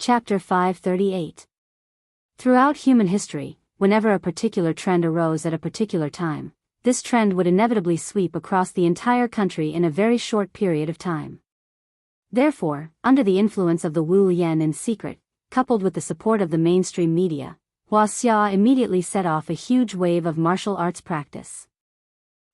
Chapter 538. Throughout human history, whenever a particular trend arose at a particular time, this trend would inevitably sweep across the entire country in a very short period of time. Therefore, under the influence of the Wu Yan in secret, coupled with the support of the mainstream media, Huaxia immediately set off a huge wave of martial arts practice.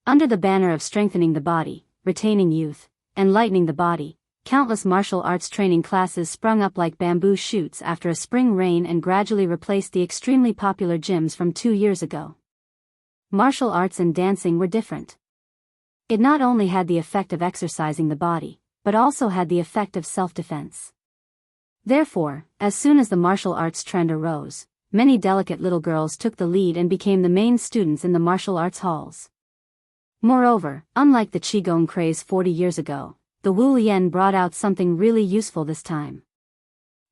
Under the banner of strengthening the body, retaining youth, and lightening the body, countless martial arts training classes sprung up like bamboo shoots after a spring rain and gradually replaced the extremely popular gyms from 2 years ago. Martial arts and dancing were different. It not only had the effect of exercising the body, but also had the effect of self-defense. Therefore, as soon as the martial arts trend arose, many delicate little girls took the lead and became the main students in the martial arts halls. Moreover, unlike the Qigong craze 40 years ago, the Wu Yan brought out something really useful this time.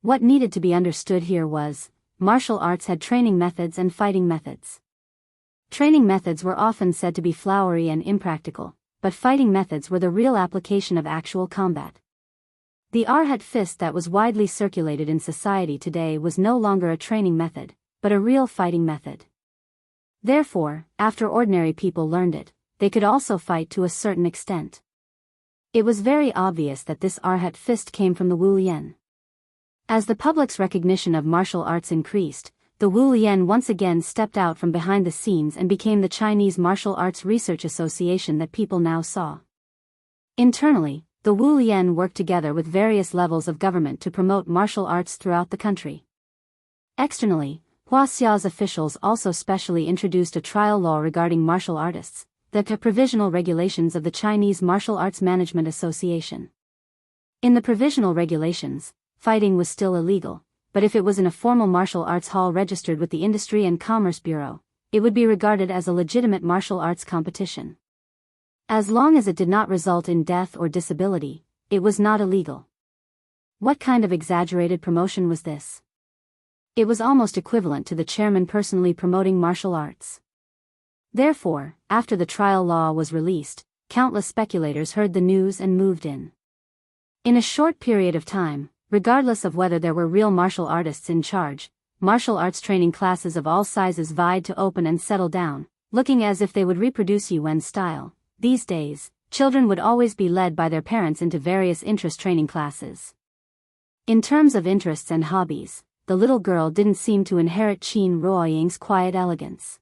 What needed to be understood here was, martial arts had training methods and fighting methods. Training methods were often said to be flowery and impractical, but fighting methods were the real application of actual combat. The Arhat fist that was widely circulated in society today was no longer a training method, but a real fighting method. Therefore, after ordinary people learned it, they could also fight to a certain extent. It was very obvious that this Arhat fist came from the Wu Yan. As the public's recognition of martial arts increased, the Wu Yan once again stepped out from behind the scenes and became the Chinese Martial Arts Research Association that people now saw. Internally, the Wu Yan worked together with various levels of government to promote martial arts throughout the country. Externally, Huaxia's officials also specially introduced a trial law regarding martial artists, the provisional regulations of the Chinese Martial Arts Management Association. In the provisional regulations, fighting was still illegal, but if it was in a formal martial arts hall registered with the Industry and Commerce Bureau, it would be regarded as a legitimate martial arts competition. As long as it did not result in death or disability, it was not illegal. What kind of exaggerated promotion was this? It was almost equivalent to the chairman personally promoting martial arts. Therefore, after the trial law was released, countless speculators heard the news and moved in. In a short period of time, regardless of whether there were real martial artists in charge, martial arts training classes of all sizes vied to open and settle down, looking as if they would reproduce Yuan style. These days, children would always be led by their parents into various interest training classes. In terms of interests and hobbies, the little girl didn't seem to inherit Qin Ruoying's quiet elegance.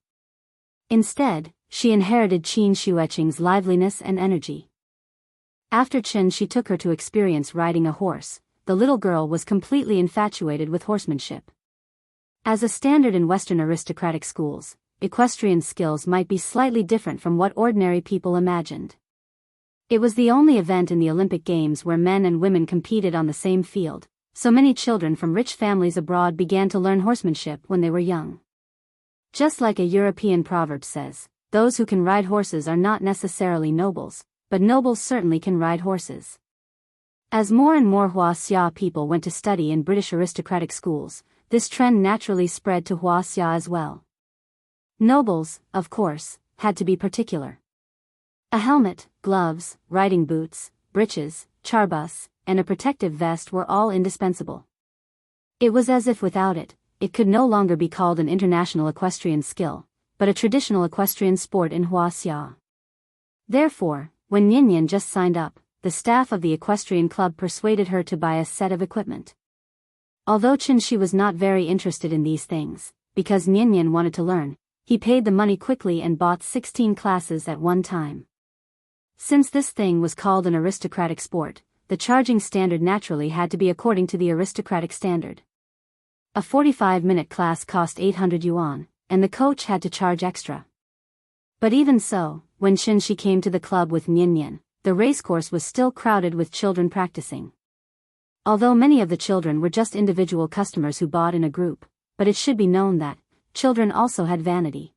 Instead, she inherited Qin Xueqing's liveliness and energy. After Qin she took her to experience riding a horse, the little girl was completely infatuated with horsemanship. As a standard in Western aristocratic schools, equestrian skills might be slightly different from what ordinary people imagined. It was the only event in the Olympic Games where men and women competed on the same field, so many children from rich families abroad began to learn horsemanship when they were young. Just like a European proverb says, those who can ride horses are not necessarily nobles, but nobles certainly can ride horses. As more and more Huaxia people went to study in British aristocratic schools, this trend naturally spread to Huaxia as well. Nobles, of course, had to be particular. A helmet, gloves, riding boots, breeches, charbus, and a protective vest were all indispensable. It was as if without it, it could no longer be called an international equestrian skill, but a traditional equestrian sport in Huaxia. Therefore, when Ninian just signed up, the staff of the equestrian club persuaded her to buy a set of equipment. Although Qin was not very interested in these things, because Ninian wanted to learn, he paid the money quickly and bought 16 classes at one time. Since this thing was called an aristocratic sport, the charging standard naturally had to be according to the aristocratic standard. A 45-minute class cost 800 yuan, and the coach had to charge extra. But even so, when Qin came to the club with Ninian, the racecourse was still crowded with children practicing. Although many of the children were just individual customers who bought in a group, but it should be known that children also had vanity.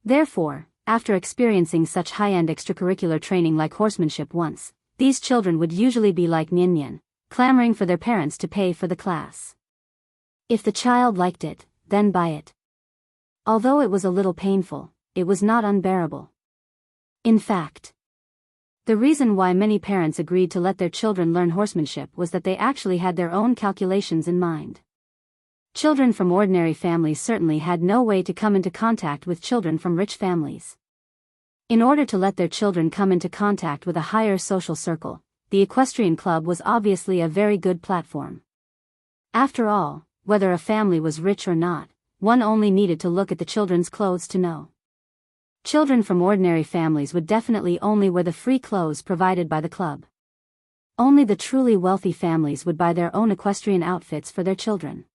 Therefore, after experiencing such high-end extracurricular training like horsemanship once, these children would usually be like Ninian, clamoring for their parents to pay for the class. If the child liked it, then buy it. Although it was a little painful, it was not unbearable. In fact, The reason why many parents agreed to let their children learn horsemanship was that they actually had their own calculations in mind. Children from ordinary families certainly had no way to come into contact with children from rich families. In order to let their children come into contact with a higher social circle, the equestrian club was obviously a very good platform. After all, whether a family was rich or not, one only needed to look at the children's clothes to know. Children from ordinary families would definitely only wear the free clothes provided by the club. Only the truly wealthy families would buy their own equestrian outfits for their children.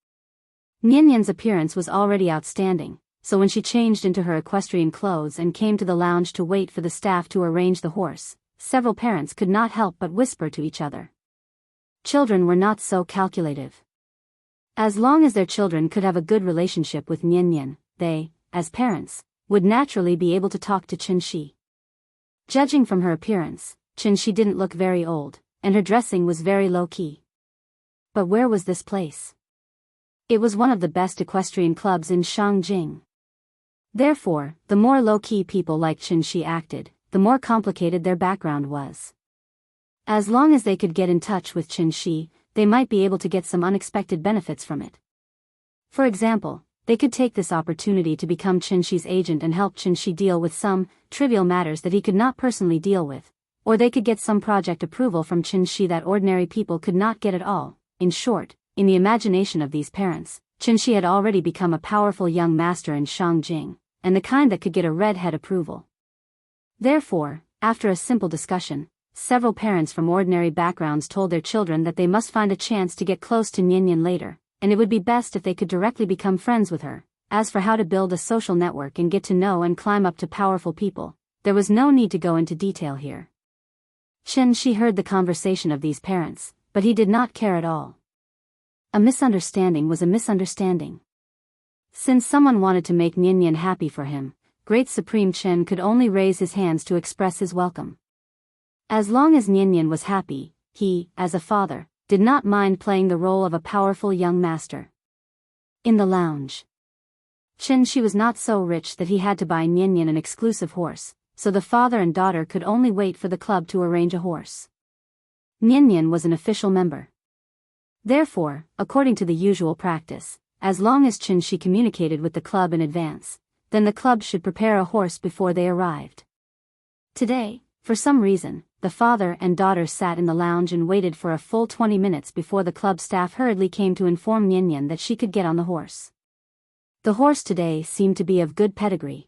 Nyan's appearance was already outstanding, so when she changed into her equestrian clothes and came to the lounge to wait for the staff to arrange the horse, several parents could not help but whisper to each other. Children were not so calculative. As long as their children could have a good relationship with Nyan, they, as parents, would naturally be able to talk to Qinshi. Judging from her appearance, Qinshi didn't look very old, and her dressing was very low-key. But where was this place? It was one of the best equestrian clubs in Shangjing. Therefore, the more low-key people like Qinshi acted, the more complicated their background was. As long as they could get in touch with Qinshi, they might be able to get some unexpected benefits from it. For example, they could take this opportunity to become Qinshi's agent and help Qinshi deal with some trivial matters that he could not personally deal with, or they could get some project approval from Qinshi that ordinary people could not get at all. In short, in the imagination of these parents, Qinshi had already become a powerful young master in Shangjing, and the kind that could get a redhead approval. Therefore, after a simple discussion, several parents from ordinary backgrounds told their children that they must find a chance to get close to Nyan later, and it would be best if they could directly become friends with her. As for how to build a social network and get to know and climb up to powerful people, there was no need to go into detail here. Qinshi heard the conversation of these parents, but he did not care at all. A misunderstanding was a misunderstanding. Since someone wanted to make Nyan happy for him, Great Supreme Chen could only raise his hands to express his welcome. As long as Nyan was happy, he, as a father, did not mind playing the role of a powerful young master. In the lounge, Qinshi was not so rich that he had to buy Nyan an exclusive horse, so the father and daughter could only wait for the club to arrange a horse. Nyan was an official member. Therefore, according to the usual practice, as long as Qinshi communicated with the club in advance, then the club should prepare a horse before they arrived. Today, for some reason, the father and daughter sat in the lounge and waited for a full 20 minutes before the club staff hurriedly came to inform Nyan that she could get on the horse. The horse today seemed to be of good pedigree.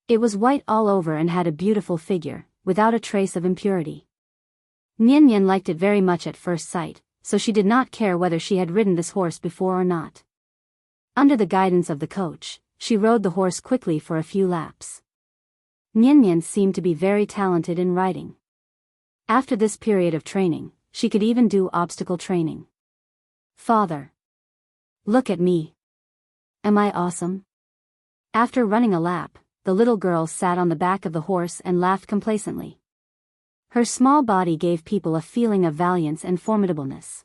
It was white all over and had a beautiful figure, without a trace of impurity. Nyan liked it very much at first sight, so she did not care whether she had ridden this horse before or not. Under the guidance of the coach, she rode the horse quickly for a few laps. Nyan seemed to be very talented in riding. After this period of training, she could even do obstacle training. Father, look at me. Am I awesome? After running a lap, the little girl sat on the back of the horse and laughed complacently. Her small body gave people a feeling of valiance and formidableness.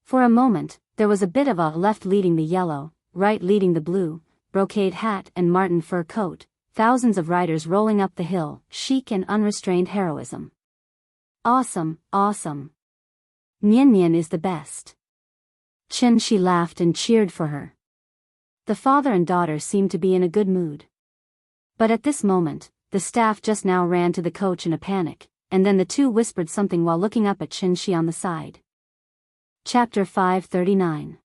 For a moment, there was a bit of a left leading the yellow, right leading the blue, brocade hat and marten fur coat, thousands of riders rolling up the hill, chic and unrestrained heroism. Awesome, awesome. Nyan is the best. Qinshi laughed and cheered for her. The father and daughter seemed to be in a good mood. But at this moment, the staff just now ran to the coach in a panic, and then the two whispered something while looking up at Qinshi on the side. Chapter 539.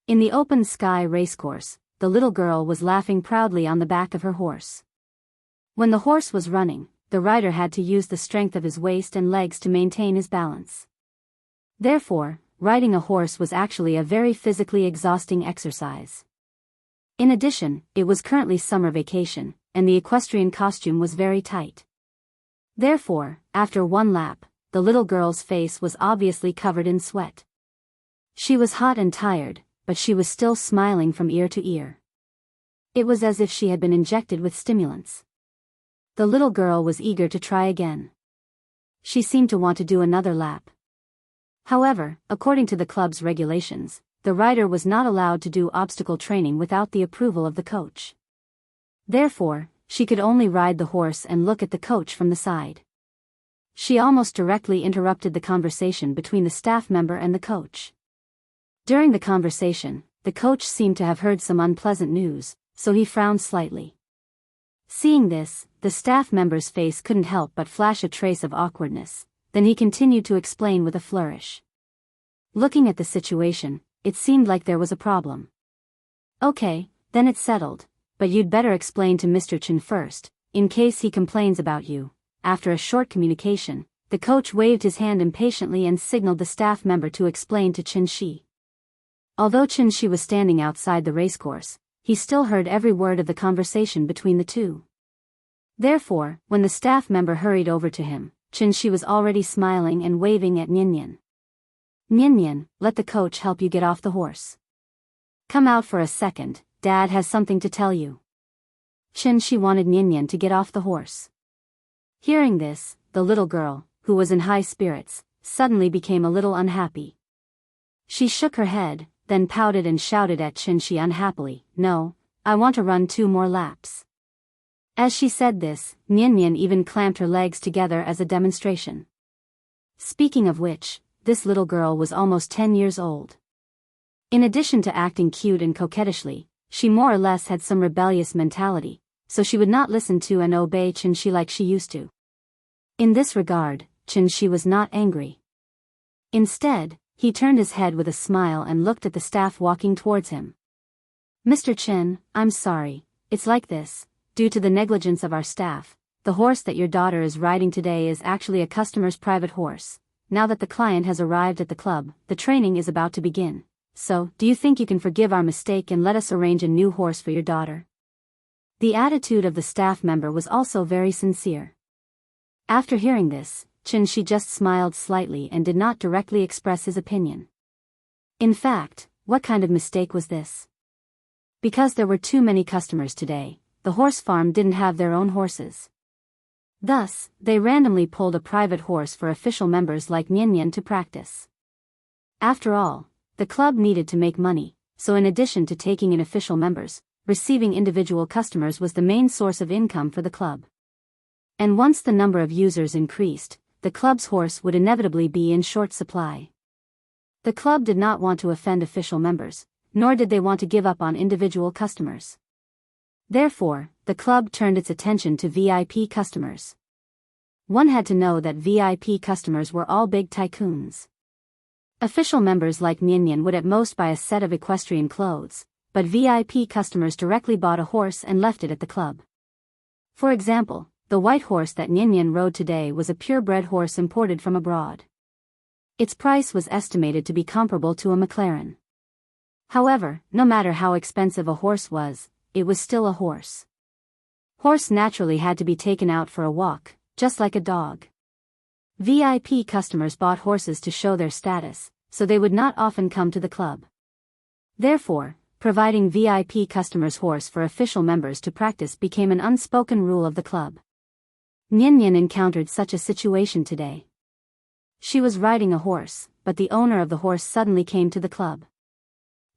In the open sky racecourse, the little girl was laughing proudly on the back of her horse. When the horse was running, the rider had to use the strength of his waist and legs to maintain his balance. Therefore, riding a horse was actually a very physically exhausting exercise. In addition, it was currently summer vacation, and the equestrian costume was very tight. Therefore, after one lap, the little girl's face was obviously covered in sweat. She was hot and tired, but she was still smiling from ear to ear. It was as if she had been injected with stimulants. The little girl was eager to try again. She seemed to want to do another lap. However, according to the club's regulations, the rider was not allowed to do obstacle training without the approval of the coach. Therefore, she could only ride the horse and look at the coach from the side. She almost directly interrupted the conversation between the staff member and the coach. During the conversation, the coach seemed to have heard some unpleasant news, so he frowned slightly. Seeing this, the staff member's face couldn't help but flash a trace of awkwardness, then he continued to explain with a flourish. Looking at the situation, it seemed like there was a problem. Okay, then it's settled, but you'd better explain to Mr. Chen first, in case he complains about you. After a short communication, the coach waved his hand impatiently and signaled the staff member to explain to Chen Shi. Although Chen Shi was standing outside the racecourse, he still heard every word of the conversation between the two. Therefore, when the staff member hurried over to him, Chen Shi was already smiling and waving at Nian. Nian, let the coach help you get off the horse. Come out for a second, Dad has something to tell you. Chen Shi wanted Nian to get off the horse. Hearing this, the little girl, who was in high spirits, suddenly became a little unhappy. She shook her head, then pouted and shouted at Chen Shi unhappily, "No, I want to run 2 more laps." As she said this, Nian even clamped her legs together as a demonstration. Speaking of which, this little girl was almost 10 years old. In addition to acting cute and coquettishly, she more or less had some rebellious mentality, so she would not listen to and obey Chen Shi like she used to. In this regard, Chen Shi was not angry. Instead, he turned his head with a smile and looked at the staff walking towards him. "Mr. Chen, I'm sorry, it's like this, due to the negligence of our staff, the horse that your daughter is riding today is actually a customer's private horse. Now that the client has arrived at the club, the training is about to begin. So, do you think you can forgive our mistake and let us arrange a new horse for your daughter?" The attitude of the staff member was also very sincere. After hearing this, Chen Shi just smiled slightly and did not directly express his opinion. In fact, what kind of mistake was this? Because there were too many customers today, the horse farm didn't have their own horses. Thus, they randomly pulled a private horse for official members like Nian to practice. After all, the club needed to make money, so in addition to taking in official members, receiving individual customers was the main source of income for the club. And once the number of users increased, the club's horse would inevitably be in short supply. The club did not want to offend official members, nor did they want to give up on individual customers. Therefore, the club turned its attention to VIP customers. One had to know that VIP customers were all big tycoons. Official members like Nian would at most buy a set of equestrian clothes, but VIP customers directly bought a horse and left it at the club. For example, the white horse that Nian rode today was a purebred horse imported from abroad. Its price was estimated to be comparable to a McLaren. However, no matter how expensive a horse was, it was still a horse. Horse naturally had to be taken out for a walk, just like a dog. VIP customers bought horses to show their status, so they would not often come to the club. Therefore, providing VIP customers' horse for official members to practice became an unspoken rule of the club. Nian encountered such a situation today. She was riding a horse, but the owner of the horse suddenly came to the club.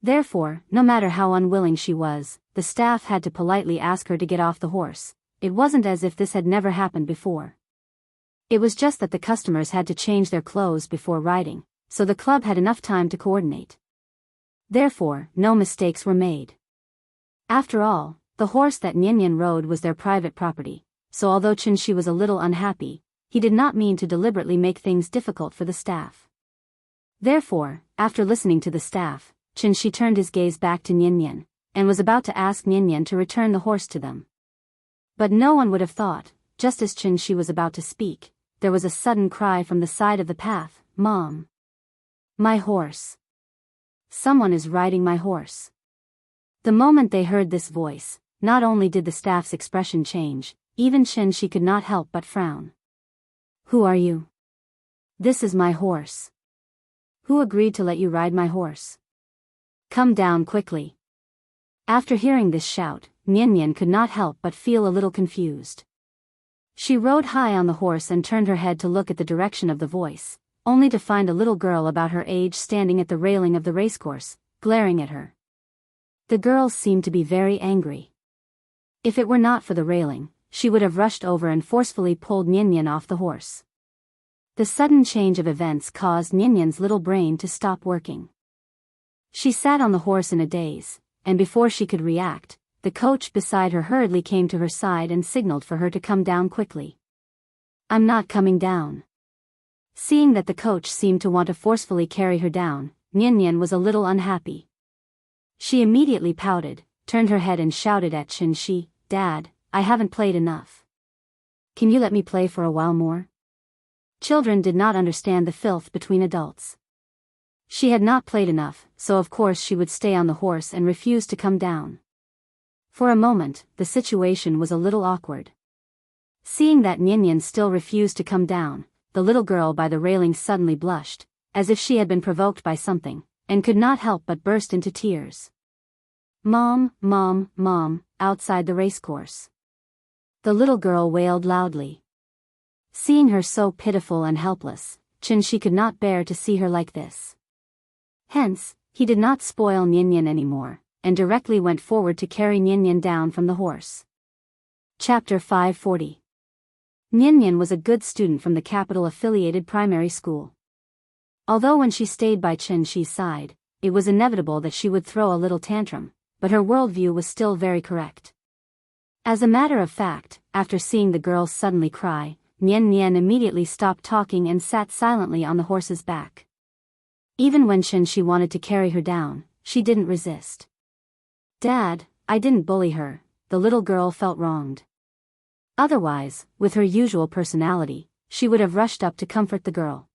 Therefore, no matter how unwilling she was, the staff had to politely ask her to get off the horse. It wasn't as if this had never happened before. It was just that the customers had to change their clothes before riding, so the club had enough time to coordinate. Therefore, no mistakes were made. After all, the horse that Nian rode was their private property, so although Chen Shi was a little unhappy, he did not mean to deliberately make things difficult for the staff. Therefore, after listening to the staff, Chen Shi turned his gaze back to Nian, and was about to ask Nian to return the horse to them. But no one would have thought, just as Chen Shi was about to speak, there was a sudden cry from the side of the path, "Mom! My horse! Someone is riding my horse!" The moment they heard this voice, not only did the staff's expression change, even Chen Shi could not help but frown. "Who are you? This is my horse. Who agreed to let you ride my horse? Come down quickly." After hearing this shout, Nian could not help but feel a little confused. She rode high on the horse and turned her head to look at the direction of the voice, only to find a little girl about her age standing at the railing of the racecourse, glaring at her. The girl seemed to be very angry. If it were not for the railing, she would have rushed over and forcefully pulled Nian off the horse. The sudden change of events caused Nyanyan's little brain to stop working. She sat on the horse in a daze, and before she could react, the coach beside her hurriedly came to her side and signaled for her to come down quickly. "I'm not coming down." Seeing that the coach seemed to want to forcefully carry her down, Nyanyan was a little unhappy. She immediately pouted, turned her head and shouted at Chin-shi, "Dad, I haven't played enough. Can you let me play for a while more?" Children did not understand the filth between adults. She had not played enough, so of course she would stay on the horse and refuse to come down. For a moment, the situation was a little awkward. Seeing that Nyanyan still refused to come down, the little girl by the railing suddenly blushed, as if she had been provoked by something, and could not help but burst into tears. "Mom, Mom, Mom," outside the racecourse. The little girl wailed loudly. Seeing her so pitiful and helpless, Chin-shi could not bear to see her like this. Hence, he did not spoil Nyanyan anymore, and directly went forward to carry Nyanyan down from the horse. Chapter 540. Nyanyan was a good student from the capital-affiliated primary school. Although when she stayed by Chin-shi's side, it was inevitable that she would throw a little tantrum, but her worldview was still very correct. As a matter of fact, after seeing the girl suddenly cry, Nyanyan immediately stopped talking and sat silently on the horse's back. Even when Chin-shi wanted to carry her down, she didn't resist. "Dad, I didn't bully her," the little girl felt wronged. Otherwise, with her usual personality, she would have rushed up to comfort the girl.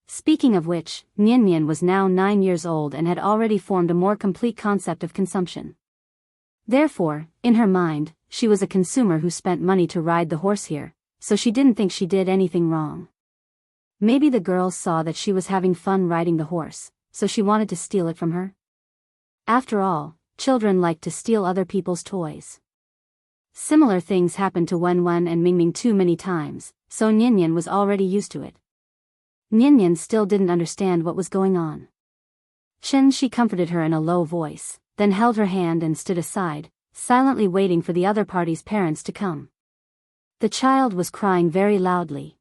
Speaking of which, Nyanyan was now 9 years old and had already formed a more complete concept of consumption. Therefore, in her mind, she was a consumer who spent money to ride the horse here, so she didn't think she did anything wrong. Maybe the girl saw that she was having fun riding the horse, so she wanted to steal it from her? After all, children like to steal other people's toys. Similar things happened to Wen-wen and Ming-ming too many times, so Nyanyan was already used to it. Nyanyan still didn't understand what was going on. Chin-shi comforted her in a low voice, then held her hand and stood aside, silently waiting for the other party's parents to come. The child was crying very loudly.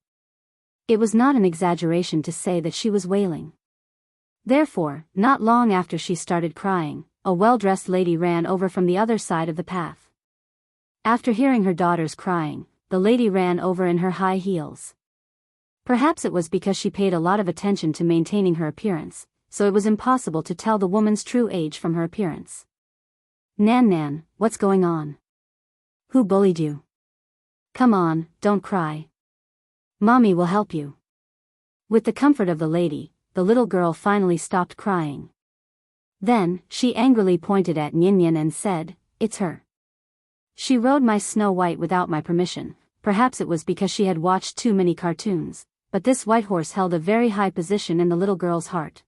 It was not an exaggeration to say that she was wailing. Therefore, not long after she started crying, a well-dressed lady ran over from the other side of the path. After hearing her daughters crying, the lady ran over in her high heels. Perhaps it was because she paid a lot of attention to maintaining her appearance, so it was impossible to tell the woman's true age from her appearance. "Nan, what's going on? Who bullied you? Come on, don't cry. Mommy will help you." With the comfort of the lady, the little girl finally stopped crying. Then, she angrily pointed at Nyanyan and said, "It's her. She rode my Snow White without my permission." Perhaps it was because she had watched too many cartoons, but this white horse held a very high position in the little girl's heart.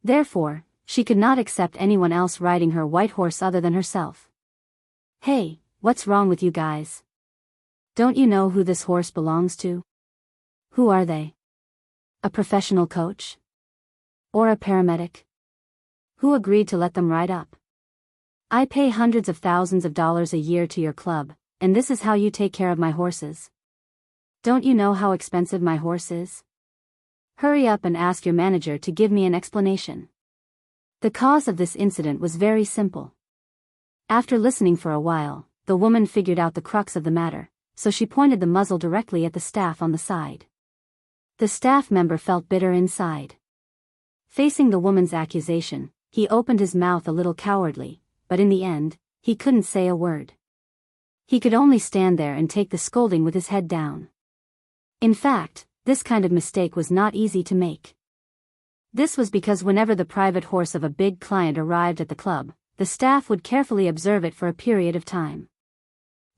Therefore, she could not accept anyone else riding her white horse other than herself. "Hey, what's wrong with you guys? Don't you know who this horse belongs to? Who are they? A professional coach? Or a paramedic? Who agreed to let them ride up? I pay hundreds of thousands of dollars a year to your club, and this is how you take care of my horses? Don't you know how expensive my horse is? Hurry up and ask your manager to give me an explanation." The cause of this incident was very simple. After listening for a while, the woman figured out the crux of the matter, so she pointed the muzzle directly at the staff on the side. The staff member felt bitter inside. Facing the woman's accusation, he opened his mouth a little cowardly, but in the end, he couldn't say a word. He could only stand there and take the scolding with his head down. In fact, this kind of mistake was not easy to make. This was because whenever the private horse of a big client arrived at the club, the staff would carefully observe it for a period of time.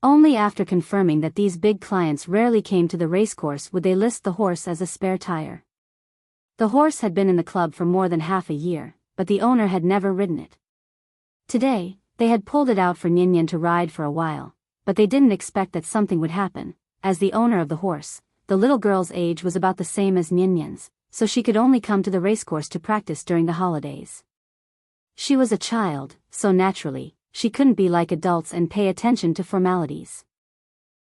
Only after confirming that these big clients rarely came to the racecourse would they list the horse as a spare tire. The horse had been in the club for more than half a year, but the owner had never ridden it. Today, they had pulled it out for Nyanyan to ride for a while, but they didn't expect that something would happen. As the owner of the horse, the little girl's age was about the same as Nyanyan's, so she could only come to the racecourse to practice during the holidays. She was a child, so naturally, she couldn't be like adults and pay attention to formalities.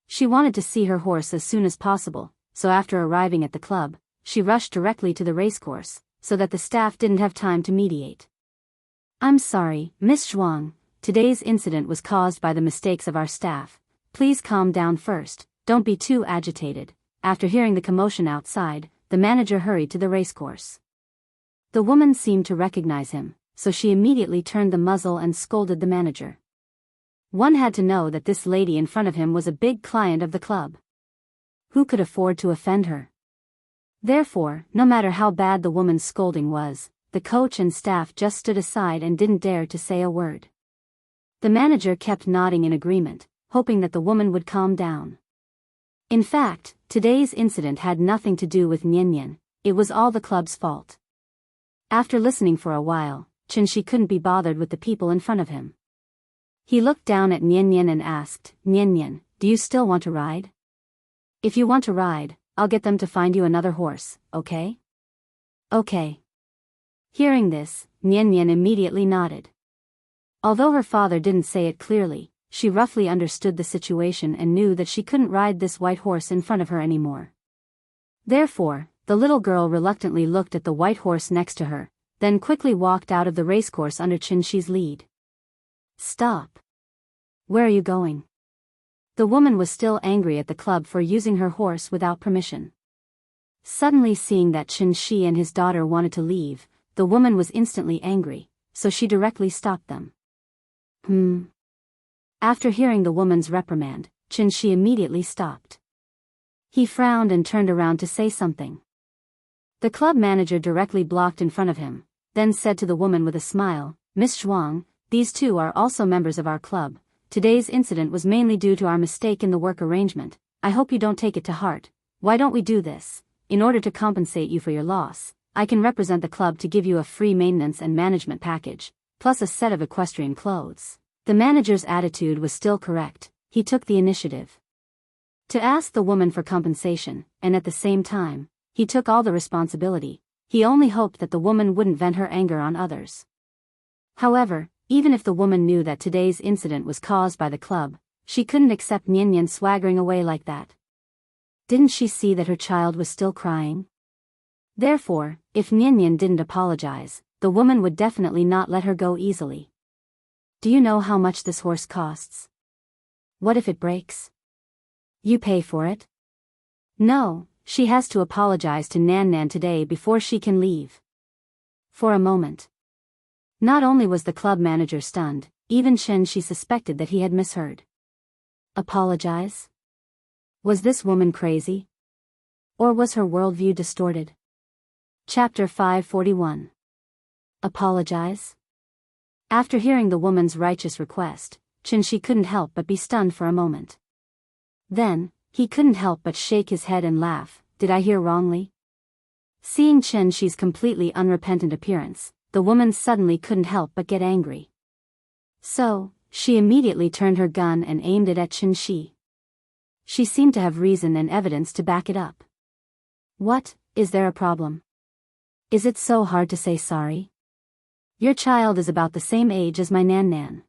She wanted to see her horse as soon as possible, so after arriving at the club, she rushed directly to the racecourse, so that the staff didn't have time to mediate. "I'm sorry, Miss Zhuang, today's incident was caused by the mistakes of our staff. Please calm down first, don't be too agitated." After hearing the commotion outside, the manager hurried to the racecourse. The woman seemed to recognize him, so she immediately turned the muzzle and scolded the manager. One had to know that this lady in front of him was a big client of the club. Who could afford to offend her? Therefore, no matter how bad the woman's scolding was, the coach and staff just stood aside and didn't dare to say a word. The manager kept nodding in agreement, hoping that the woman would calm down. In fact, today's incident had nothing to do with Nian, it was all the club's fault. After listening for a while, Qinshi couldn't be bothered with the people in front of him. He looked down at Nian and asked, "Nian, do you still want to ride? If you want to ride, I'll get them to find you another horse, okay?" "Okay." Hearing this, Nian immediately nodded. Although her father didn't say it clearly, she roughly understood the situation and knew that she couldn't ride this white horse in front of her anymore. Therefore, the little girl reluctantly looked at the white horse next to her, then quickly walked out of the racecourse under Qinshi's lead. "Stop! Where are you going?" The woman was still angry at the club for using her horse without permission. Suddenly seeing that Qinshi and his daughter wanted to leave, the woman was instantly angry, so she directly stopped them. After hearing the woman's reprimand, Qinshi immediately stopped. He frowned and turned around to say something. The club manager directly blocked in front of him, then said to the woman with a smile, "Miss Zhuang, these two are also members of our club. Today's incident was mainly due to our mistake in the work arrangement. I hope you don't take it to heart. Why don't we do this? In order to compensate you for your loss, I can represent the club to give you a free maintenance and management package, plus a set of equestrian clothes." The manager's attitude was still correct, he took the initiative to ask the woman for compensation, and at the same time, he took all the responsibility. He only hoped that the woman wouldn't vent her anger on others. However, even if the woman knew that today's incident was caused by the club, she couldn't accept Nian swaggering away like that. Didn't she see that her child was still crying? Therefore, if Nian didn't apologize, the woman would definitely not let her go easily. "Do you know how much this horse costs? What if it breaks? You pay for it?" No, she has to apologize to Nan today before she can leave. For a moment, not only was the club manager stunned, even She suspected that he had misheard. Apologize? Was this woman crazy? Or was her worldview distorted? Chapter 541. Apologize? After hearing the woman's righteous request, Qinshi couldn't help but be stunned for a moment. Then, he couldn't help but shake his head and laugh. "Did I hear wrongly?" Seeing Qinshi's completely unrepentant appearance, the woman suddenly couldn't help but get angry. So, she immediately turned her gun and aimed it at Qinshi. She seemed to have reason and evidence to back it up. "What, is there a problem? Is it so hard to say sorry? Your child is about the same age as my Nan.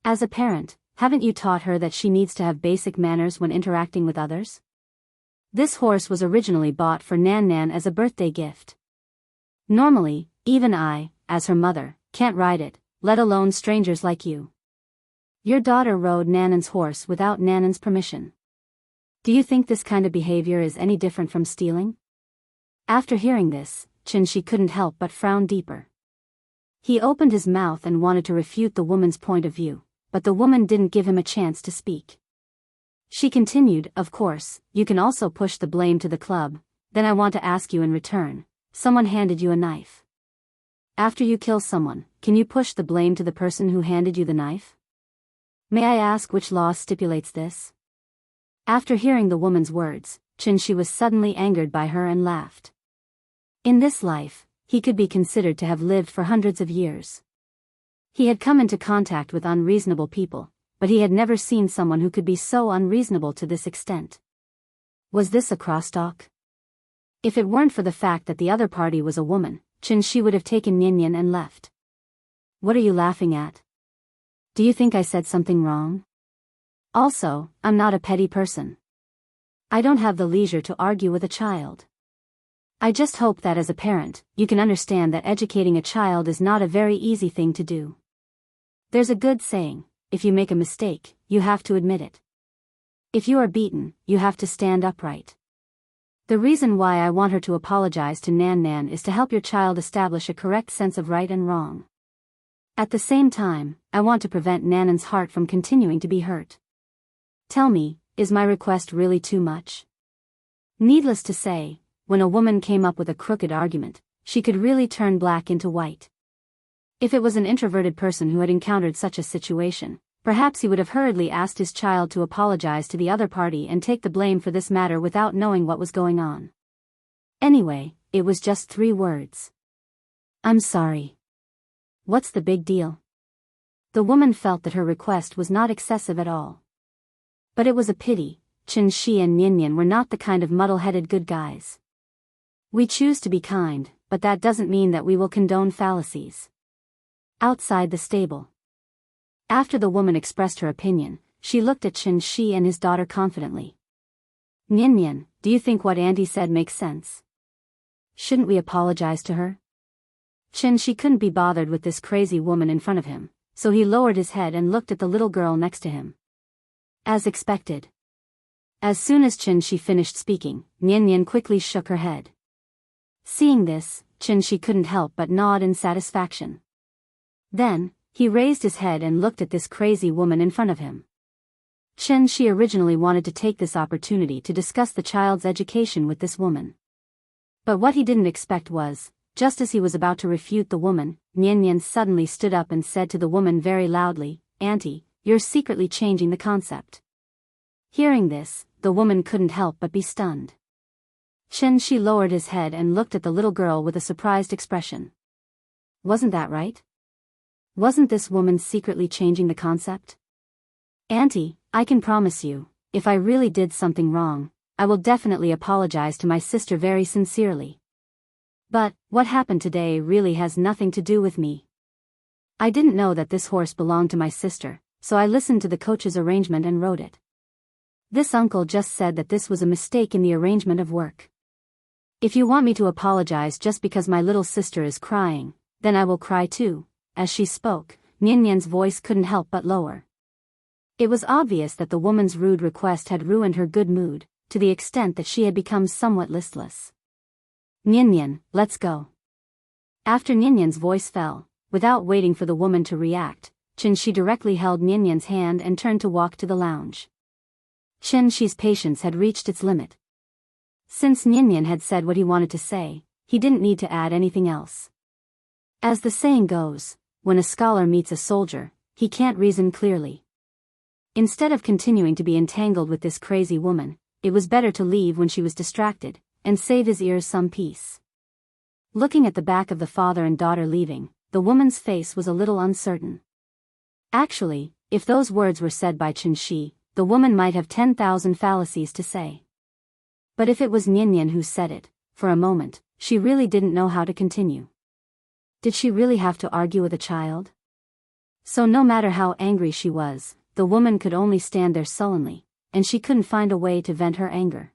As a parent, haven't you taught her that she needs to have basic manners when interacting with others? This horse was originally bought for Nan as a birthday gift. Normally, even I, as her mother, can't ride it, let alone strangers like you. Your daughter rode Nan's horse without Nan's permission. Do you think this kind of behavior is any different from stealing?" After hearing this, Qinshi couldn't help but frown deeper. He opened his mouth and wanted to refute the woman's point of view, but the woman didn't give him a chance to speak. She continued, "Of course, you can also push the blame to the club, then I want to ask you in return, someone handed you a knife. After you kill someone, can you push the blame to the person who handed you the knife? May I ask which law stipulates this?" After hearing the woman's words, Qinshi was suddenly angered by her and laughed. In this life, he could be considered to have lived for hundreds of years. He had come into contact with unreasonable people, but he had never seen someone who could be so unreasonable to this extent. Was this a crosstalk? If it weren't for the fact that the other party was a woman, Qinshi would have taken Nian and left. "What are you laughing at? Do you think I said something wrong? Also, I'm not a petty person. I don't have the leisure to argue with a child. I just hope that as a parent, you can understand that educating a child is not a very easy thing to do. There's a good saying, if you make a mistake, you have to admit it. If you are beaten, you have to stand upright. The reason why I want her to apologize to Nan Nan is to help your child establish a correct sense of right and wrong. At the same time, I want to prevent Nanan's heart from continuing to be hurt. Tell me, is my request really too much? Needless to say, when a woman came up with a crooked argument, she could really turn black into white. If it was an introverted person who had encountered such a situation, perhaps he would have hurriedly asked his child to apologize to the other party and take the blame for this matter without knowing what was going on. Anyway, it was just 3 words. I'm sorry. What's the big deal? The woman felt that her request was not excessive at all. But it was a pity, Chen Shi and Nian Nian were not the kind of muddle-headed good guys. We choose to be kind, but that doesn't mean that we will condone fallacies. Outside the stable. After the woman expressed her opinion, she looked at Chen Shi and his daughter confidently. Nian Nian, do you think what Auntie said makes sense? Shouldn't we apologize to her? Chen Shi couldn't be bothered with this crazy woman in front of him, so he lowered his head and looked at the little girl next to him. As expected. As soon as Chen Shi finished speaking, Nian Nian quickly shook her head. Seeing this, Chen Shi couldn't help but nod in satisfaction. Then, he raised his head and looked at this crazy woman in front of him. Chen Shi originally wanted to take this opportunity to discuss the child's education with this woman. But what he didn't expect was, just as he was about to refute the woman, Nian Nian suddenly stood up and said to the woman very loudly, Auntie, you're secretly changing the concept. Hearing this, the woman couldn't help but be stunned. Chen Shi lowered his head and looked at the little girl with a surprised expression. Wasn't that right? Wasn't this woman secretly changing the concept? Auntie, I can promise you, if I really did something wrong, I will definitely apologize to my sister very sincerely. But, what happened today really has nothing to do with me. I didn't know that this horse belonged to my sister, so I listened to the coach's arrangement and rode it. This uncle just said that this was a mistake in the arrangement of work. If you want me to apologize just because my little sister is crying, then I will cry too. As she spoke, Nian Nian's voice couldn't help but lower. It was obvious that the woman's rude request had ruined her good mood, to the extent that she had become somewhat listless. Nian Nian, let's go. After Nian Nian's voice fell, without waiting for the woman to react, Chen Shi directly held Nian Nian's hand and turned to walk to the lounge. Chen Shi's patience had reached its limit. Since Nian Nian had said what he wanted to say, he didn't need to add anything else. As the saying goes, when a scholar meets a soldier, he can't reason clearly. Instead of continuing to be entangled with this crazy woman, it was better to leave when she was distracted, and save his ears some peace. Looking at the back of the father and daughter leaving, the woman's face was a little uncertain. Actually, if those words were said by Chen Shi, the woman might have 10,000 fallacies to say. But if it was Nian Nian who said it, for a moment, she really didn't know how to continue. Did she really have to argue with a child? So no matter how angry she was, the woman could only stand there sullenly, and she couldn't find a way to vent her anger.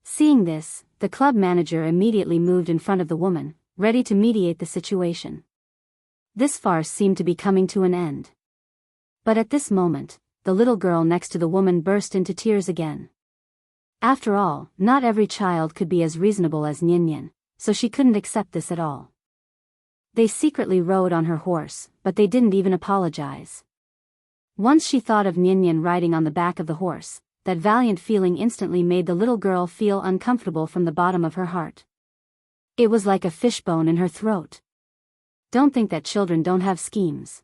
Seeing this, the club manager immediately moved in front of the woman, ready to mediate the situation. This farce seemed to be coming to an end. But at this moment, the little girl next to the woman burst into tears again. After all, not every child could be as reasonable as Nian Nian, so she couldn't accept this at all. They secretly rode on her horse, but they didn't even apologize. Once she thought of Nian Nian riding on the back of the horse, that valiant feeling instantly made the little girl feel uncomfortable from the bottom of her heart. It was like a fishbone in her throat. Don't think that children don't have schemes.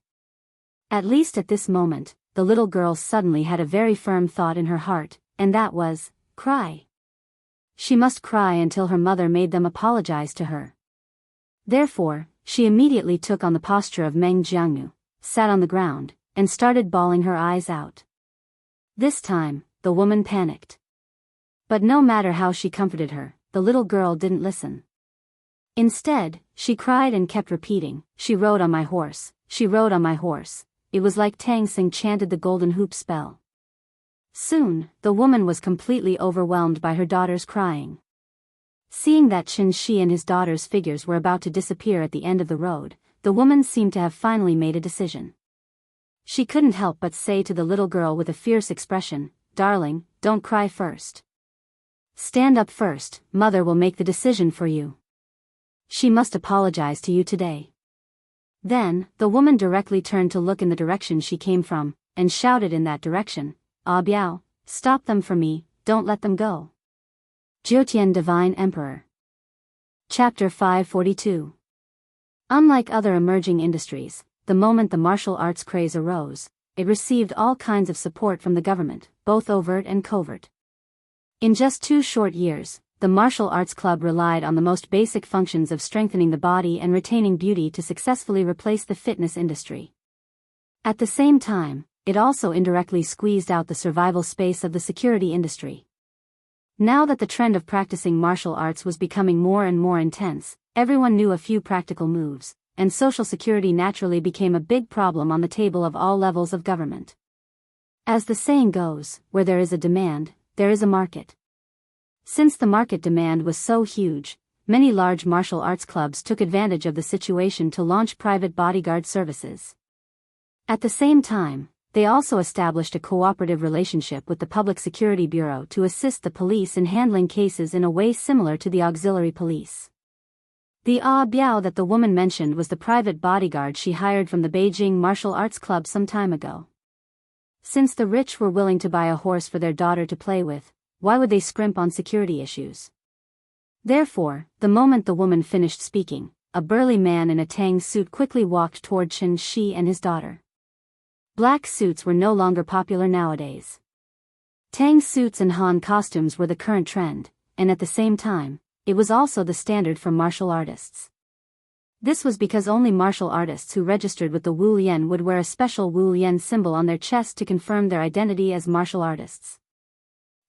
At least at this moment, the little girl suddenly had a very firm thought in her heart, and that was, cry. She must cry until her mother made them apologize to her. Therefore, she immediately took on the posture of Meng Jiangnu, sat on the ground, and started bawling her eyes out. This time, the woman panicked. But no matter how she comforted her, the little girl didn't listen. Instead, she cried and kept repeating, "She rode on my horse, she rode on my horse." It was like Tang Sing chanted the golden hoop spell. Soon, the woman was completely overwhelmed by her daughter's crying. Seeing that Qin Shi and his daughter's figures were about to disappear at the end of the road, the woman seemed to have finally made a decision. She couldn't help but say to the little girl with a fierce expression, "Darling, don't cry first. Stand up first, mother will make the decision for you. She must apologize to you today." Then, the woman directly turned to look in the direction she came from, and shouted in that direction, "Ah Biao, stop them for me, don't let them go." Jiutian Divine Emperor. Chapter 542. Unlike other emerging industries, the moment the martial arts craze arose, it received all kinds of support from the government, both overt and covert. In just 2 short years, the martial arts club relied on the most basic functions of strengthening the body and retaining beauty to successfully replace the fitness industry. At the same time, it also indirectly squeezed out the survival space of the security industry. Now that the trend of practicing martial arts was becoming more and more intense, everyone knew a few practical moves, and social security naturally became a big problem on the table of all levels of government. As the saying goes, where there is a demand, there is a market. Since the market demand was so huge, many large martial arts clubs took advantage of the situation to launch private bodyguard services. At the same time, they also established a cooperative relationship with the Public Security Bureau to assist the police in handling cases in a way similar to the auxiliary police. The Ah Biao that the woman mentioned was the private bodyguard she hired from the Beijing Martial Arts Club some time ago. Since the rich were willing to buy a horse for their daughter to play with, why would they scrimp on security issues? Therefore, the moment the woman finished speaking, a burly man in a tang suit quickly walked toward Qin Shi and his daughter. Black suits were no longer popular nowadays. Tang suits and Han costumes were the current trend, and at the same time, it was also the standard for martial artists. This was because only martial artists who registered with the Wu Lian would wear a special Wu Lian symbol on their chest to confirm their identity as martial artists.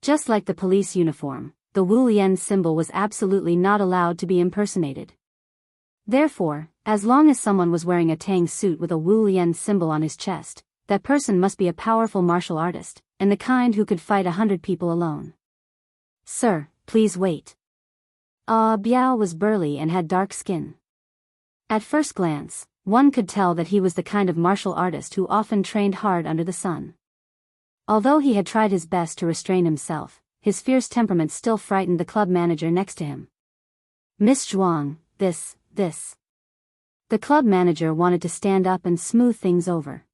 Just like the police uniform, the Wu Lian symbol was absolutely not allowed to be impersonated. Therefore, as long as someone was wearing a tang suit with a Wu Lian symbol on his chest, that person must be a powerful martial artist, and the kind who could fight 100 people alone. "Sir, please wait." Ah Biao was burly and had dark skin. At first glance, one could tell that he was the kind of martial artist who often trained hard under the sun. Although he had tried his best to restrain himself, his fierce temperament still frightened the club manager next to him. "Miss Zhuang, this. The club manager wanted to stand up and smooth things over.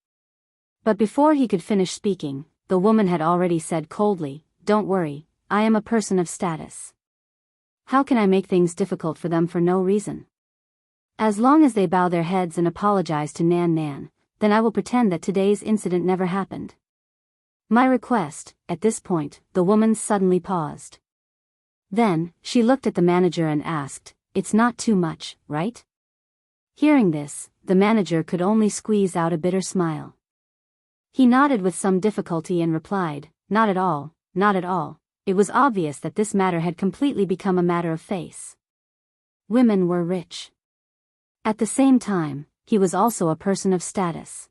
But before he could finish speaking, the woman had already said coldly, "Don't worry, I am a person of status. How can I make things difficult for them for no reason? As long as they bow their heads and apologize to Nan, then I will pretend that today's incident never happened." My request. At this point, the woman suddenly paused. Then, she looked at the manager and asked, "It's not too much, right?" Hearing this, the manager could only squeeze out a bitter smile. He nodded with some difficulty and replied, "Not at all, not at all." It was obvious that this matter had completely become a matter of face. Women were rich. At the same time, he was also a person of status.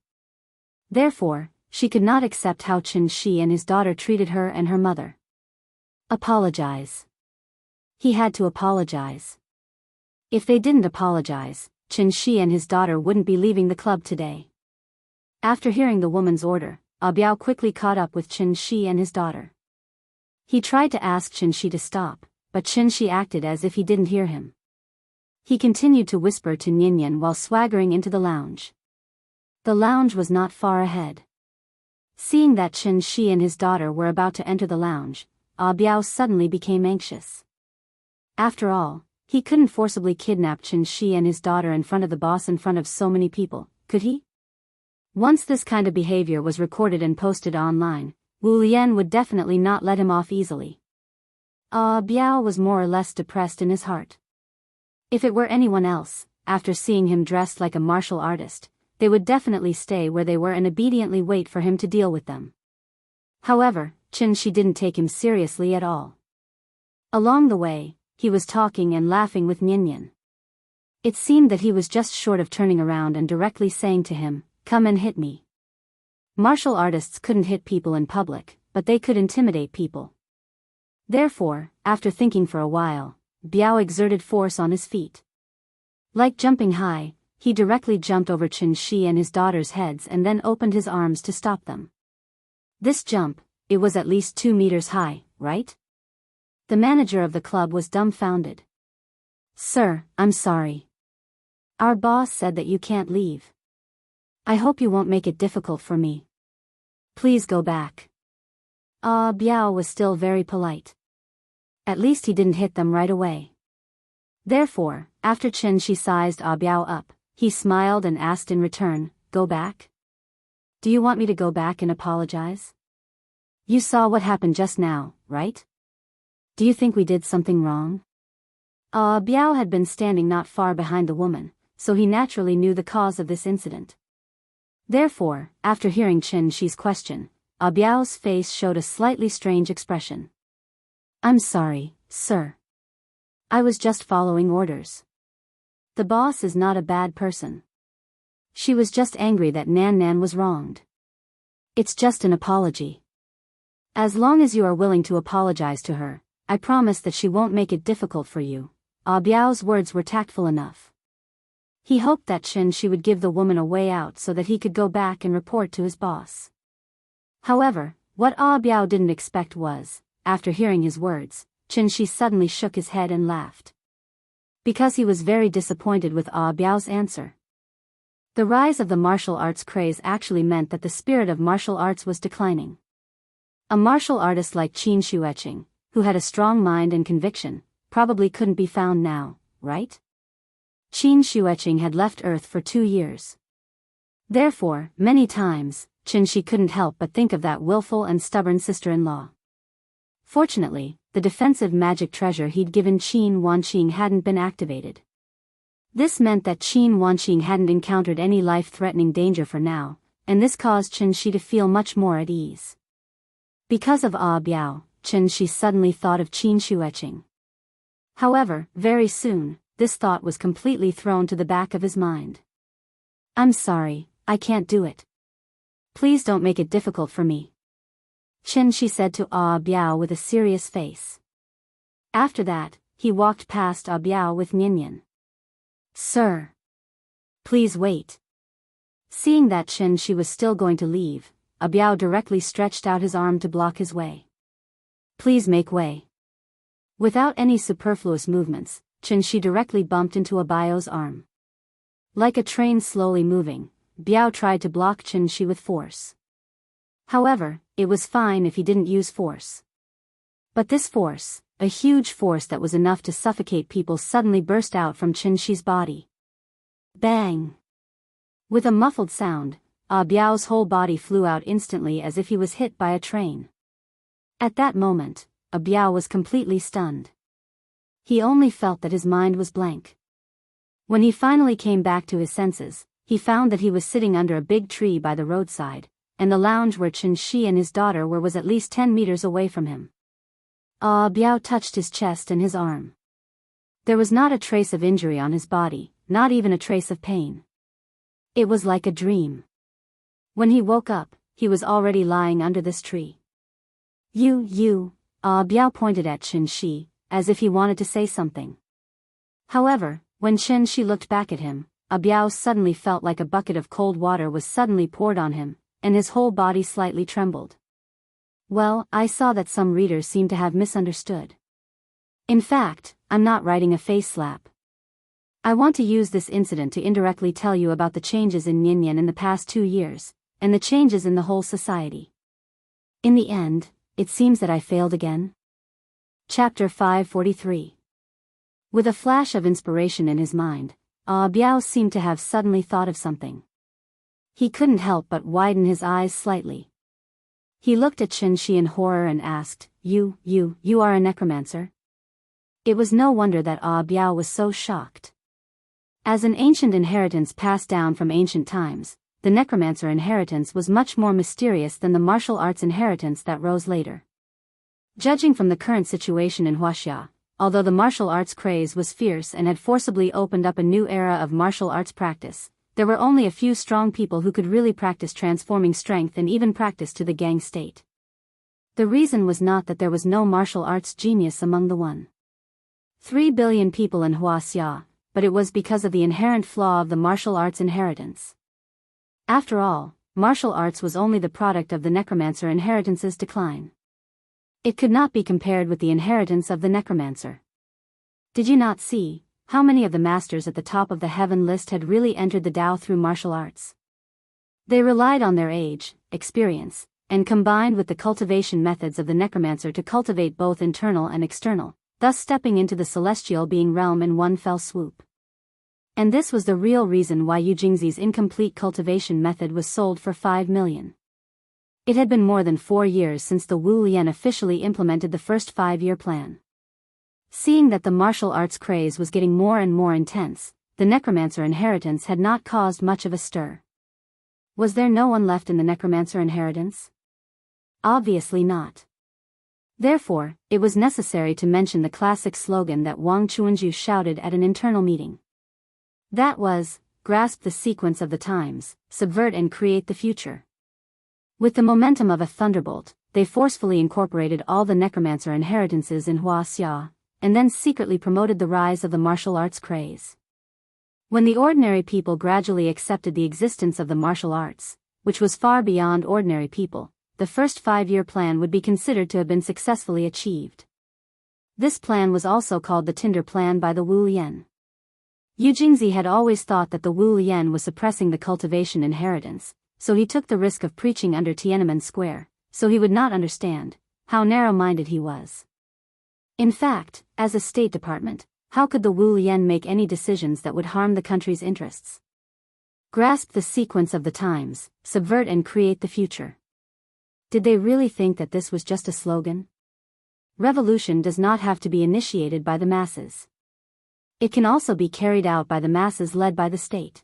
Therefore, she could not accept how Qin Shi and his daughter treated her and her mother. Apologize. He had to apologize. If they didn't apologize, Qin Shi and his daughter wouldn't be leaving the club today. After hearing the woman's order, Ah Biao quickly caught up with Qin Shi and his daughter. He tried to ask Qin Shi to stop, but Qin Shi acted as if he didn't hear him. He continued to whisper to Ninian while swaggering into the lounge. The lounge was not far ahead. Seeing that Qin Shi and his daughter were about to enter the lounge, Ah Biao suddenly became anxious. After all, he couldn't forcibly kidnap Qin Shi and his daughter in front of the boss in front of so many people, could he? Once this kind of behavior was recorded and posted online, Wu Lian would definitely not let him off easily. Ah Biao was more or less depressed in his heart. If it were anyone else, after seeing him dressed like a martial artist, they would definitely stay where they were and obediently wait for him to deal with them. However, Qin Shi didn't take him seriously at all. Along the way, he was talking and laughing with Ninian. It seemed that he was just short of turning around and directly saying to him, "Come and hit me." Martial artists couldn't hit people in public, but they could intimidate people. Therefore, after thinking for a while, Biao exerted force on his feet. Like jumping high, he directly jumped over Qin Shi and his daughter's heads and then opened his arms to stop them. This jump, it was at least 2 meters high, right? The manager of the club was dumbfounded. Sir, I'm sorry. Our boss said that you can't leave. I hope you won't make it difficult for me. Please go back. Biao was still very polite. At least he didn't hit them right away. Therefore, after Qin Shi sized Biao up, he smiled and asked in return, go back? Do you want me to go back and apologize? You saw what happened just now, right? Do you think we did something wrong? Biao had been standing not far behind the woman, so he naturally knew the cause of this incident. Therefore, after hearing Qin Shi's question, Biao's face showed a slightly strange expression. I'm sorry, sir. I was just following orders. The boss is not a bad person. She was just angry that Nan Nan was wronged. It's just an apology. As long as you are willing to apologize to her, I promise that she won't make it difficult for you. Biao's words were tactful enough. He hoped that Qin Shi would give the woman a way out so that he could go back and report to his boss. However, what Biao didn't expect was, after hearing his words, Qin Shi suddenly shook his head and laughed. Because he was very disappointed with Biao's answer. The rise of the martial arts craze actually meant that the spirit of martial arts was declining. A martial artist like Qin Shueching, who had a strong mind and conviction, probably couldn't be found now, right? Qin Shueching had left Earth for 2 years. Therefore, many times, Qin Shi couldn't help but think of that willful and stubborn sister-in-law. Fortunately, the defensive magic treasure he'd given Qin Wanqing hadn't been activated. This meant that Qin Wanqing hadn't encountered any life-threatening danger for now, and this caused Qin Shi to feel much more at ease. Because of Biao, Qin Shi suddenly thought of Qin Shueching. However, very soon, this thought was completely thrown to the back of his mind. I'm sorry, I can't do it. Please don't make it difficult for me. Qin Shi said to Biao with a serious face. After that, he walked past Biao with Ninian. Sir. Please wait. Seeing that Qin Shi was still going to leave, Biao directly stretched out his arm to block his way. Please make way. Without any superfluous movements, Qin Shi directly bumped into Biao's arm. Like a train slowly moving, Biao tried to block Qin Shi with force. However, it was fine if he didn't use force. But this force, a huge force that was enough to suffocate people, suddenly burst out from Qin Shi's body. Bang! With a muffled sound, Biao's whole body flew out instantly as if he was hit by a train. At that moment, Biao was completely stunned. He only felt that his mind was blank. When he finally came back to his senses, he found that he was sitting under a big tree by the roadside, and the lounge where Qin Shi and his daughter were was at least 10 meters away from him. Biao touched his chest and his arm. There was not a trace of injury on his body, not even a trace of pain. It was like a dream. When he woke up, he was already lying under this tree. Biao pointed at Qin Shi, as if he wanted to say something. However, when Qin Shi looked back at him, Biao suddenly felt like a bucket of cold water was suddenly poured on him, and his whole body slightly trembled. Well, I saw that some readers seem to have misunderstood. In fact, I'm not writing a face slap. I want to use this incident to indirectly tell you about the changes in Ninian in the past 2 years, and the changes in the whole society. In the end, it seems that I failed again. Chapter 543. With a flash of inspiration in his mind, Biao seemed to have suddenly thought of something. He couldn't help but widen his eyes slightly. He looked at Qin Shi in horror and asked, You are a necromancer? It was no wonder that Biao was so shocked. As an ancient inheritance passed down from ancient times, the necromancer inheritance was much more mysterious than the martial arts inheritance that rose later. Judging from the current situation in Huaxia, although the martial arts craze was fierce and had forcibly opened up a new era of martial arts practice, there were only a few strong people who could really practice transforming strength and even practice to the gang state. The reason was not that there was no martial arts genius among the 1.3 billion people in Huaxia, but it was because of the inherent flaw of the martial arts inheritance. After all, martial arts was only the product of the necromancer inheritance's decline. It could not be compared with the inheritance of the necromancer. Did you not see how many of the masters at the top of the heaven list had really entered the Tao through martial arts? They relied on their age, experience, and combined with the cultivation methods of the necromancer to cultivate both internal and external, thus stepping into the celestial being realm in one fell swoop. And this was the real reason why Yu Jingzi's incomplete cultivation method was sold for 5 million. It had been more than 4 years since the Wu Lian officially implemented the first 5-year plan. Seeing that the martial arts craze was getting more and more intense, the necromancer inheritance had not caused much of a stir. Was there no one left in the necromancer inheritance? Obviously not. Therefore, it was necessary to mention the classic slogan that Wang Chuanju shouted at an internal meeting. That was, grasp the sequence of the times, subvert and create the future. With the momentum of a thunderbolt, they forcefully incorporated all the necromancer inheritances in Huaxia, and then secretly promoted the rise of the martial arts craze. When the ordinary people gradually accepted the existence of the martial arts, which was far beyond ordinary people, the first 5-year plan would be considered to have been successfully achieved. This plan was also called the Tinder Plan by the Wu Lian. Yu Jingzi had always thought that the Wu Lian was suppressing the cultivation inheritance, so he took the risk of preaching under Tiananmen Square, so he would not understand how narrow-minded he was. In fact, as a State Department, how could the Wu Lian make any decisions that would harm the country's interests? Grasp the sequence of the times, subvert and create the future. Did they really think that this was just a slogan? Revolution does not have to be initiated by the masses. It can also be carried out by the masses led by the state.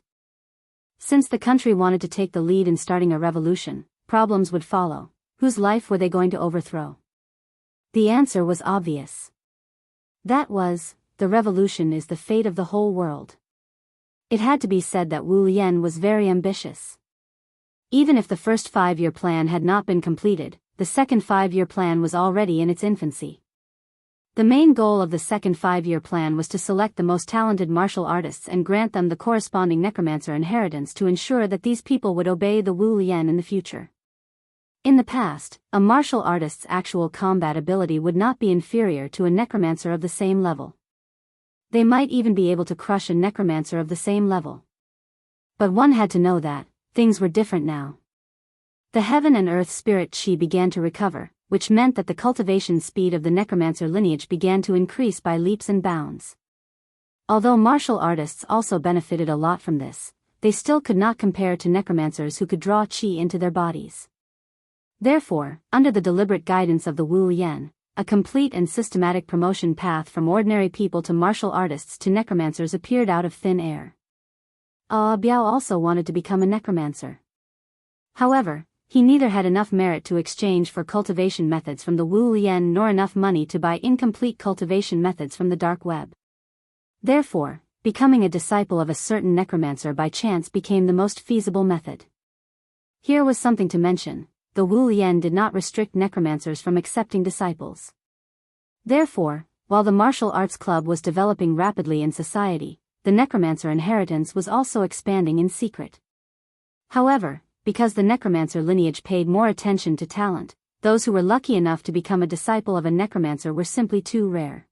Since the country wanted to take the lead in starting a revolution, problems would follow. Whose life were they going to overthrow? The answer was obvious. That was, the revolution is the fate of the whole world. It had to be said that Wu Lian was very ambitious. Even if the first 5-year plan had not been completed, the second 5-year plan was already in its infancy. The main goal of the second 5-year plan was to select the most talented martial artists and grant them the corresponding necromancer inheritance to ensure that these people would obey the Wu Lian in the future. In the past, a martial artist's actual combat ability would not be inferior to a necromancer of the same level. They might even be able to crush a necromancer of the same level. But one had to know that things were different now. The heaven and earth spirit qi began to recover, which meant that the cultivation speed of the necromancer lineage began to increase by leaps and bounds. Although martial artists also benefited a lot from this, they still could not compare to necromancers who could draw qi into their bodies. Therefore, under the deliberate guidance of the Wu Lian, a complete and systematic promotion path from ordinary people to martial artists to necromancers appeared out of thin air. Biao also wanted to become a necromancer. However, he neither had enough merit to exchange for cultivation methods from the Wu Lian nor enough money to buy incomplete cultivation methods from the dark web. Therefore, becoming a disciple of a certain necromancer by chance became the most feasible method. Here was something to mention: the Wu Lian did not restrict necromancers from accepting disciples. Therefore, while the martial arts club was developing rapidly in society, the necromancer inheritance was also expanding in secret. However, because the necromancer lineage paid more attention to talent, those who were lucky enough to become a disciple of a necromancer were simply too rare.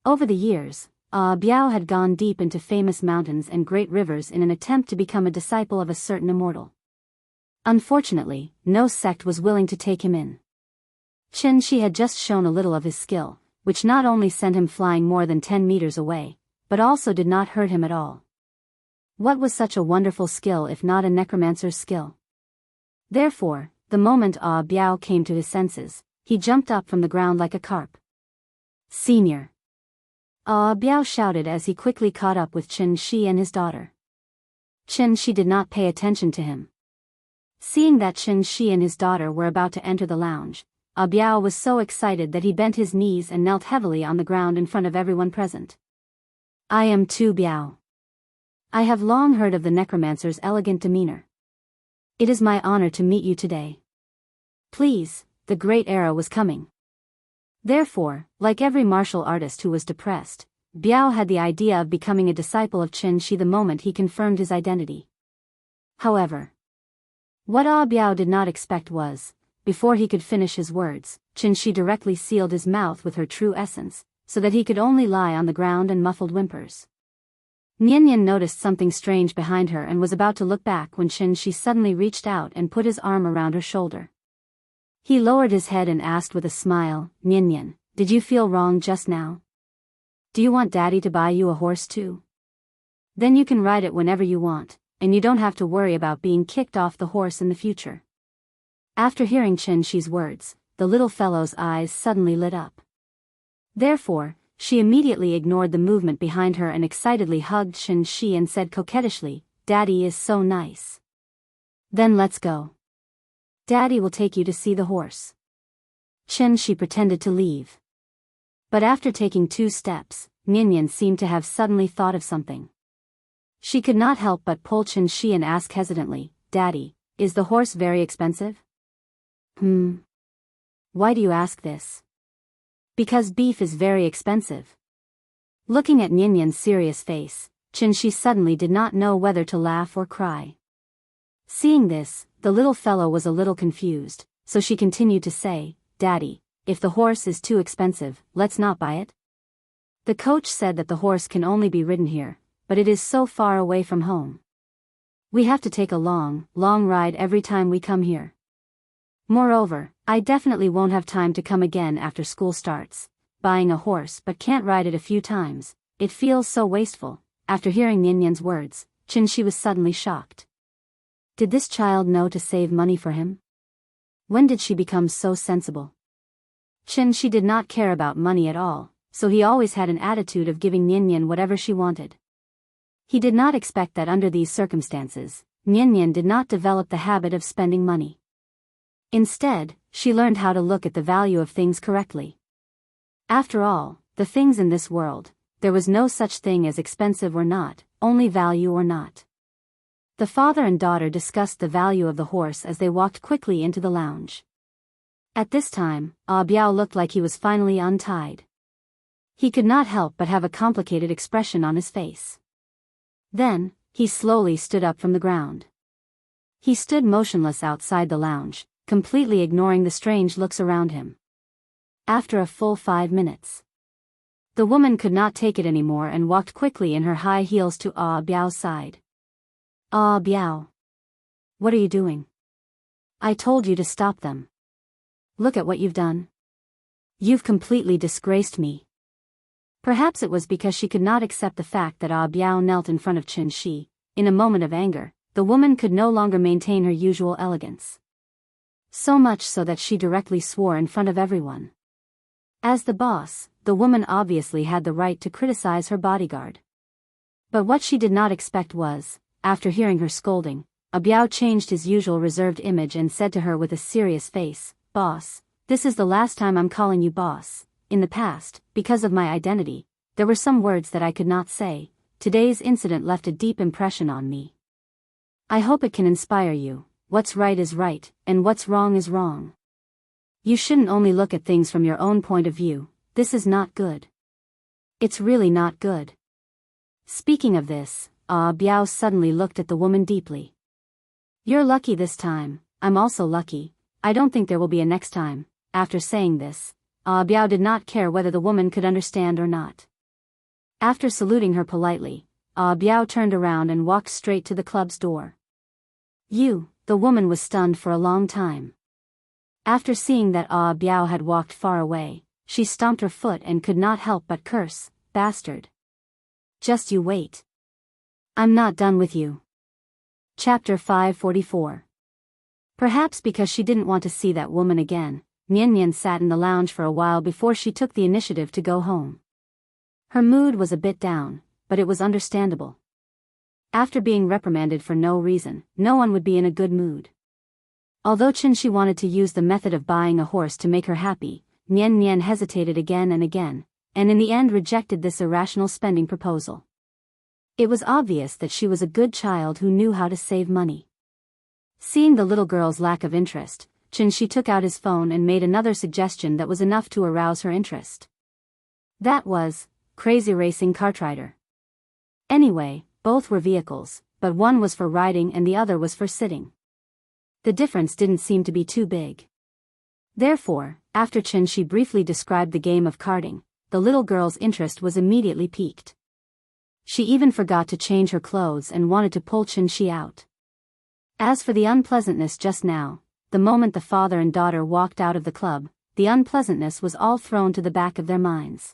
Over the years, Biao had gone deep into famous mountains and great rivers in an attempt to become a disciple of a certain immortal. Unfortunately, no sect was willing to take him in. Chen Shi had just shown a little of his skill, which not only sent him flying more than 10 meters away, but also did not hurt him at all. What was such a wonderful skill if not a necromancer's skill? Therefore, the moment Biao came to his senses, he jumped up from the ground like a carp. "Senior!" Biao shouted as he quickly caught up with Chen Shi and his daughter. Chen Shi did not pay attention to him. Seeing that Chen Shi and his daughter were about to enter the lounge, Biao was so excited that he bent his knees and knelt heavily on the ground in front of everyone present. "I am Tu Biao. I have long heard of the necromancer's elegant demeanor. It is my honor to meet you today. Please, the great era was coming. Therefore, like every martial artist who was depressed, Biao had the idea of becoming a disciple of Qin Shi the moment he confirmed his identity. However, what Biao did not expect was, before he could finish his words, Qin Shi directly sealed his mouth with her true essence, so that he could only lie on the ground and muffled whimpers. Nian noticed something strange behind her and was about to look back when Qin Shi suddenly reached out and put his arm around her shoulder. He lowered his head and asked with a smile, "Nian, did you feel wrong just now? Do you want Daddy to buy you a horse too? Then you can ride it whenever you want, and you don't have to worry about being kicked off the horse in the future." After hearing Qin Shi's words, the little fellow's eyes suddenly lit up. Therefore, she immediately ignored the movement behind her and excitedly hugged Qin Shi and said coquettishly, "Daddy is so nice. Then let's go. Daddy will take you to see the horse." Qin Shi pretended to leave. But after taking 2 steps, Nian seemed to have suddenly thought of something. She could not help but pull Qin Shi and ask hesitantly, "Daddy, is the horse very expensive?" Why do you ask this?" "Because beef is very expensive." Looking at Nian's serious face, Qin Shi suddenly did not know whether to laugh or cry. Seeing this, the little fellow was a little confused, so she continued to say, "Daddy, if the horse is too expensive, let's not buy it. The coach said that the horse can only be ridden here, but it is so far away from home. We have to take a long, long ride every time we come here. Moreover, I definitely won't have time to come again after school starts. Buying a horse but can't ride it a few times, it feels so wasteful." After hearing Nian's words, Qin Shi was suddenly shocked. Did this child know to save money for him? When did she become so sensible? Qin Shi did not care about money at all, so he always had an attitude of giving Nian whatever she wanted. He did not expect that under these circumstances, Nian did not develop the habit of spending money. Instead, she learned how to look at the value of things correctly. After all, the things in this world, there was no such thing as expensive or not, only value or not. The father and daughter discussed the value of the horse as they walked quickly into the lounge. At this time, Biao looked like he was finally untied. He could not help but have a complicated expression on his face. Then, he slowly stood up from the ground. He stood motionless outside the lounge, completely ignoring the strange looks around him. After a full 5 minutes, the woman could not take it anymore and walked quickly in her high heels to Biao's side. "Biao. What are you doing? I told you to stop them. Look at what you've done. You've completely disgraced me." Perhaps it was because she could not accept the fact that Biao knelt in front of Qin Shi. In a moment of anger, the woman could no longer maintain her usual elegance. So much so that she directly swore in front of everyone. As the boss, the woman obviously had the right to criticize her bodyguard. But what she did not expect was, after hearing her scolding, Biao changed his usual reserved image and said to her with a serious face, "Boss, this is the last time I'm calling you boss. In the past, because of my identity, there were some words that I could not say. Today's incident left a deep impression on me. I hope it can inspire you. What's right is right, and what's wrong is wrong. You shouldn't only look at things from your own point of view. This is not good. It's really not good." Speaking of this, Biao suddenly looked at the woman deeply. "You're lucky this time, I'm also lucky. I don't think there will be a next time." After saying this, Biao did not care whether the woman could understand or not. After saluting her politely, Biao turned around and walked straight to the club's door. The woman was stunned for a long time. After seeing that Biao had walked far away, she stomped her foot and could not help but curse, "Bastard. Just you wait. I'm not done with you." Chapter 544. Perhaps because she didn't want to see that woman again, Nian sat in the lounge for a while before she took the initiative to go home. Her mood was a bit down, but it was understandable. After being reprimanded for no reason, no one would be in a good mood. Although Qin Shi wanted to use the method of buying a horse to make her happy, Nian hesitated again and again, and in the end rejected this irrational spending proposal. It was obvious that she was a good child who knew how to save money. Seeing the little girl's lack of interest, Shi took out his phone and made another suggestion that was enough to arouse her interest. That was, crazy racing kartrider. Anyway, both were vehicles, but one was for riding and the other was for sitting. The difference didn't seem to be too big. Therefore, after Shi briefly described the game of karting, the little girl's interest was immediately piqued. She even forgot to change her clothes and wanted to pull Shi out. As for the unpleasantness just now, the moment the father and daughter walked out of the club, the unpleasantness was all thrown to the back of their minds.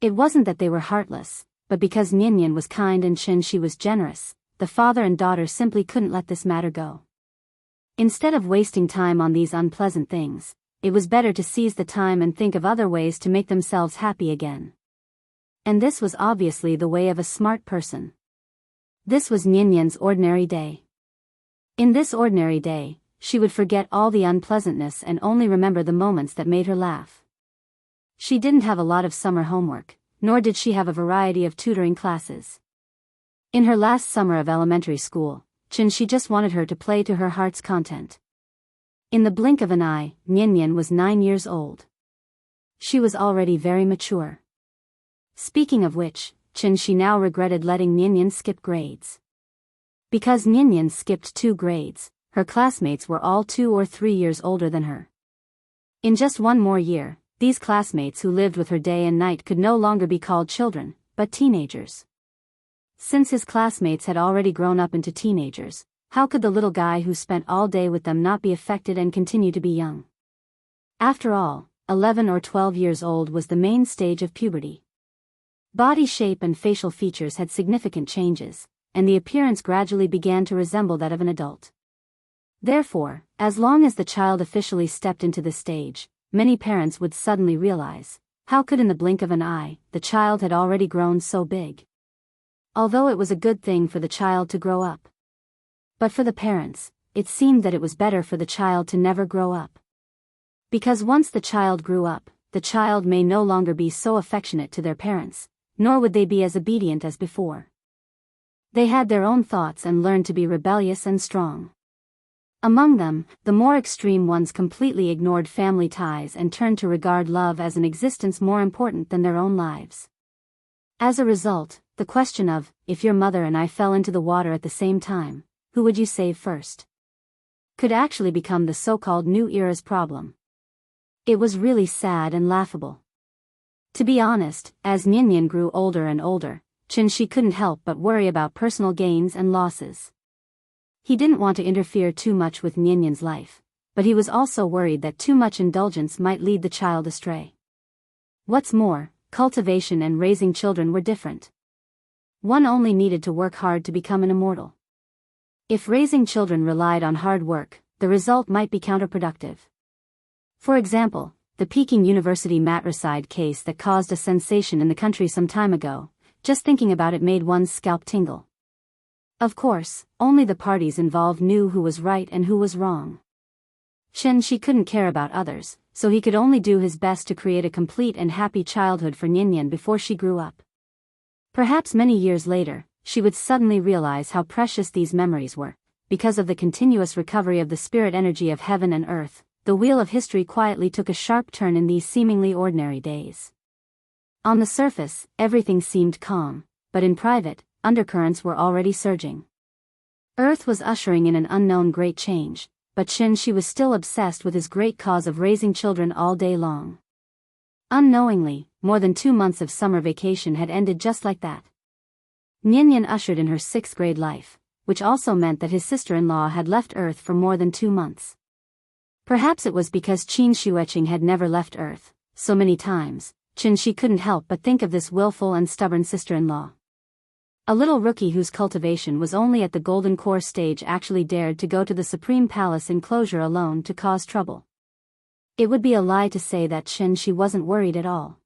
It wasn't that they were heartless, but because Nian was kind and Shi was generous, the father and daughter simply couldn't let this matter go. Instead of wasting time on these unpleasant things, it was better to seize the time and think of other ways to make themselves happy again. And this was obviously the way of a smart person. This was Nian's ordinary day. In this ordinary day, she would forget all the unpleasantness and only remember the moments that made her laugh. She didn't have a lot of summer homework, nor did she have a variety of tutoring classes. In her last summer of elementary school, Shi just wanted her to play to her heart's content. In the blink of an eye, Nian was 9 years old. She was already very mature. Speaking of which, Shi now regretted letting Nian skip grades. Because Nian skipped 2 grades, her classmates were all 2 or 3 years older than her. In just one more year, these classmates who lived with her day and night could no longer be called children, but teenagers. Since his classmates had already grown up into teenagers, how could the little guy who spent all day with them not be affected and continue to be young? After all, 11 or 12 years old was the main stage of puberty. Body shape and facial features had significant changes, and the appearance gradually began to resemble that of an adult. Therefore, as long as the child officially stepped into this stage, many parents would suddenly realize, how could in the blink of an eye, the child had already grown so big? Although it was a good thing for the child to grow up. But for the parents, it seemed that it was better for the child to never grow up. Because once the child grew up, the child may no longer be so affectionate to their parents, nor would they be as obedient as before. They had their own thoughts and learned to be rebellious and strong. Among them, the more extreme ones completely ignored family ties and turned to regard love as an existence more important than their own lives. As a result, the question of, if your mother and I fell into the water at the same time, who would you save first? Could actually become the so-called new era's problem. It was really sad and laughable. To be honest, as Nian grew older and older, Shi couldn't help but worry about personal gains and losses. He didn't want to interfere too much with Nian's life, but he was also worried that too much indulgence might lead the child astray. What's more, cultivation and raising children were different. One only needed to work hard to become an immortal. If raising children relied on hard work, the result might be counterproductive. For example, the Peking University matricide case that caused a sensation in the country some time ago, just thinking about it made one's scalp tingle. Of course, only the parties involved knew who was right and who was wrong. Shi couldn't care about others, so he could only do his best to create a complete and happy childhood for Nian before she grew up. Perhaps many years later, she would suddenly realize how precious these memories were. Because of the continuous recovery of the spirit energy of heaven and earth, the wheel of history quietly took a sharp turn in these seemingly ordinary days. On the surface, everything seemed calm, but in private, undercurrents were already surging. Earth was ushering in an unknown great change, but Shi was still obsessed with his great cause of raising children all day long. Unknowingly, more than 2 months of summer vacation had ended just like that. Nian ushered in her 6th grade life, which also meant that his sister-in-law had left Earth for more than 2 months. Perhaps it was because Qin Shuiqing had never left Earth so many times. Shi couldn't help but think of this willful and stubborn sister-in-law. A little rookie whose cultivation was only at the golden core stage actually dared to go to the Supreme Palace enclosure alone to cause trouble. It would be a lie to say that Shi wasn't worried at all.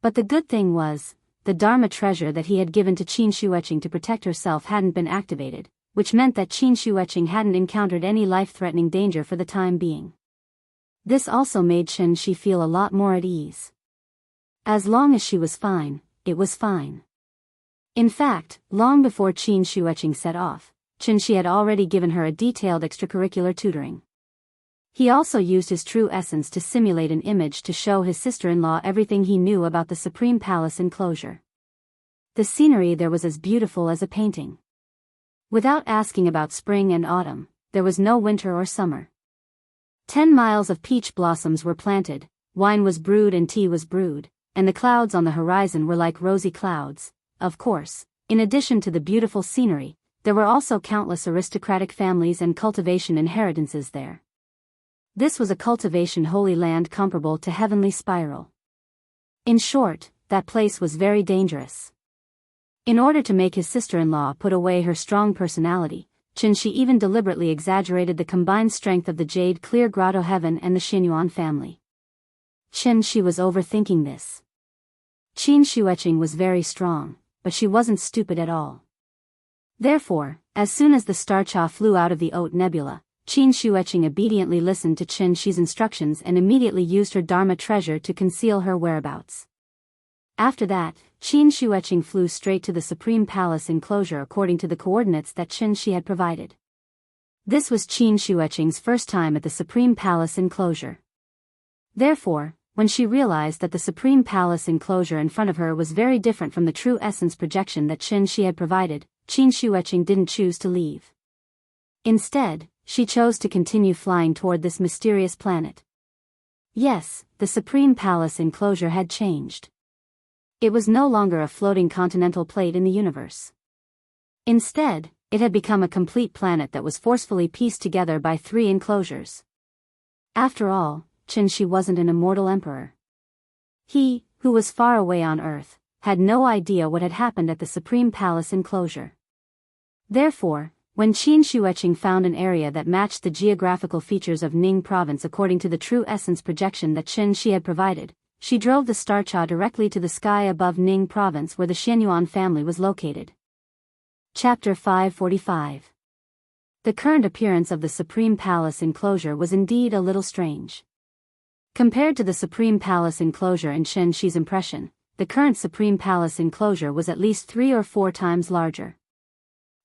But the good thing was, the Dharma treasure that he had given to Qin Shuiqing to protect herself hadn't been activated, which meant that Qin Shuiqing hadn't encountered any life-threatening danger for the time being. This also made Shi feel a lot more at ease. As long as she was fine, it was fine. In fact, long before Qin Shuiqing set off, Shi had already given her a detailed extracurricular tutoring. He also used his true essence to simulate an image to show his sister-in-law everything he knew about the Supreme Palace enclosure. The scenery there was as beautiful as a painting. Without asking about spring and autumn, there was no winter or summer. 10 miles of peach blossoms were planted, wine was brewed and tea was brewed, and the clouds on the horizon were like rosy clouds. Of course, in addition to the beautiful scenery, there were also countless aristocratic families and cultivation inheritances there. This was a cultivation holy land comparable to heavenly spiral. In short, that place was very dangerous. In order to make his sister-in-law put away her strong personality, Qin even deliberately exaggerated the combined strength of the Jade Clear Grotto Heaven and the Xinyuan family. Qin was overthinking this. Qin Shueqing was very strong, but she wasn't stupid at all. Therefore, as soon as the Starcha flew out of the Haute Nebula, Qin Shueqing obediently listened to Qin Shi's instructions and immediately used her Dharma treasure to conceal her whereabouts. After that, Qin Shueqing flew straight to the Supreme Palace enclosure according to the coordinates that Qin Shi had provided. This was Qin Shueqing's first time at the Supreme Palace enclosure. Therefore, when she realized that the Supreme Palace enclosure in front of her was very different from the true essence projection that Qin Shi had provided, Qin Shueqing didn't choose to leave. Instead, she chose to continue flying toward this mysterious planet. Yes, the Supreme Palace enclosure had changed. It was no longer a floating continental plate in the universe. Instead, it had become a complete planet that was forcefully pieced together by 3 enclosures. After all, Qin Shi wasn't an immortal emperor. He, who was far away on Earth, had no idea what had happened at the Supreme Palace enclosure. Therefore, when Qin Shueqing found an area that matched the geographical features of Ning province according to the true essence projection that Qin Shi had provided, she drove the Starcha directly to the sky above Ning province where the Xinyuan family was located. Chapter 545. The current appearance of the Supreme Palace enclosure was indeed a little strange. Compared to the Supreme Palace enclosure in Qin Shi's impression, the current Supreme Palace enclosure was at least 3 or 4 times larger.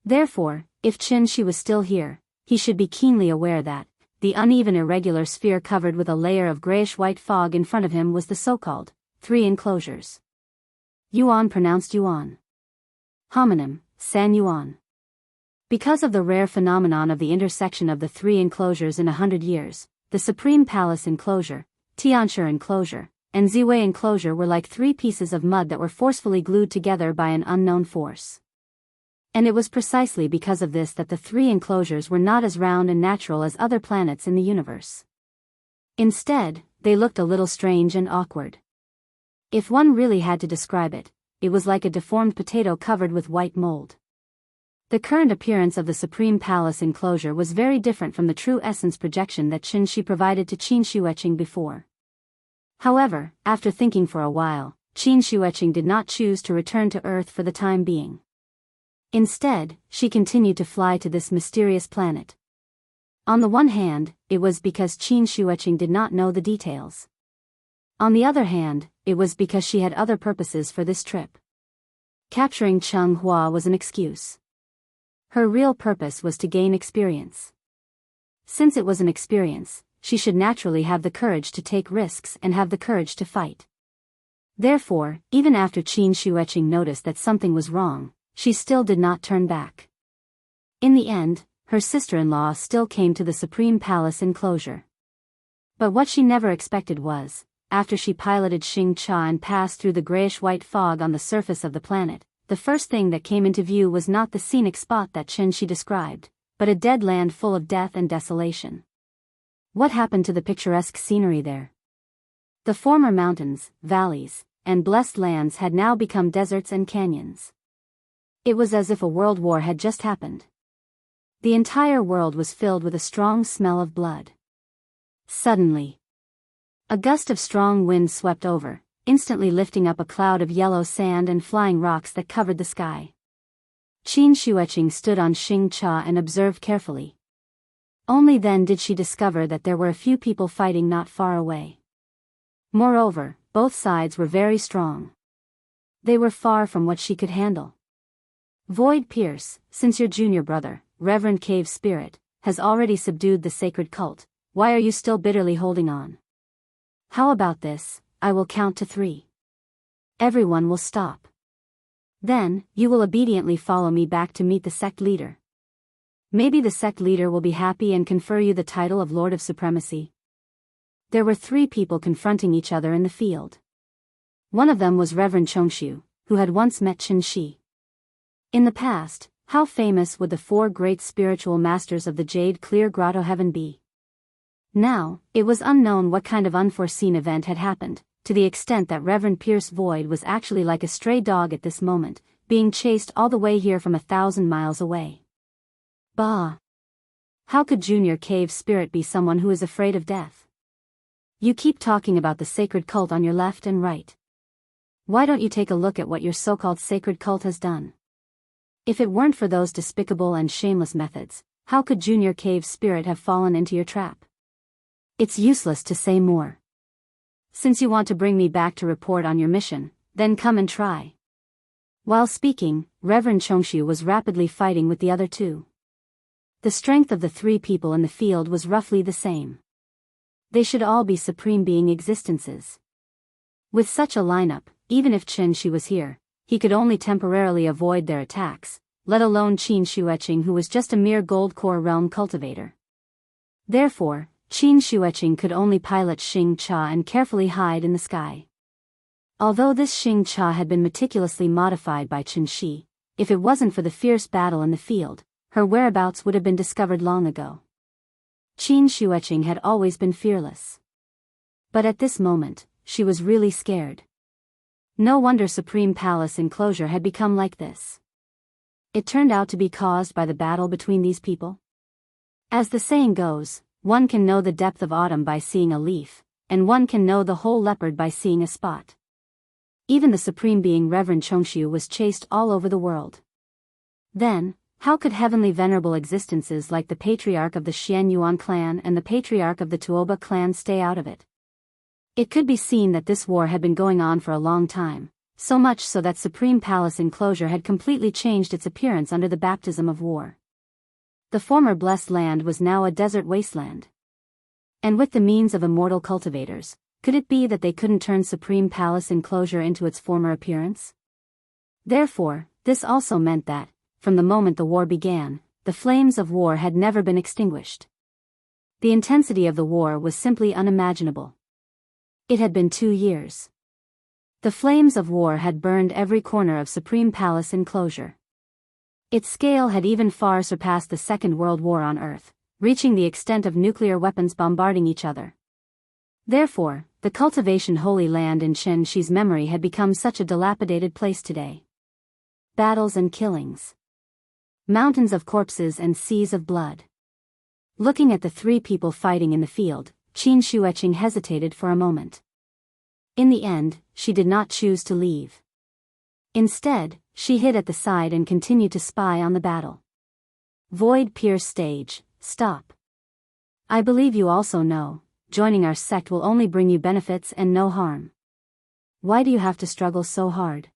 Therefore, if Qin Shi was still here, he should be keenly aware that the uneven irregular sphere covered with a layer of grayish-white fog in front of him was the so-called 3 enclosures. Yuan pronounced Yuan. Homonym, San Yuan. Because of the rare phenomenon of the intersection of the 3 enclosures in 100 years, the Supreme Palace enclosure, Tianshi enclosure, and Ziwei enclosure were like 3 pieces of mud that were forcefully glued together by an unknown force. And it was precisely because of this that the 3 enclosures were not as round and natural as other planets in the universe. Instead, they looked a little strange and awkward. If one really had to describe it, it was like a deformed potato covered with white mold. The current appearance of the Supreme Palace enclosure was very different from the true essence projection that Qin Shi provided to Qin Shueqing before. However, after thinking for a while, Qin Shueqing did not choose to return to Earth for the time being. Instead, she continued to fly to this mysterious planet. On the one hand, it was because Qin Shueqing did not know the details. On the other hand, it was because she had other purposes for this trip. Capturing Cheng Hua was an excuse. Her real purpose was to gain experience. Since it was an experience, she should naturally have the courage to take risks and have the courage to fight. Therefore, even after Qin Shueqing noticed that something was wrong, she still did not turn back. In the end, her sister-in-law still came to the Supreme Palace enclosure. But what she never expected was, after she piloted Xing Cha and passed through the grayish-white fog on the surface of the planet, the first thing that came into view was not the scenic spot that Qin Shi described, but a dead land full of death and desolation. What happened to the picturesque scenery there? The former mountains, valleys, and blessed lands had now become deserts and canyons. It was as if a world war had just happened. The entire world was filled with a strong smell of blood. Suddenly, a gust of strong wind swept over, instantly lifting up a cloud of yellow sand and flying rocks that covered the sky. Qin Shueqing stood on Xing Cha and observed carefully. Only then did she discover that there were a few people fighting not far away. Moreover, both sides were very strong. They were far from what she could handle. Void Pierce, since your junior brother, Reverend Cave Spirit, has already subdued the sacred cult, why are you still bitterly holding on? How about this? I will count to 3. Everyone will stop. Then, you will obediently follow me back to meet the sect leader. Maybe the sect leader will be happy and confer you the title of Lord of Supremacy. There were 3 people confronting each other in the field. One of them was Reverend Chongshu, who had once met Qin Shi. In the past, how famous would the 4 great spiritual masters of the Jade Clear Grotto Heaven be? Now, it was unknown what kind of unforeseen event had happened, to the extent that Reverend Pierce Void was actually like a stray dog at this moment, being chased all the way here from 1,000 miles away. Bah! How could Junior Cave Spirit be someone who is afraid of death? You keep talking about the sacred cult on your left and right. Why don't you take a look at what your so-called sacred cult has done? If it weren't for those despicable and shameless methods, how could Junior Cave Spirit have fallen into your trap? It's useless to say more. Since you want to bring me back to report on your mission, then come and try. While speaking, Reverend Chongshu was rapidly fighting with the other 2. The strength of the 3 people in the field was roughly the same. They should all be supreme being existences. With such a lineup, even if Qin Shi was here, he could only temporarily avoid their attacks, let alone Qin Shueching, who was just a mere gold core realm cultivator. Therefore, Qin Shueching could only pilot Xing Cha and carefully hide in the sky. Although this Xing Cha had been meticulously modified by Qin Shi, if it wasn't for the fierce battle in the field, her whereabouts would have been discovered long ago. Qin Shueching had always been fearless. But at this moment, she was really scared. No wonder Supreme Palace enclosure had become like this. It turned out to be caused by the battle between these people. As the saying goes, one can know the depth of autumn by seeing a leaf, and one can know the whole leopard by seeing a spot. Even the supreme being Reverend Chongshu was chased all over the world. Then, how could heavenly venerable existences like the patriarch of the Xian Yuan clan and the patriarch of the Tuoba clan stay out of it? It could be seen that this war had been going on for a long time, so much so that Supreme Palace enclosure had completely changed its appearance under the baptism of war. The former blessed land was now a desert wasteland. And with the means of immortal cultivators, could it be that they couldn't turn Supreme Palace enclosure into its former appearance? Therefore, this also meant that, from the moment the war began, the flames of war had never been extinguished. The intensity of the war was simply unimaginable. It had been 2 years. The flames of war had burned every corner of Supreme Palace enclosure. Its scale had even far surpassed the Second World War on Earth, reaching the extent of nuclear weapons bombarding each other. Therefore, the cultivation Holy Land in Qin Shi's memory had become such a dilapidated place today. Battles and killings. Mountains of corpses and seas of blood. Looking at the 3 people fighting in the field, Qin Shueching hesitated for a moment. In the end, she did not choose to leave. Instead, she hid at the side and continued to spy on the battle. Void Pierce Stage, stop. I believe you also know, joining our sect will only bring you benefits and no harm. Why do you have to struggle so hard?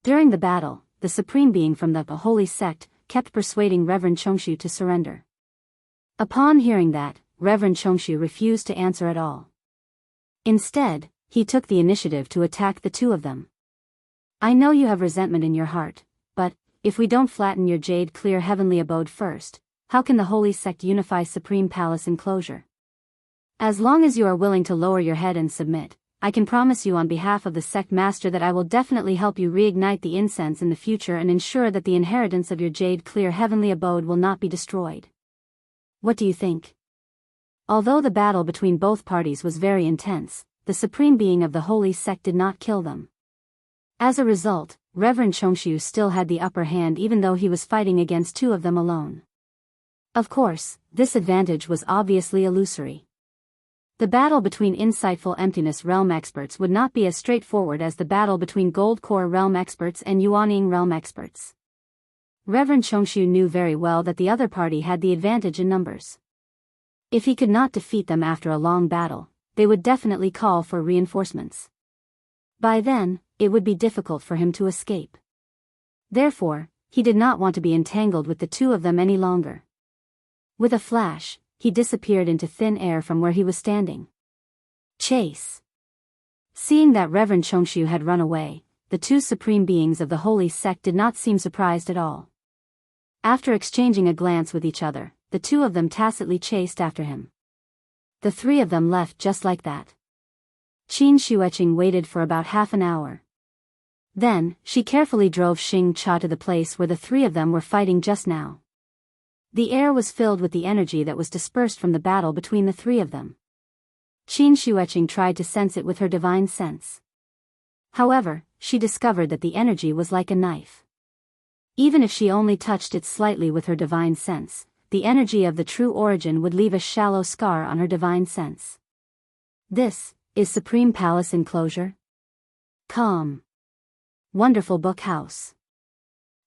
During the battle, the supreme being from the holy sect kept persuading Reverend Chongshu to surrender. Upon hearing that, Reverend Chongshu refused to answer at all. Instead, he took the initiative to attack the 2 of them. I know you have resentment in your heart, but, if we don't flatten your jade clear heavenly abode first, how can the holy sect unify Supreme Palace enclosure? As long as you are willing to lower your head and submit, I can promise you on behalf of the sect master that I will definitely help you reignite the incense in the future and ensure that the inheritance of your jade clear heavenly abode will not be destroyed. What do you think? Although the battle between both parties was very intense, the supreme being of the holy sect did not kill them. As a result, Reverend Chongshu still had the upper hand even though he was fighting against 2 of them alone. Of course, this advantage was obviously illusory. The battle between insightful emptiness realm experts would not be as straightforward as the battle between gold core realm experts and Yuanying realm experts. Reverend Chongshu knew very well that the other party had the advantage in numbers. If he could not defeat them after a long battle, they would definitely call for reinforcements. By then, it would be difficult for him to escape. Therefore, he did not want to be entangled with the 2 of them any longer. With a flash, he disappeared into thin air from where he was standing. Chase. Seeing that Reverend Chongshu had run away, the two supreme beings of the holy sect did not seem surprised at all. After exchanging a glance with each other, the two of them tacitly chased after him. The three of them left just like that. Qin Shueching waited for about half an hour. Then, she carefully drove Xing Cha to the place where the three of them were fighting just now. The air was filled with the energy that was dispersed from the battle between the three of them. Qin Shueching tried to sense it with her divine sense. However, she discovered that the energy was like a knife. Even if she only touched it slightly with her divine sense, the energy of the true origin would leave a shallow scar on her divine sense. This is Supreme Palace Enclosure. Calm. Wonderful Book House.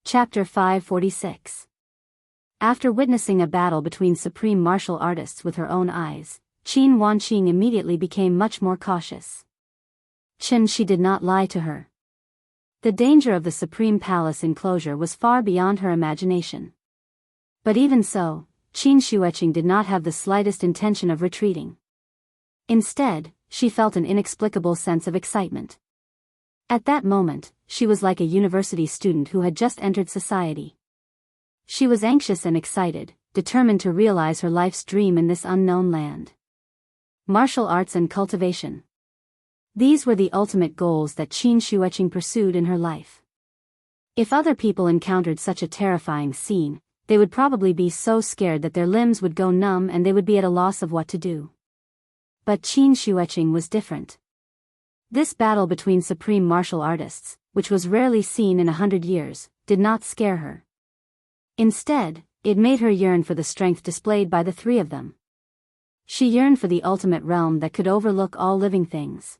Chapter 546. After witnessing a battle between supreme martial artists with her own eyes, Qin Wanqing immediately became much more cautious. She did not lie to her. The danger of the Supreme Palace enclosure was far beyond her imagination. But even so, Qin Shueching did not have the slightest intention of retreating. Instead, she felt an inexplicable sense of excitement. At that moment, she was like a university student who had just entered society. She was anxious and excited, determined to realize her life's dream in this unknown land. Martial arts and cultivation. These were the ultimate goals that Qin Shueching pursued in her life. If other people encountered such a terrifying scene, they would probably be so scared that their limbs would go numb and they would be at a loss of what to do. But Qin Shueching was different. This battle between supreme martial artists, which was rarely seen in 100 years, did not scare her. Instead, it made her yearn for the strength displayed by the three of them. She yearned for the ultimate realm that could overlook all living things.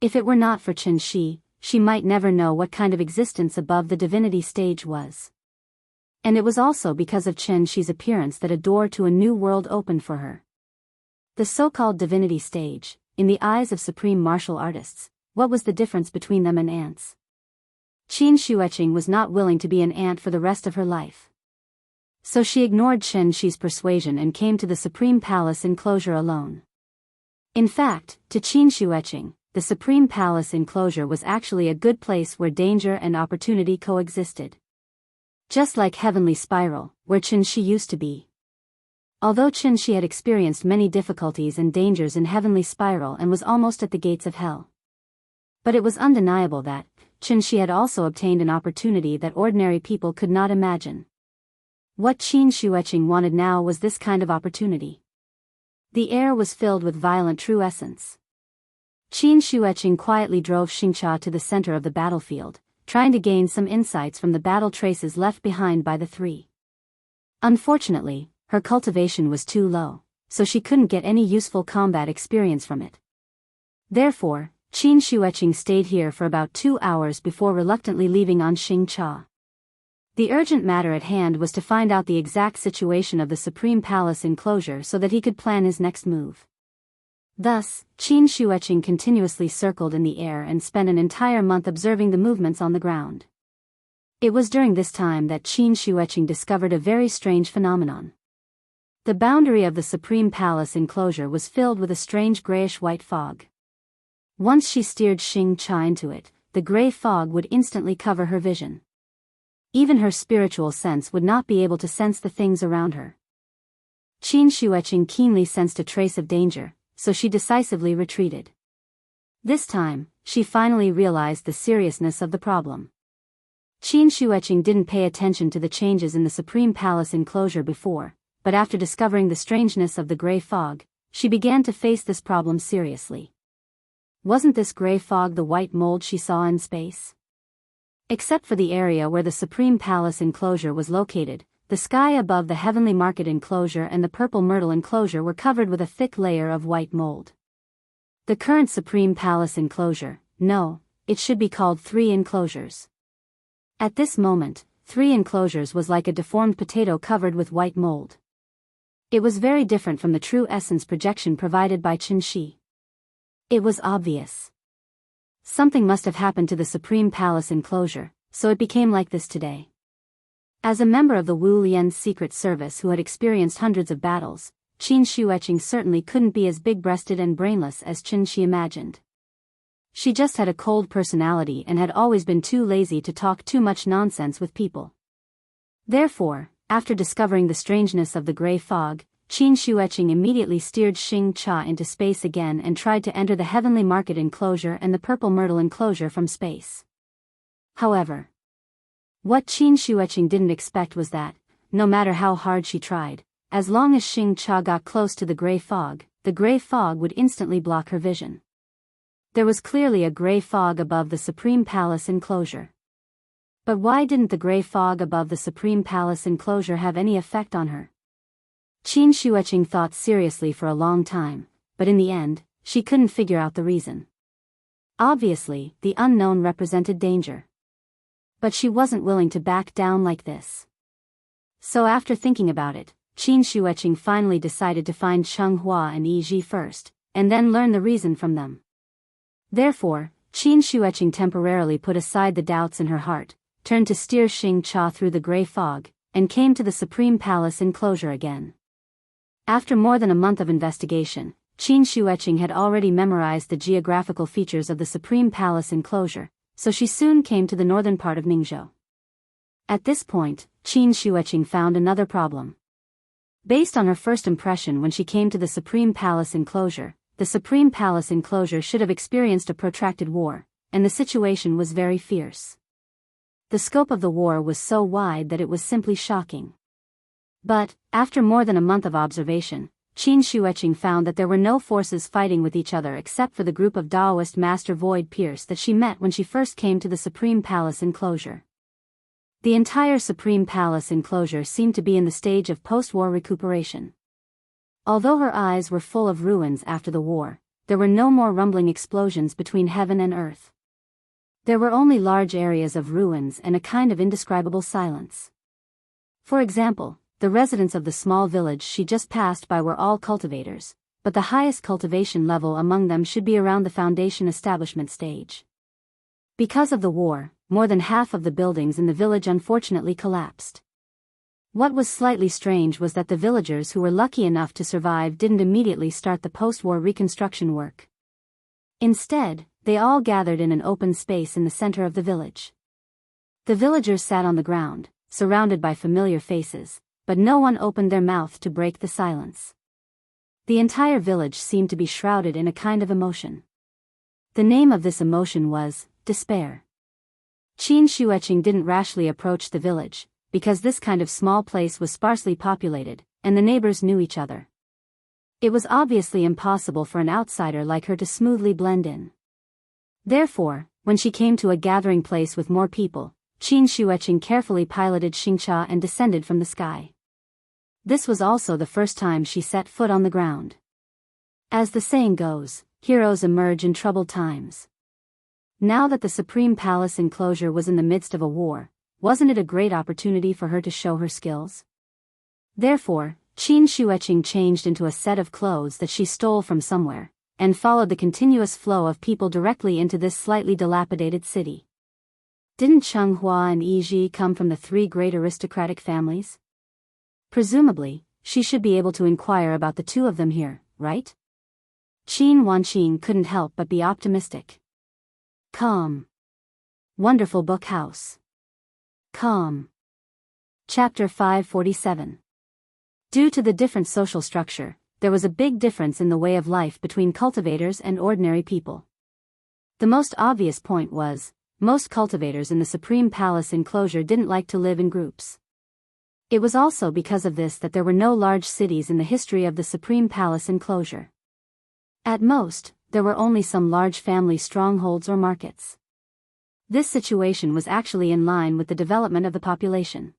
If it were not for Qin Shi, she might never know what kind of existence above the divinity stage was. And it was also because of Qin Shi's appearance that a door to a new world opened for her. The so-called divinity stage, in the eyes of supreme martial artists, what was the difference between them and ants? Qin Shueching was not willing to be an ant for the rest of her life. So she ignored Qin Shi's persuasion and came to the Supreme Palace enclosure alone. In fact, to Qin Shueching, the Supreme Palace enclosure was actually a good place where danger and opportunity coexisted. Just like Heavenly Spiral, where Qin Shi used to be. Although Qin Shi had experienced many difficulties and dangers in Heavenly Spiral and was almost at the gates of hell. But it was undeniable that Qin Shi had also obtained an opportunity that ordinary people could not imagine. What Qin Shueching wanted now was this kind of opportunity. The air was filled with violent true essence. Qin Shueching quietly drove Xingcha to the center of the battlefield, trying to gain some insights from the battle traces left behind by the three. Unfortunately, her cultivation was too low, so she couldn't get any useful combat experience from it. Therefore, Qin Shueching stayed here for about 2 hours before reluctantly leaving on Xingcha. The urgent matter at hand was to find out the exact situation of the Supreme Palace enclosure so that he could plan his next move. Thus, Qin Shueching continuously circled in the air and spent an entire month observing the movements on the ground. It was during this time that Qin Shueching discovered a very strange phenomenon. The boundary of the Supreme Palace enclosure was filled with a strange grayish-white fog. Once she steered Xing Cha into it, the gray fog would instantly cover her vision. Even her spiritual sense would not be able to sense the things around her. Qin Shueching keenly sensed a trace of danger, so she decisively retreated. This time, she finally realized the seriousness of the problem. Qin Shueching didn't pay attention to the changes in the Supreme Palace enclosure before, but after discovering the strangeness of the gray fog, she began to face this problem seriously. Wasn't this gray fog the white mold she saw in space? Except for the area where the Supreme Palace enclosure was located, the sky above the Heavenly Market enclosure and the Purple Myrtle enclosure were covered with a thick layer of white mold. The current Supreme Palace enclosure, no, it should be called 3 enclosures. At this moment, 3 enclosures was like a deformed potato covered with white mold. It was very different from the true essence projection provided by Qin Shi. It was obvious. Something must have happened to the Supreme Palace enclosure, so it became like this today. As a member of the Wu Lian's secret service who had experienced hundreds of battles, Qin Shueqing certainly couldn't be as big-breasted and brainless as Qin Shi imagined. She just had a cold personality and had always been too lazy to talk too much nonsense with people. Therefore, after discovering the strangeness of the gray fog, Qin Shueqing immediately steered Xing Cha into space again and tried to enter the Heavenly Market enclosure and the Purple Myrtle enclosure from space. However, what Qin Shueqing didn't expect was that, no matter how hard she tried, as long as Xing Cha got close to the gray fog would instantly block her vision. There was clearly a gray fog above the Supreme Palace enclosure. But why didn't the gray fog above the Supreme Palace enclosure have any effect on her? Qin Shueqing thought seriously for a long time, but in the end, she couldn't figure out the reason. Obviously, the unknown represented danger. But she wasn't willing to back down like this. So after thinking about it, Qin Shueqing finally decided to find Cheng Hua and Yi Ji first, and then learn the reason from them. Therefore, Qin Shueqing temporarily put aside the doubts in her heart, turned to steer Xing Cha through the gray fog, and came to the Supreme Palace enclosure again. After more than a month of investigation, Qin Shueqing had already memorized the geographical features of the Supreme Palace enclosure, so she soon came to the northern part of Ningzhou. At this point, Qin Shueqing found another problem. Based on her first impression when she came to the Supreme Palace enclosure, the Supreme Palace enclosure should have experienced a protracted war, and the situation was very fierce. The scope of the war was so wide that it was simply shocking. But, after more than a month of observation, Qin Shueqing found that there were no forces fighting with each other except for the group of Taoist Master Void Pierce that she met when she first came to the Supreme Palace enclosure. The entire Supreme Palace enclosure seemed to be in the stage of post-war recuperation. Although her eyes were full of ruins after the war, there were no more rumbling explosions between heaven and earth. There were only large areas of ruins and a kind of indescribable silence. For example, the residents of the small village she just passed by were all cultivators, but the highest cultivation level among them should be around the foundation establishment stage. Because of the war, more than half of the buildings in the village unfortunately collapsed. What was slightly strange was that the villagers who were lucky enough to survive didn't immediately start the post-war reconstruction work. Instead, they all gathered in an open space in the center of the village. The villagers sat on the ground, surrounded by familiar faces, but no one opened their mouth to break the silence. The entire village seemed to be shrouded in a kind of emotion. The name of this emotion was despair. Qin Shueqing didn't rashly approach the village, because this kind of small place was sparsely populated, and the neighbors knew each other. It was obviously impossible for an outsider like her to smoothly blend in. Therefore, when she came to a gathering place with more people, Qin Shueqing carefully piloted Xingcha and descended from the sky. This was also the first time she set foot on the ground. As the saying goes, heroes emerge in troubled times. Now that the Supreme Palace enclosure was in the midst of a war, wasn't it a great opportunity for her to show her skills? Therefore, Qin Shueqing changed into a set of clothes that she stole from somewhere, and followed the continuous flow of people directly into this slightly dilapidated city. Didn't Cheng Hua and Yi Ji come from the three great aristocratic families? Presumably, she should be able to inquire about the two of them here, right? Qin Wanqing couldn't help but be optimistic. Calm. Wonderful book house. Calm. Chapter 547. Due to the different social structure, there was a big difference in the way of life between cultivators and ordinary people. The most obvious point was, most cultivators in the Supreme Palace enclosure didn't like to live in groups. It was also because of this that there were no large cities in the history of the Supreme Palace enclosure. At most, there were only some large family strongholds or markets. This situation was actually in line with the development of the population.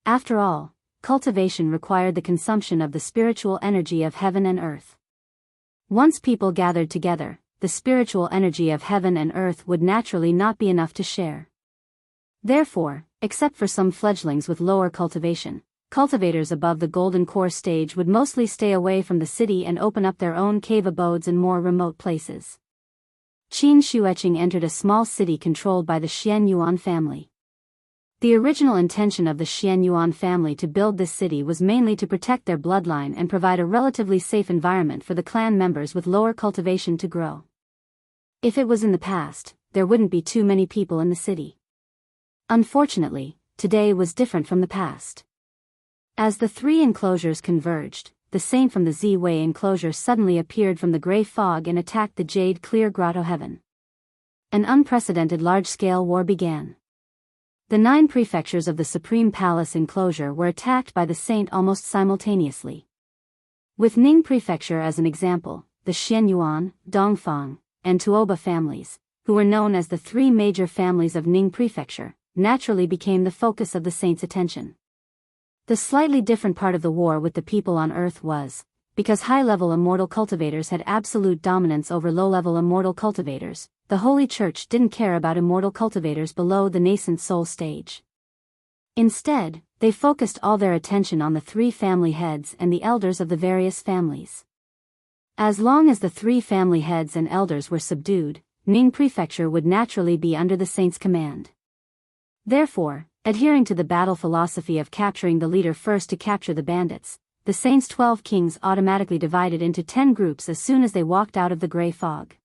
After all, cultivation required the consumption of the spiritual energy of heaven and earth. Once people gathered together, the spiritual energy of heaven and earth would naturally not be enough to share. Therefore, except for some fledglings with lower cultivation, cultivators above the golden core stage would mostly stay away from the city and open up their own cave abodes in more remote places. Qin Shueqing entered a small city controlled by the Xian Yuan family. The original intention of the Xianyuan family to build this city was mainly to protect their bloodline and provide a relatively safe environment for the clan members with lower cultivation to grow. If it was in the past, there wouldn't be too many people in the city. Unfortunately, today was different from the past. As the three enclosures converged, the saint from the Z-Way enclosure suddenly appeared from the gray fog and attacked the jade clear grotto heaven. An unprecedented large-scale war began. The 9 prefectures of the Supreme Palace enclosure were attacked by the saint almost simultaneously. With Ning Prefecture as an example, the Xianyuan, Dongfang, and Tuoba families, who were known as the 3 major families of Ning Prefecture, naturally became the focus of the saint's attention. The slightly different part of the war with the people on Earth was, because high-level immortal cultivators had absolute dominance over low-level immortal cultivators, the Holy Church didn't care about immortal cultivators below the nascent soul stage. Instead, they focused all their attention on the 3 family heads and the elders of the various families. As long as the 3 family heads and elders were subdued, Ning Prefecture would naturally be under the saint's command. Therefore, adhering to the battle philosophy of capturing the leader first to capture the bandits, the saint's 12 kings automatically divided into 10 groups as soon as they walked out of the gray fog.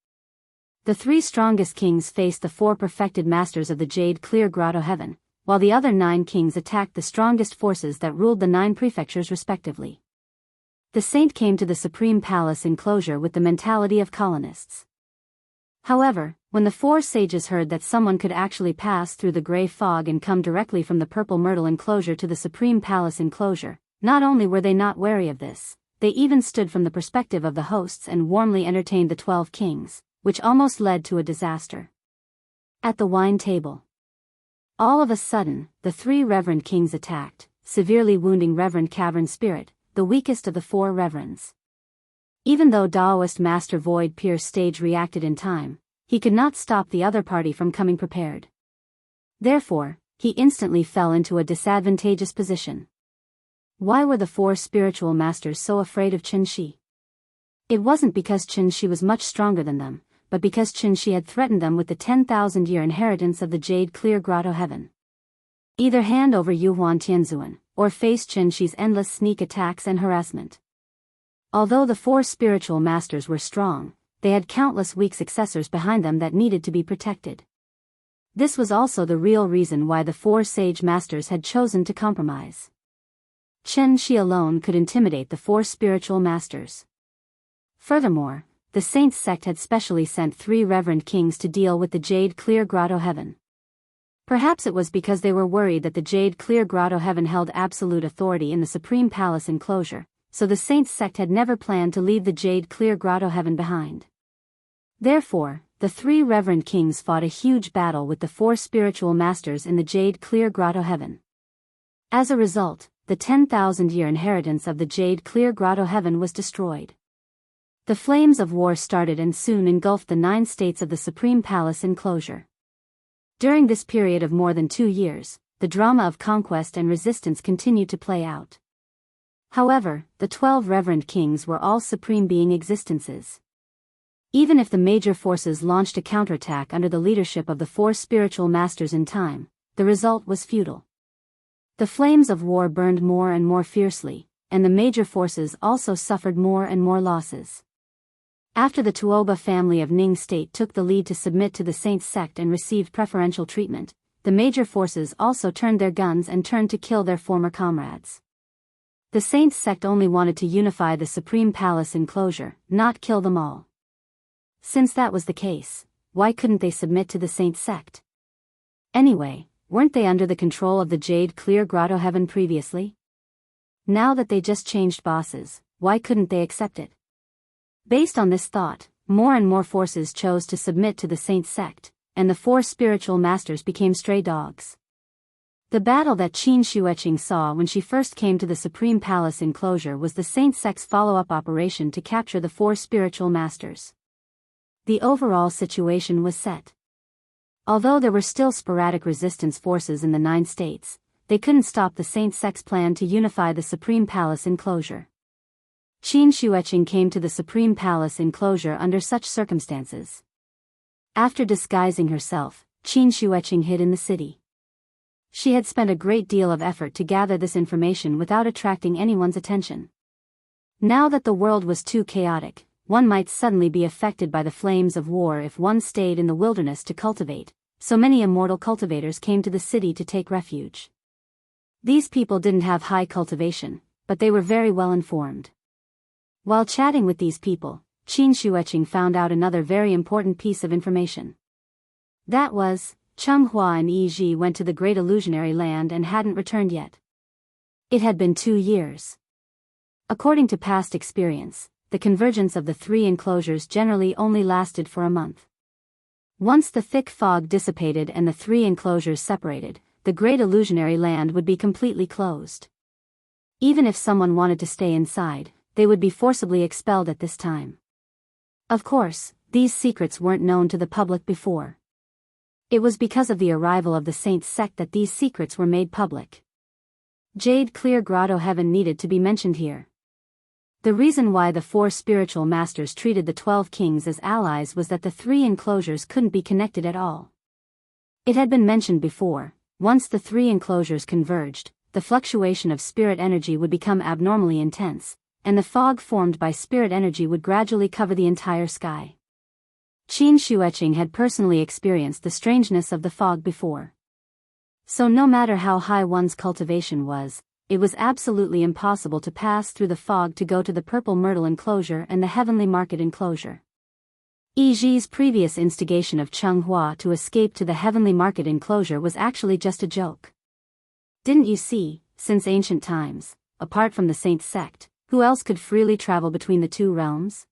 The 3 strongest kings faced the 4 perfected masters of the jade clear grotto heaven, while the other 9 kings attacked the strongest forces that ruled the 9 prefectures respectively. The saint came to the Supreme Palace enclosure with the mentality of colonists. However, when the 4 sages heard that someone could actually pass through the gray fog and come directly from the purple myrtle enclosure to the Supreme Palace enclosure, not only were they not wary of this, they even stood from the perspective of the hosts and warmly entertained the 12 kings, which almost led to a disaster. At the wine table. All of a sudden, the 3 reverend kings attacked, severely wounding Reverend Cavern Spirit, the weakest of the 4 reverends. Even though Taoist Master Void Pierce Stage reacted in time, he could not stop the other party from coming prepared. Therefore, he instantly fell into a disadvantageous position. Why were the 4 spiritual masters so afraid of Qin Shi? It wasn't because Qin Shi was much stronger than them, but because Qin Shi had threatened them with the 10,000-year inheritance of the Jade Clear Grotto Heaven. Either hand over Yuhuan Tianzuan, or face Qin Shi's endless sneak attacks and harassment. Although the 4 spiritual masters were strong, they had countless weak successors behind them that needed to be protected. This was also the real reason why the 4 sage masters had chosen to compromise. Qin Shi alone could intimidate the 4 spiritual masters. Furthermore, the Saints sect had specially sent 3 reverend kings to deal with the Jade Clear Grotto Heaven. Perhaps it was because they were worried that the Jade Clear Grotto Heaven held absolute authority in the Supreme Palace enclosure, so the Saints sect had never planned to leave the Jade Clear Grotto Heaven behind. Therefore, the 3 reverend kings fought a huge battle with the 4 spiritual masters in the Jade Clear Grotto Heaven. As a result, the 10,000-year inheritance of the Jade Clear Grotto Heaven was destroyed. The flames of war started and soon engulfed the 9 states of the Supreme Palace enclosure. During this period of more than 2 years, the drama of conquest and resistance continued to play out. However, the 12 reverend kings were all supreme being existences. Even if the major forces launched a counterattack under the leadership of the 4 spiritual masters in time, the result was futile. The flames of war burned more and more fiercely, and the major forces also suffered more and more losses. After the Tuoba family of Ning State took the lead to submit to the Saints sect and received preferential treatment, the major forces also turned their guns and turned to kill their former comrades. The Saints sect only wanted to unify the Supreme Palace enclosure, not kill them all. Since that was the case, why couldn't they submit to the Saints sect? Anyway, weren't they under the control of the Jade Clear Grotto Heaven previously? Now that they just changed bosses, why couldn't they accept it? Based on this thought, more and more forces chose to submit to the Saints sect, and the 4 spiritual masters became stray dogs. The battle that Qin Shueqing saw when she first came to the Supreme Palace enclosure was the Saints sect's follow-up operation to capture the 4 spiritual masters. The overall situation was set. Although there were still sporadic resistance forces in the 9 states, they couldn't stop the Saints sect's plan to unify the Supreme Palace enclosure. Qin Shueqing came to the Supreme Palace enclosure under such circumstances. After disguising herself, Qin Shueqing hid in the city. She had spent a great deal of effort to gather this information without attracting anyone's attention. Now that the world was too chaotic, one might suddenly be affected by the flames of war if one stayed in the wilderness to cultivate, so many immortal cultivators came to the city to take refuge. These people didn't have high cultivation, but they were very well informed. While chatting with these people, Qin Shueqing found out another very important piece of information. That was, Cheng Hua and Yi Ji went to the Great Illusionary Land and hadn't returned yet. It had been 2 years. According to past experience, the convergence of the 3 enclosures generally only lasted for a month. Once the thick fog dissipated and the 3 enclosures separated, the Great Illusionary Land would be completely closed. Even if someone wanted to stay inside, they would be forcibly expelled at this time. Of course, these secrets weren't known to the public before. It was because of the arrival of the Saint sect that these secrets were made public. Jade Clear Grotto Heaven needed to be mentioned here. The reason why the 4 spiritual masters treated the 12 kings as allies was that the 3 enclosures couldn't be connected at all. It had been mentioned before, once the 3 enclosures converged, the fluctuation of spirit energy would become abnormally intense, and the fog formed by spirit energy would gradually cover the entire sky. Qin Shueqing had personally experienced the strangeness of the fog before. So no matter how high one's cultivation was, it was absolutely impossible to pass through the fog to go to the Purple Myrtle enclosure and the Heavenly Market enclosure. Yi Ji's previous instigation of Cheng Hua to escape to the Heavenly Market enclosure was actually just a joke. Didn't you see, since ancient times, apart from the Saint sect, who else could freely travel between the 2 realms?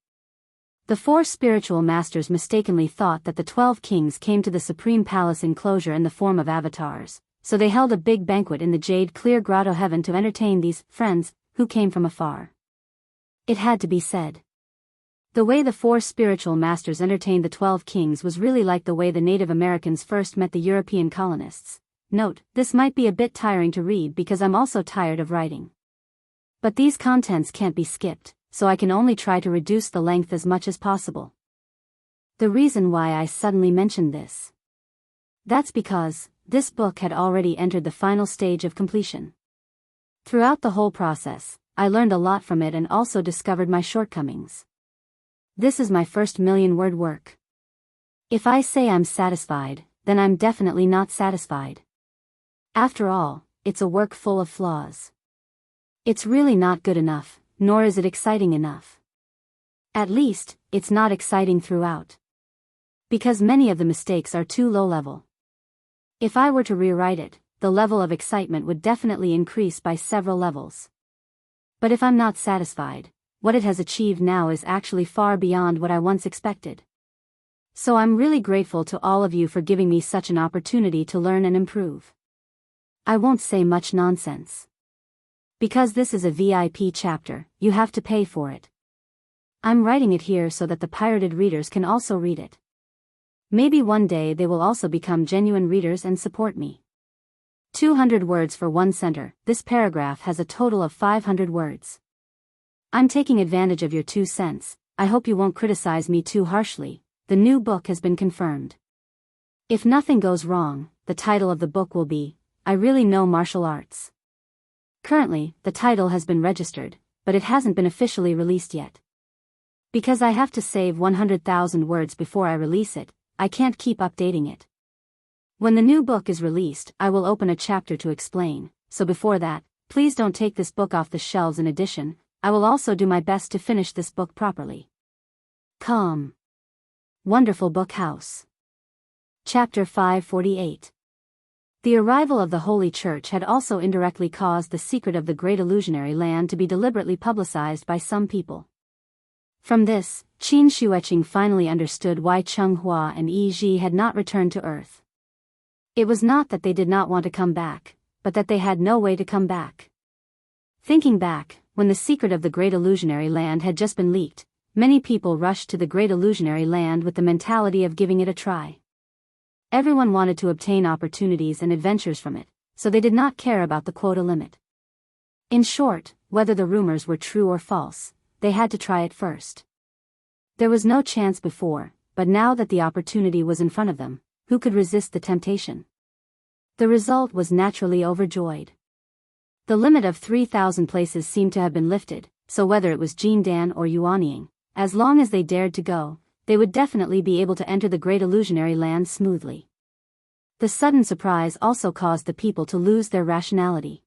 The 4 spiritual masters mistakenly thought that the 12 kings came to the Supreme Palace enclosure in the form of avatars, so they held a big banquet in the Jade Clear Grotto Heaven to entertain these friends, who came from afar. It had to be said. The way the 4 spiritual masters entertained the 12 kings was really like the way the Native Americans first met the European colonists. Note, this might be a bit tiring to read because I'm also tired of writing. But these contents can't be skipped, so I can only try to reduce the length as much as possible. The reason why I suddenly mentioned this. That's because, this book had already entered the final stage of completion. Throughout the whole process, I learned a lot from it and also discovered my shortcomings. This is my first 1,000,000-word work. If I say I'm satisfied, then I'm definitely not satisfied. After all, it's a work full of flaws. It's really not good enough, nor is it exciting enough. At least, it's not exciting throughout. Because many of the mistakes are too low level. If I were to rewrite it, the level of excitement would definitely increase by several levels. But if I'm not satisfied, what it has achieved now is actually far beyond what I once expected. So I'm really grateful to all of you for giving me such an opportunity to learn and improve. I won't say much nonsense. Because this is a VIP chapter, you have to pay for it. I'm writing it here so that the pirated readers can also read it. Maybe one day they will also become genuine readers and support me. 200 words for 1 center. This paragraph has a total of 500 words. I'm taking advantage of your 2 cents. I hope you won't criticize me too harshly. The new book has been confirmed. If nothing goes wrong, the title of the book will be, I Really Know Martial Arts. Currently, the title has been registered, but it hasn't been officially released yet. Because I have to save 100,000 words before I release it, I can't keep updating it. When the new book is released, I will open a chapter to explain, so before that, please don't take this book off the shelves. In addition, I will also do my best to finish this book properly. Calm. Wonderful Book House. Chapter 548. The arrival of the Holy Church had also indirectly caused the secret of the Great Illusionary Land to be deliberately publicized by some people. From this, Qin Shueqing finally understood why Cheng Hua and Yi Ji had not returned to Earth. It was not that they did not want to come back, but that they had no way to come back. Thinking back, when the secret of the Great Illusionary Land had just been leaked, many people rushed to the Great Illusionary Land with the mentality of giving it a try. Everyone wanted to obtain opportunities and adventures from it, so they did not care about the quota limit. In short, whether the rumors were true or false, they had to try it first. There was no chance before, but now that the opportunity was in front of them, who could resist the temptation? The result was naturally overjoyed. The limit of 3,000 places seemed to have been lifted, so whether it was Jindan or Yuanying, as long as they dared to go, they would definitely be able to enter the Great Illusionary Land smoothly. The sudden surprise also caused the people to lose their rationality.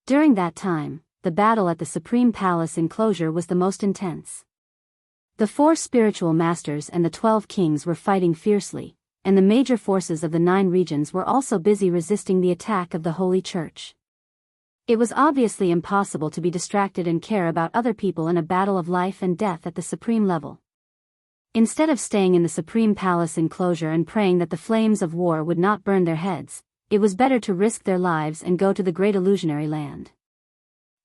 During that time, the battle at the Supreme Palace enclosure was the most intense. The 4 spiritual masters and the 12 kings were fighting fiercely, and the major forces of the 9 regions were also busy resisting the attack of the Holy Church. It was obviously impossible to be distracted and care about other people in a battle of life and death at the supreme level. Instead of staying in the Supreme Palace enclosure and praying that the flames of war would not burn their heads, it was better to risk their lives and go to the Great Illusionary Land.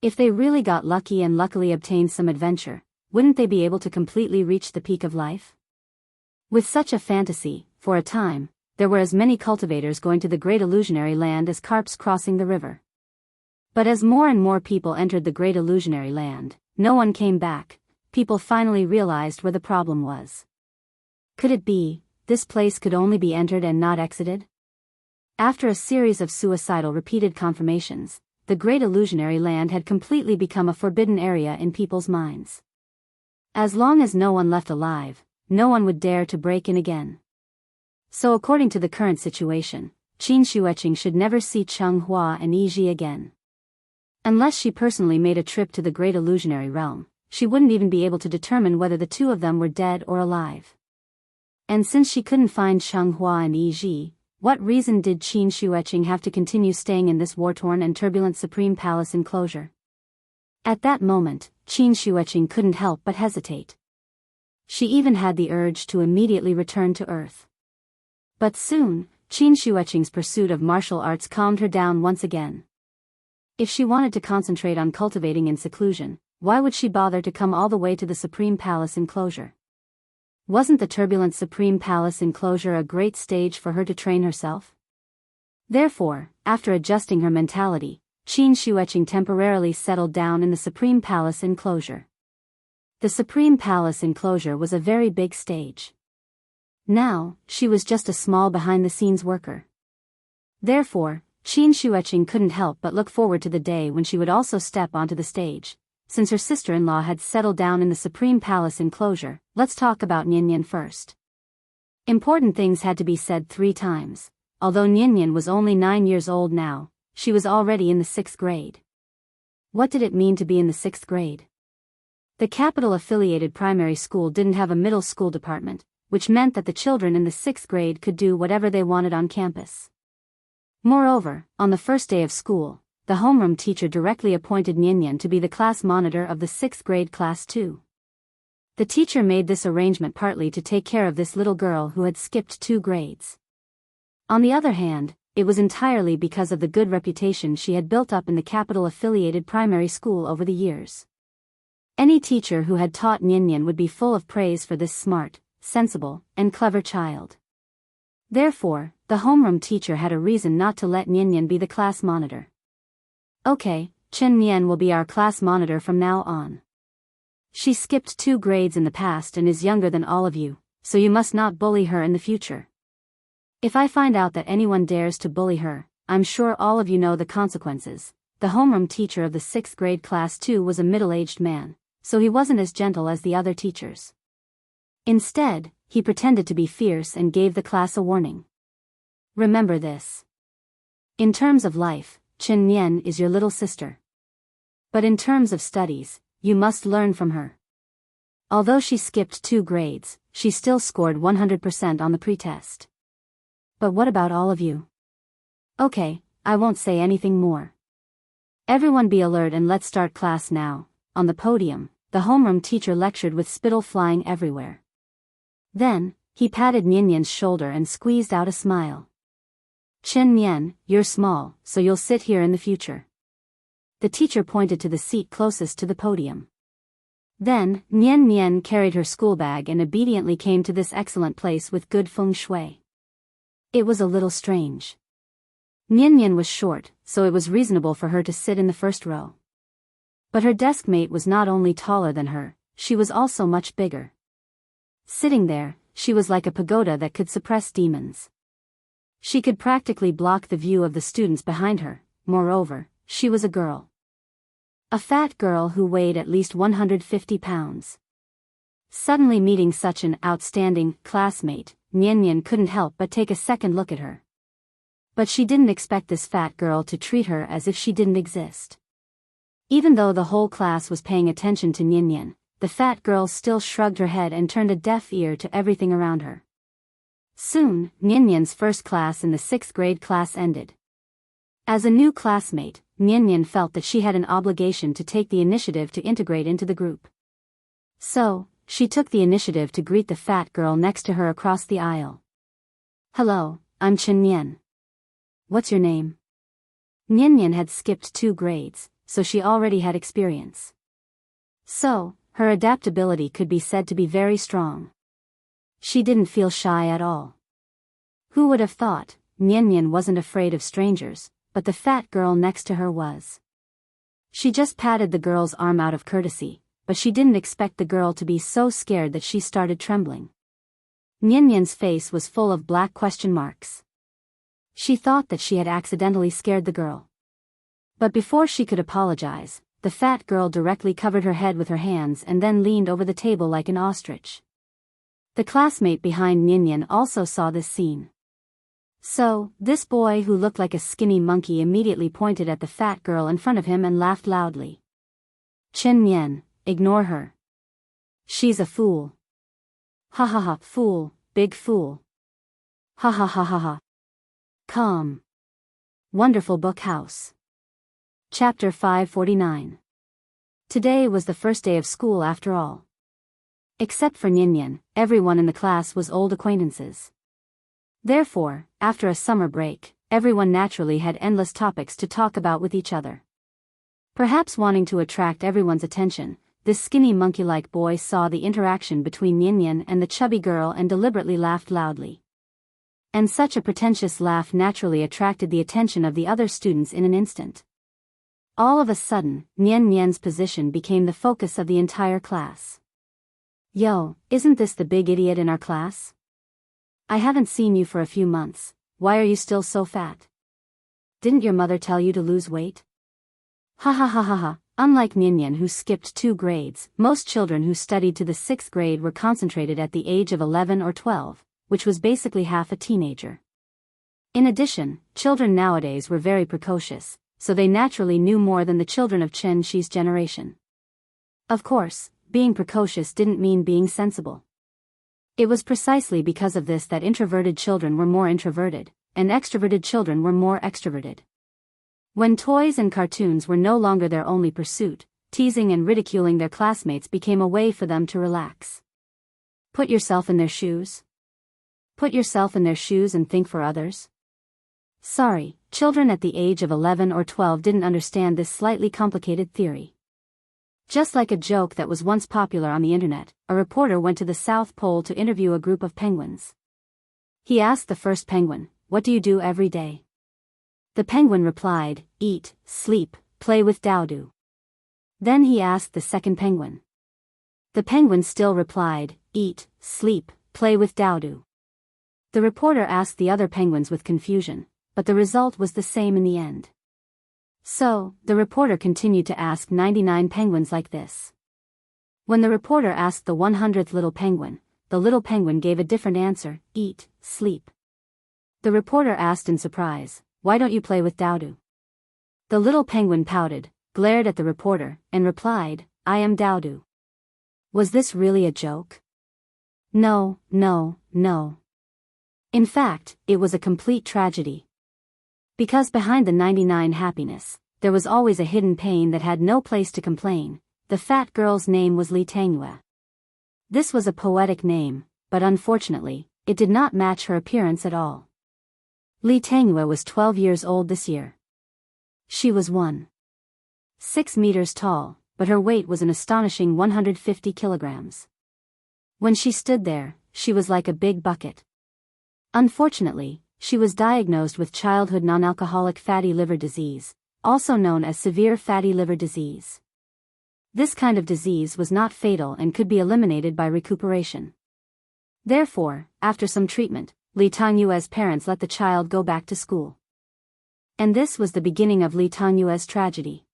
If they really got lucky and luckily obtained some adventure, wouldn't they be able to completely reach the peak of life? With such a fantasy, for a time, there were as many cultivators going to the Great Illusionary Land as carps crossing the river. But as more and more people entered the Great Illusionary Land, no one came back. People finally realized where the problem was. Could it be, this place could only be entered and not exited? After a series of suicidal repeated confirmations, the Great Illusionary Land had completely become a forbidden area in people's minds. As long as no one left alive, no one would dare to break in again. So according to the current situation, Qin Shueqing should never see Cheng Hua and Yi Ji again. Unless she personally made a trip to the Great Illusionary Realm, she wouldn't even be able to determine whether the 2 of them were dead or alive. And since she couldn't find Cheng Hua and Yi Ji, what reason did Qin Shueqing have to continue staying in this war-torn and turbulent Supreme Palace enclosure? At that moment, Qin Shueqing couldn't help but hesitate. She even had the urge to immediately return to Earth. But soon, Qin Shueqing's pursuit of martial arts calmed her down once again. If she wanted to concentrate on cultivating in seclusion, why would she bother to come all the way to the Supreme Palace enclosure? Wasn't the turbulent Supreme Palace enclosure a great stage for her to train herself? Therefore, after adjusting her mentality, Qin Shueqing temporarily settled down in the Supreme Palace enclosure. The Supreme Palace enclosure was a very big stage. Now, she was just a small behind-the-scenes worker. Therefore, Qin Shueqing couldn't help but look forward to the day when she would also step onto the stage. Since her sister-in-law had settled down in the Supreme Palace enclosure, let's talk about Nian first. Important things had to be said 3 times. Although Nian was only 9 years old now, she was already in the 6th grade. What did it mean to be in the 6th grade? The capital-affiliated primary school didn't have a middle school department, which meant that the children in the 6th grade could do whatever they wanted on campus. Moreover, on the first day of school, the homeroom teacher directly appointed Nian to be the class monitor of the 6th grade class 2. The teacher made this arrangement partly to take care of this little girl who had skipped 2 grades. On the other hand, it was entirely because of the good reputation she had built up in the capital-affiliated primary school over the years. Any teacher who had taught Nian would be full of praise for this smart, sensible, and clever child. Therefore, the homeroom teacher had a reason not to let Nian be the class monitor. Okay, Chen Nian will be our class monitor from now on. She skipped 2 grades in the past and is younger than all of you, so you must not bully her in the future. If I find out that anyone dares to bully her, I'm sure all of you know the consequences. The homeroom teacher of the 6th grade class 2 was a middle-aged man, so he wasn't as gentle as the other teachers. Instead, he pretended to be fierce and gave the class a warning. Remember this. In terms of life, Chen Nian is your little sister. But in terms of studies, you must learn from her. Although she skipped 2 grades, she still scored 100% on the pretest. But what about all of you? Okay, I won't say anything more. Everyone be alert and let's start class now. On the podium, the homeroom teacher lectured with spittle flying everywhere. Then, he patted Nian's shoulder and squeezed out a smile. Chen Nian, you're small, so you'll sit here in the future. The teacher pointed to the seat closest to the podium. Then, Nian carried her school bag and obediently came to this excellent place with good feng shui. It was a little strange. Nian was short, so it was reasonable for her to sit in the first row. But her desk mate was not only taller than her, she was also much bigger. Sitting there, she was like a pagoda that could suppress demons. She could practically block the view of the students behind her. Moreover, she was a girl. A fat girl who weighed at least 150 pounds. Suddenly meeting such an outstanding classmate, Nian couldn't help but take a second look at her. But she didn't expect this fat girl to treat her as if she didn't exist. Even though the whole class was paying attention to Nian, the fat girl still shrugged her head and turned a deaf ear to everything around her. Soon, Nian's first class in the 6th grade class ended. As a new classmate, Nian felt that she had an obligation to take the initiative to integrate into the group. So, she took the initiative to greet the fat girl next to her across the aisle. "Hello, I'm Chen Nian. What's your name?" Nian had skipped 2 grades, so she already had experience. So, her adaptability could be said to be very strong. She didn't feel shy at all. Who would have thought? Nian wasn't afraid of strangers, but the fat girl next to her was. She just patted the girl's arm out of courtesy, but she didn't expect the girl to be so scared that she started trembling. Nian's face was full of black question marks. She thought that she had accidentally scared the girl. But before she could apologize, the fat girl directly covered her head with her hands and then leaned over the table like an ostrich. The classmate behind Nian also saw this scene. So, this boy who looked like a skinny monkey immediately pointed at the fat girl in front of him and laughed loudly. "Chen Nian, ignore her. She's a fool. Ha ha ha, fool, big fool. Ha ha ha ha ha. Calm. Wonderful Book House." Chapter 549. Today was the first day of school after all. Except for Nian, everyone in the class was old acquaintances. Therefore, after a summer break, everyone naturally had endless topics to talk about with each other. Perhaps wanting to attract everyone's attention, this skinny monkey-like boy saw the interaction between Nian and the chubby girl and deliberately laughed loudly. And such a pretentious laugh naturally attracted the attention of the other students in an instant. All of a sudden, Nian's position became the focus of the entire class. "Yo, isn't this the big idiot in our class? I haven't seen you for a few months, why are you still so fat? Didn't your mother tell you to lose weight?" Ha ha ha ha ha. Unlike Nian who skipped 2 grades, most children who studied to the 6th grade were concentrated at the age of 11 or 12, which was basically half a teenager. In addition, children nowadays were very precocious, so they naturally knew more than the children of Chen Shi's generation. Of course, being precocious didn't mean being sensible. It was precisely because of this that introverted children were more introverted, and extroverted children were more extroverted. When toys and cartoons were no longer their only pursuit, teasing and ridiculing their classmates became a way for them to relax. Put yourself in their shoes. Put yourself in their shoes and think for others. Sorry, children at the age of 11 or 12 didn't understand this slightly complicated theory. Just like a joke that was once popular on the internet, a reporter went to the South Pole to interview a group of penguins. He asked the first penguin, "What do you do every day?" The penguin replied, "Eat, sleep, play with Dowdo." Then he asked the second penguin. The penguin still replied, "Eat, sleep, play with Dowdo." The reporter asked the other penguins with confusion, but the result was the same in the end. So, the reporter continued to ask 99 penguins like this. When the reporter asked the 100th little penguin, the little penguin gave a different answer, "Eat, sleep." The reporter asked in surprise, "Why don't you play with Dowdo?" The little penguin pouted, glared at the reporter, and replied, "I am Dowdo." Was this really a joke? No, no, no. In fact, it was a complete tragedy. Because behind the 99 happiness, there was always a hidden pain that had no place to complain. The fat girl's name was Li Tangyue. This was a poetic name, but unfortunately, it did not match her appearance at all. Li Tangyue was 12 years old this year. She was 1.6 meters tall, but her weight was an astonishing 150 kilograms. When she stood there, she was like a big bucket. Unfortunately, she was diagnosed with childhood non-alcoholic fatty liver disease, also known as severe fatty liver disease. This kind of disease was not fatal and could be eliminated by recuperation. Therefore, after some treatment, Li Tangyue's parents let the child go back to school. And this was the beginning of Li Tangyue's tragedy.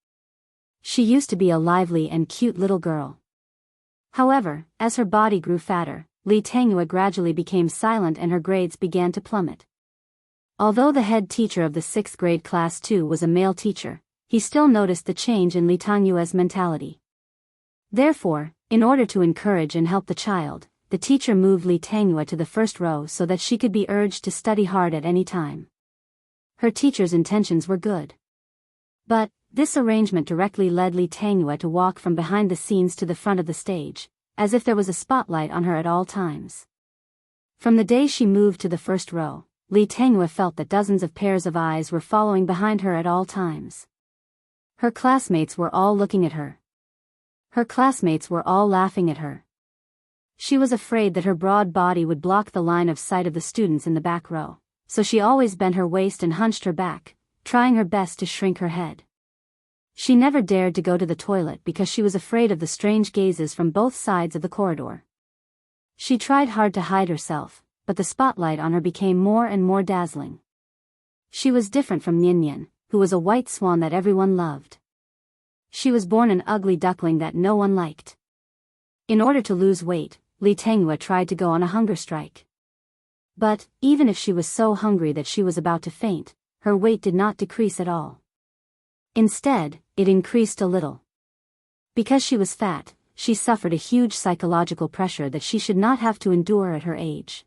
She used to be a lively and cute little girl. However, as her body grew fatter, Li Tangyue gradually became silent and her grades began to plummet. Although the head teacher of the 6th grade class 2 was a male teacher, he still noticed the change in Li Tangyue's mentality. Therefore, in order to encourage and help the child, the teacher moved Li Tangyue to the first row so that she could be urged to study hard at any time. Her teacher's intentions were good. But this arrangement directly led Li Tangyue to walk from behind the scenes to the front of the stage, as if there was a spotlight on her at all times. From the day she moved to the first row, Li Tangyue felt that dozens of pairs of eyes were following behind her at all times. Her classmates were all looking at her. Her classmates were all laughing at her. She was afraid that her broad body would block the line of sight of the students in the back row, so she always bent her waist and hunched her back, trying her best to shrink her head. She never dared to go to the toilet because she was afraid of the strange gazes from both sides of the corridor. She tried hard to hide herself, but the spotlight on her became more and more dazzling. She was different from Nian, who was a white swan that everyone loved. She was born an ugly duckling that no one liked. In order to lose weight, Li Tangyue tried to go on a hunger strike. But, even if she was so hungry that she was about to faint, her weight did not decrease at all. Instead, it increased a little. Because she was fat, she suffered a huge psychological pressure that she should not have to endure at her age.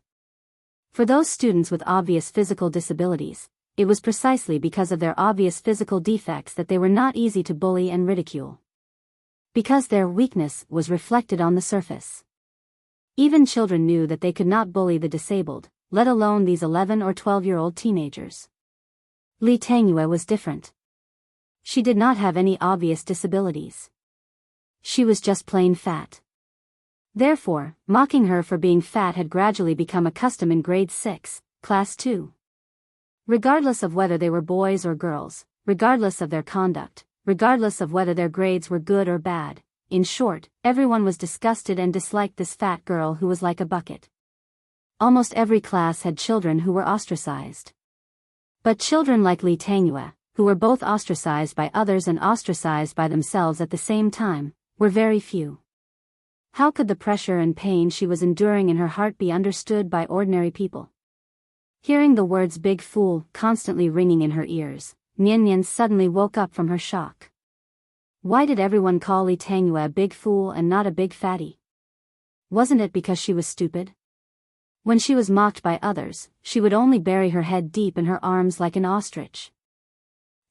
For those students with obvious physical disabilities, it was precisely because of their obvious physical defects that they were not easy to bully and ridicule. Because their weakness was reflected on the surface. Even children knew that they could not bully the disabled, let alone these 11 or 12-year-old teenagers. Li Tangyue was different. She did not have any obvious disabilities. She was just plain fat. Therefore, mocking her for being fat had gradually become a custom in grade 6, class 2. Regardless of whether they were boys or girls, regardless of their conduct, regardless of whether their grades were good or bad, in short, everyone was disgusted and disliked this fat girl who was like a bucket. Almost every class had children who were ostracized. But children like Li Tangyue, who were both ostracized by others and ostracized by themselves at the same time, were very few. How could the pressure and pain she was enduring in her heart be understood by ordinary people? Hearing the words "big fool" constantly ringing in her ears, Nian suddenly woke up from her shock. Why did everyone call Li Tangyue a big fool and not a big fatty? Wasn't it because she was stupid? When she was mocked by others, she would only bury her head deep in her arms like an ostrich.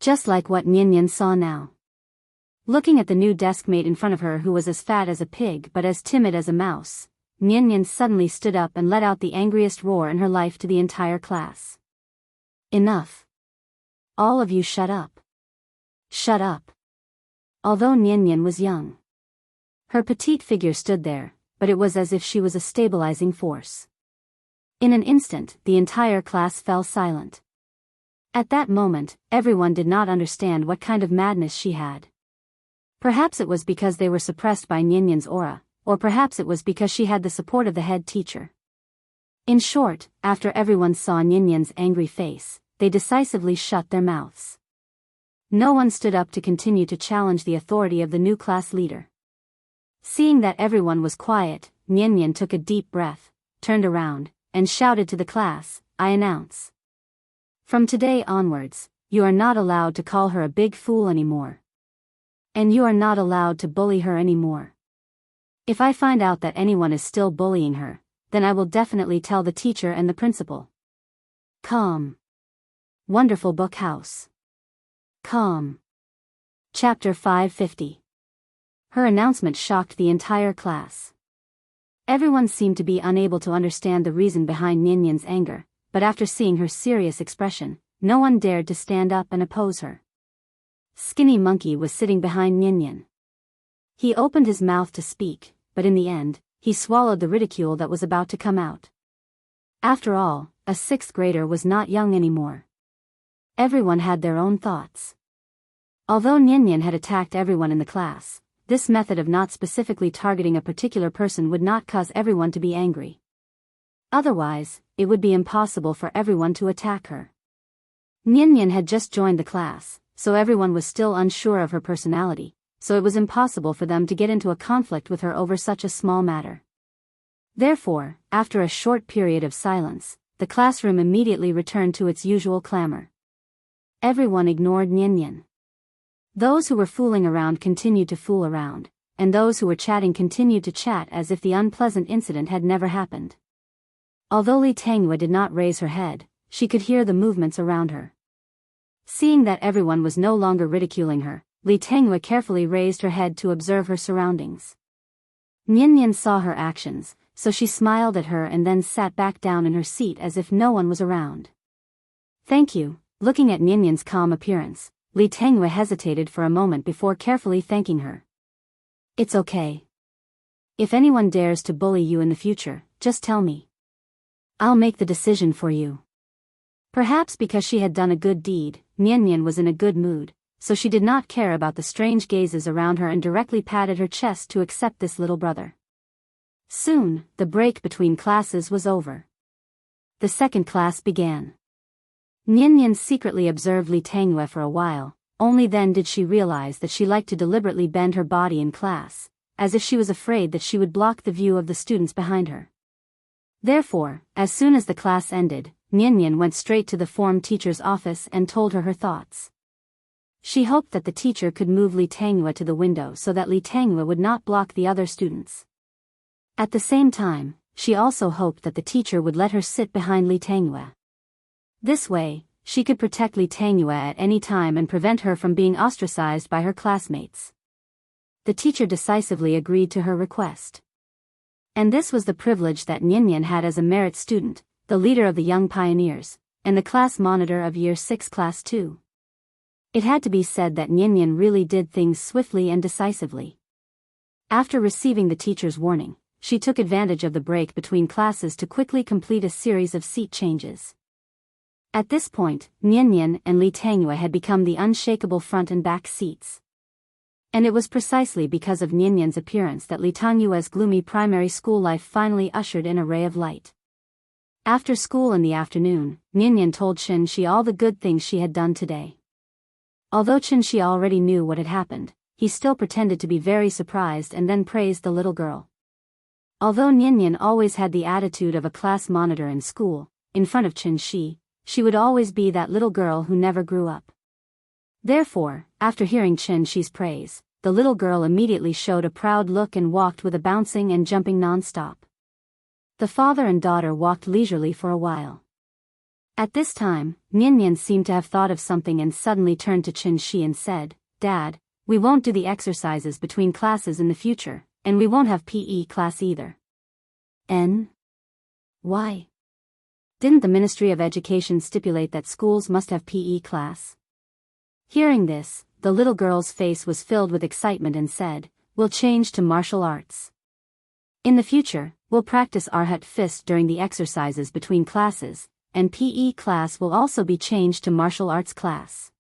Just like what Nian saw now. Looking at the new deskmate in front of her who was as fat as a pig but as timid as a mouse, Nian suddenly stood up and let out the angriest roar in her life to the entire class. Enough. All of you shut up. Shut up. Although Nian was young, her petite figure stood there, but it was as if she was a stabilizing force. In an instant, the entire class fell silent. At that moment, everyone did not understand what kind of madness she had. Perhaps it was because they were suppressed by Nian's aura, or perhaps it was because she had the support of the head teacher. In short, after everyone saw Nian's angry face, they decisively shut their mouths. No one stood up to continue to challenge the authority of the new class leader. Seeing that everyone was quiet, Nian took a deep breath, turned around, and shouted to the class, "I announce. From today onwards, you are not allowed to call her a big fool anymore. And you are not allowed to bully her anymore. If I find out that anyone is still bullying her, then I will definitely tell the teacher and the principal." Calm. Wonderful Book House. Calm. Chapter 550. Her announcement shocked the entire class. Everyone seemed to be unable to understand the reason behind Nian's anger, but after seeing her serious expression, no one dared to stand up and oppose her. Skinny Monkey was sitting behind Nian. He opened his mouth to speak, but in the end, he swallowed the ridicule that was about to come out. After all, a 6th grader was not young anymore. Everyone had their own thoughts. Although Nian had attacked everyone in the class, this method of not specifically targeting a particular person would not cause everyone to be angry. Otherwise, it would be impossible for everyone to attack her. Nian had just joined the class, so everyone was still unsure of her personality, so it was impossible for them to get into a conflict with her over such a small matter. Therefore, after a short period of silence, the classroom immediately returned to its usual clamor. Everyone ignored Nian. Those who were fooling around continued to fool around, and those who were chatting continued to chat as if the unpleasant incident had never happened. Although Li Tangyue did not raise her head, she could hear the movements around her. Seeing that everyone was no longer ridiculing her, Li Tangyue carefully raised her head to observe her surroundings. Nian saw her actions, so she smiled at her and then sat back down in her seat as if no one was around. "Thank you." Looking at Nian's calm appearance, Li Tangyue hesitated for a moment before carefully thanking her. "It's okay. If anyone dares to bully you in the future, just tell me. I'll make the decision for you." Perhaps because she had done a good deed, Nian was in a good mood, so she did not care about the strange gazes around her and directly patted her chest to accept this little brother. Soon, the break between classes was over. The second class began. Nian secretly observed Li Tangyue for a while, only then did she realize that she liked to deliberately bend her body in class, as if she was afraid that she would block the view of the students behind her. Therefore, as soon as the class ended, Nian went straight to the form teacher's office and told her thoughts. She hoped that the teacher could move Li Tangyue to the window so that Li Tangyue would not block the other students. At the same time, she also hoped that the teacher would let her sit behind Li Tangyue. This way, she could protect Li Tangyue at any time and prevent her from being ostracized by her classmates. The teacher decisively agreed to her request. And this was the privilege that Nian had as a merit student, the leader of the young pioneers, and the class monitor of Year 6 Class 2. It had to be said that Nian really did things swiftly and decisively. After receiving the teacher's warning, she took advantage of the break between classes to quickly complete a series of seat changes. At this point, Nian and Li Tangyue had become the unshakable front and back seats. And it was precisely because of Nian's appearance that Li Tangyue's gloomy primary school life finally ushered in a ray of light. After school in the afternoon, Nian told Qin all the good things she had done today. Although Qin already knew what had happened, he still pretended to be very surprised and then praised the little girl. Although Nian always had the attitude of a class monitor in school, in front of Qin, she would always be that little girl who never grew up. Therefore, after hearing Qin's praise, the little girl immediately showed a proud look and walked with a bouncing and jumping non-stop. The father and daughter walked leisurely for a while. At this time, Nian seemed to have thought of something and suddenly turned to Qin and said, "Dad, we won't do the exercises between classes in the future, and we won't have PE class either." Why? Didn't the Ministry of Education stipulate that schools must have PE class? Hearing this, the little girl's face was filled with excitement and said, "We'll change to martial arts. In the future, we'll practice our hut fist during the exercises between classes, and PE class will also be changed to martial arts class."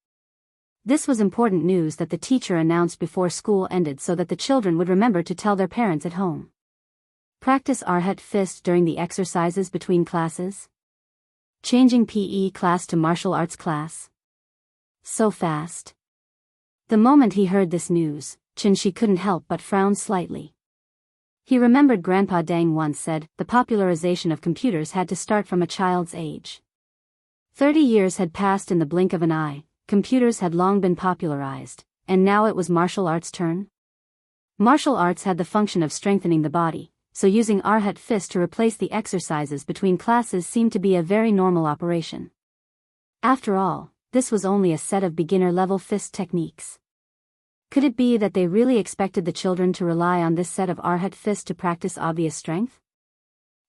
This was important news that the teacher announced before school ended so that the children would remember to tell their parents at home. Practice our hut fist during the exercises between classes? Changing PE class to martial arts class? So fast. The moment he heard this news, Qin couldn't help but frown slightly. He remembered Grandpa Deng once said, the popularization of computers had to start from a child's age. 30 years had passed in the blink of an eye, computers had long been popularized, and now it was martial arts' turn? Martial arts had the function of strengthening the body, so using Arhat fist to replace the exercises between classes seemed to be a very normal operation. After all, this was only a set of beginner-level fist techniques. Could it be that they really expected the children to rely on this set of Arhat fist to practice obvious strength?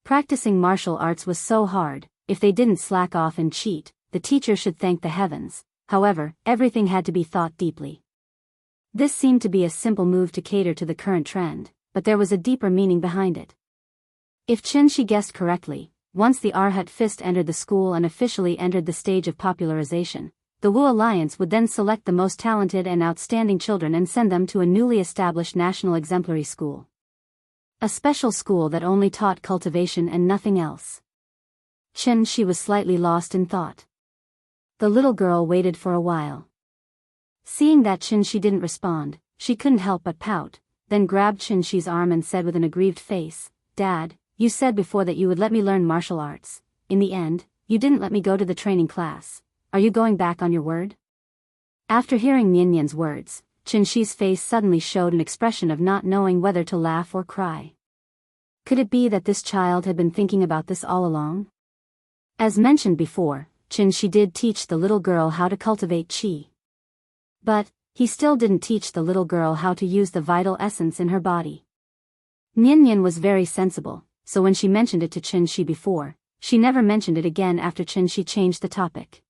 Practicing martial arts was so hard, if they didn't slack off and cheat, the teacher should thank the heavens. However, everything had to be thought deeply. This seemed to be a simple move to cater to the current trend, but there was a deeper meaning behind it. If Qin guessed correctly, once the Arhat fist entered the school and officially entered the stage of popularization, the Wu Alliance would then select the most talented and outstanding children and send them to a newly established national exemplary school. A special school that only taught cultivation and nothing else. She was slightly lost in thought. The little girl waited for a while. Seeing that She didn't respond, she couldn't help but pout, then grabbed She's arm and said with an aggrieved face, "Dad, you said before that you would let me learn martial arts. In the end, you didn't let me go to the training class. Are you going back on your word?" After hearing Nyan's words, She's face suddenly showed an expression of not knowing whether to laugh or cry. Could it be that this child had been thinking about this all along? As mentioned before, She did teach the little girl how to cultivate qi. But he still didn't teach the little girl how to use the vital essence in her body. Nyan was very sensible, so when she mentioned it to Shi before, she never mentioned it again after Shi changed the topic.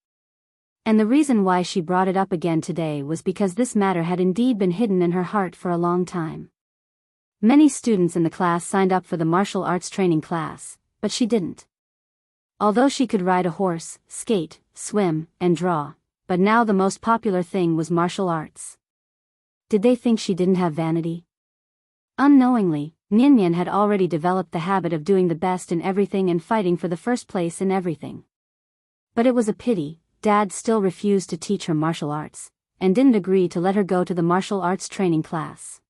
And the reason why she brought it up again today was because this matter had indeed been hidden in her heart for a long time. Many students in the class signed up for the martial arts training class, but she didn't. Although she could ride a horse, skate, swim, and draw, but now the most popular thing was martial arts. Did they think she didn't have vanity? Unknowingly, Nyan had already developed the habit of doing the best in everything and fighting for the first place in everything. But it was a pity, Dad still refused to teach her martial arts, and didn't agree to let her go to the martial arts training class.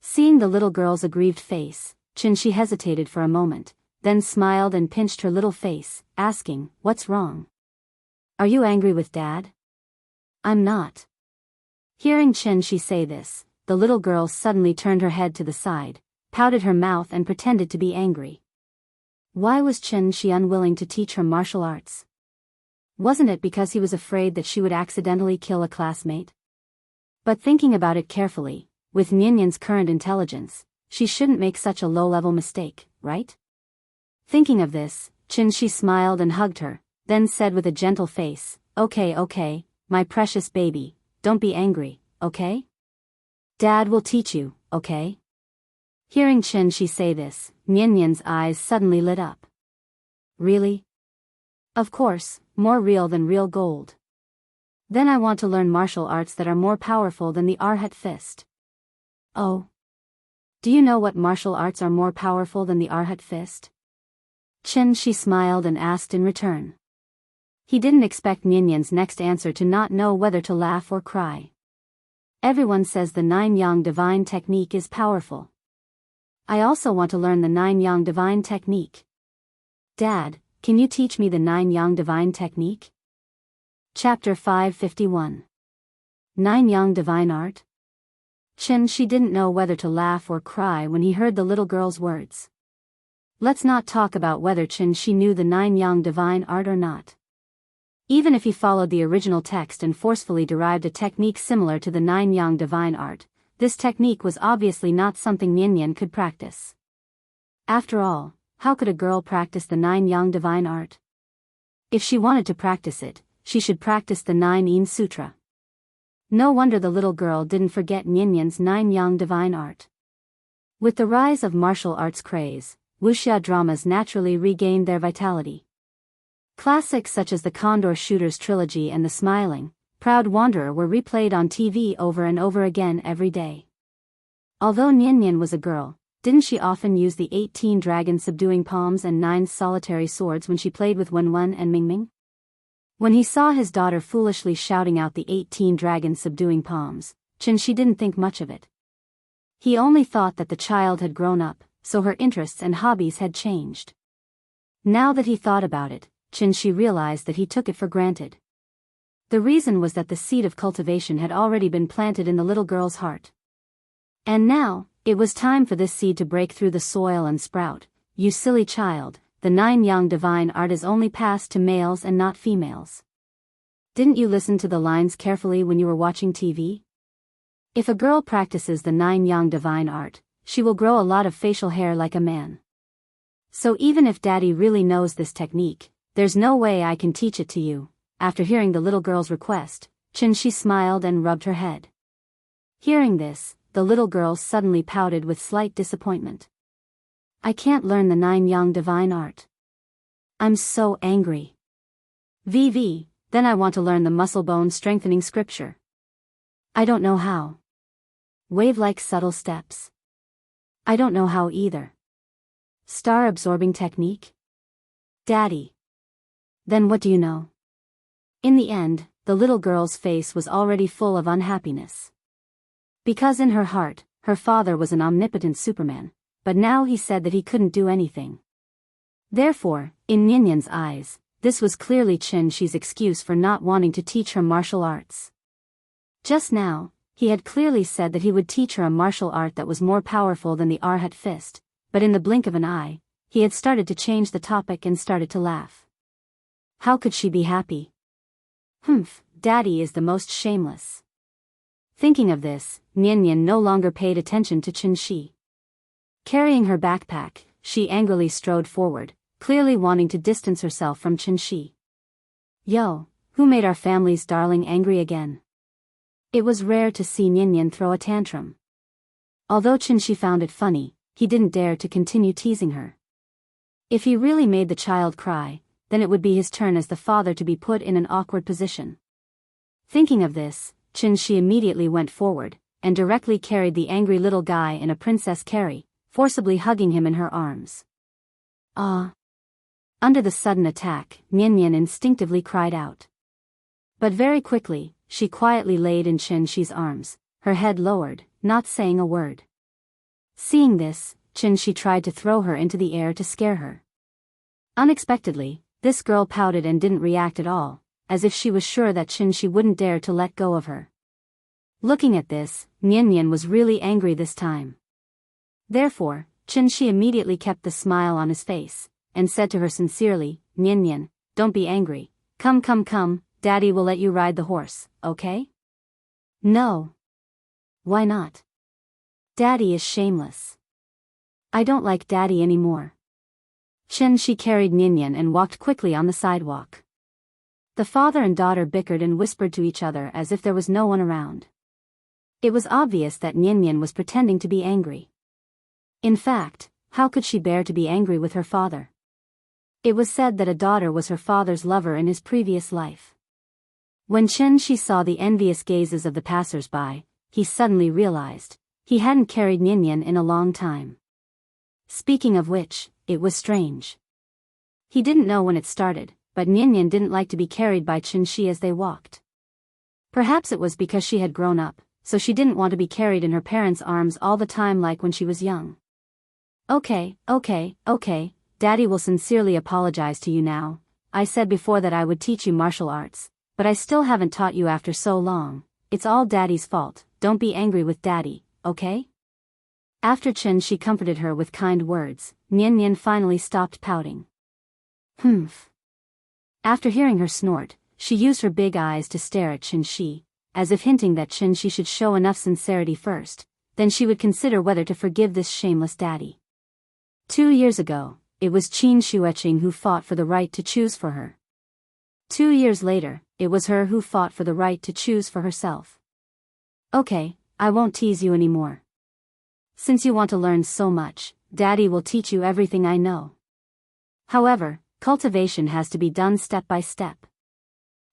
Seeing the little girl's aggrieved face, She hesitated for a moment, then smiled and pinched her little face, asking, "What's wrong? Are you angry with Dad?" "I'm not." Hearing She say this, the little girl suddenly turned her head to the side, pouted her mouth and pretended to be angry. Why was She unwilling to teach her martial arts? Wasn't it because he was afraid that she would accidentally kill a classmate? But thinking about it carefully, with Nyan's current intelligence, she shouldn't make such a low-level mistake, right? Thinking of this, She smiled and hugged her, then said with a gentle face, Okay, my precious baby, don't be angry, okay? Dad will teach you, okay?" Hearing She say this, Nyan's eyes suddenly lit up. Really? Of course, more real than real gold. Then I want to learn martial arts that are more powerful than the Arhat fist. Oh. Do you know what martial arts are more powerful than the Arhat fist? She smiled and asked in return. He didn't expect Nyan's next answer to not know whether to laugh or cry. Everyone says the 9-yang divine technique is powerful. I also want to learn the 9-yang divine technique. Dad, can you teach me the 9-yang divine technique? Chapter 551. 9-yang divine art? She didn't know whether to laugh or cry when he heard the little girl's words. Let's not talk about whether she knew the 9-yang divine art or not. Even if he followed the original text and forcefully derived a technique similar to the 9-yang divine art, this technique was obviously not something Nyan could practice. After all, how could a girl practice the 9-yang divine art? If she wanted to practice it, she should practice the 9-yin sutra. No wonder the little girl didn't forget Nyan's 9-yang divine art. With the rise of martial arts craze, wuxia dramas naturally regained their vitality. Classics such as the Condor Shooters trilogy and The Smiling, Proud Wanderer were replayed on TV over and over again every day. Although Nyan was a girl, didn't she often use the 18 dragon subduing palms and 9 solitary swords when she played with Wenwen and Mingming? When he saw his daughter foolishly shouting out the 18 dragon subduing palms, she didn't think much of it. He only thought that the child had grown up, so her interests and hobbies had changed. Now that he thought about it, she realized that he took it for granted. The reason was that the seed of cultivation had already been planted in the little girl's heart. And now, it was time for this seed to break through the soil and sprout. You silly child, the 9-yang divine art is only passed to males and not females. Didn't you listen to the lines carefully when you were watching TV? If a girl practices the 9-yang divine art, she will grow a lot of facial hair like a man. So even if Daddy really knows this technique, there's no way I can teach it to you. After hearing the little girl's request, she smiled and rubbed her head. Hearing this, the little girl suddenly pouted with slight disappointment. I can't learn the 9-yang divine art. I'm so angry. Then I want to learn the muscle bone strengthening scripture. I don't know how. Wave-like subtle steps. I don't know how either. Star absorbing technique? Daddy, Then what do you know? In the end, the little girl's face was already full of unhappiness. Because in her heart, her father was an omnipotent Superman, but now he said that he couldn't do anything. Therefore, in Nyan's eyes, this was clearly Shi's excuse for not wanting to teach her martial arts. Just now, he had clearly said that he would teach her a martial art that was more powerful than the Arhat fist, but in the blink of an eye, he had started to change the topic and started to laugh. How could she be happy? Daddy is the most shameless. Thinking of this, Nyan no longer paid attention to Shi. Carrying her backpack, she angrily strode forward, clearly wanting to distance herself from Shi. Yo, who made our family's darling angry again? It was rare to see Nyan throw a tantrum. Although Shi found it funny, he didn't dare to continue teasing her. If he really made the child cry, then it would be his turn as the father to be put in an awkward position. Thinking of this, Shi immediately went forward, and directly carried the angry little guy in a princess carry, forcibly hugging him in her arms. Ah! Under the sudden attack, Nyan instinctively cried out. But very quickly, she quietly laid in Shi's arms, her head lowered, not saying a word. Seeing this, Shi tried to throw her into the air to scare her. Unexpectedly, this girl pouted and didn't react at all, as if she was sure that Shi wouldn't dare to let go of her. Looking at this, Nyan was really angry this time. Therefore, Shi immediately kept the smile on his face, and said to her sincerely, Nyan, don't be angry, come, Daddy will let you ride the horse, okay? No. Why not? Daddy is shameless. I don't like Daddy anymore. She carried Nyan and walked quickly on the sidewalk. The father and daughter bickered and whispered to each other as if there was no one around. It was obvious that Nyan was pretending to be angry. In fact, how could she bear to be angry with her father? It was said that a daughter was her father's lover in his previous life. When Shi saw the envious gazes of the passers-by, he suddenly realized he hadn't carried Nyan in a long time. Speaking of which, it was strange. He didn't know when it started, but Nyan didn't like to be carried by Shi as they walked. Perhaps it was because she had grown up, so she didn't want to be carried in her parents' arms all the time like when she was young. Okay, Daddy will sincerely apologize to you now. I said before that I would teach you martial arts, but I still haven't taught you after so long. It's all Daddy's fault, don't be angry with Daddy, okay? After Shi comforted her with kind words, Nyan finally stopped pouting. After hearing her snort, she used her big eyes to stare at Shi, as if hinting that Shi should show enough sincerity first, then she would consider whether to forgive this shameless daddy. 2 years ago, it was Qin Shueqing who fought for the right to choose for her. 2 years later, it was her who fought for the right to choose for herself. Okay, I won't tease you anymore. Since you want to learn so much, Daddy will teach you everything I know. However, cultivation has to be done step by step.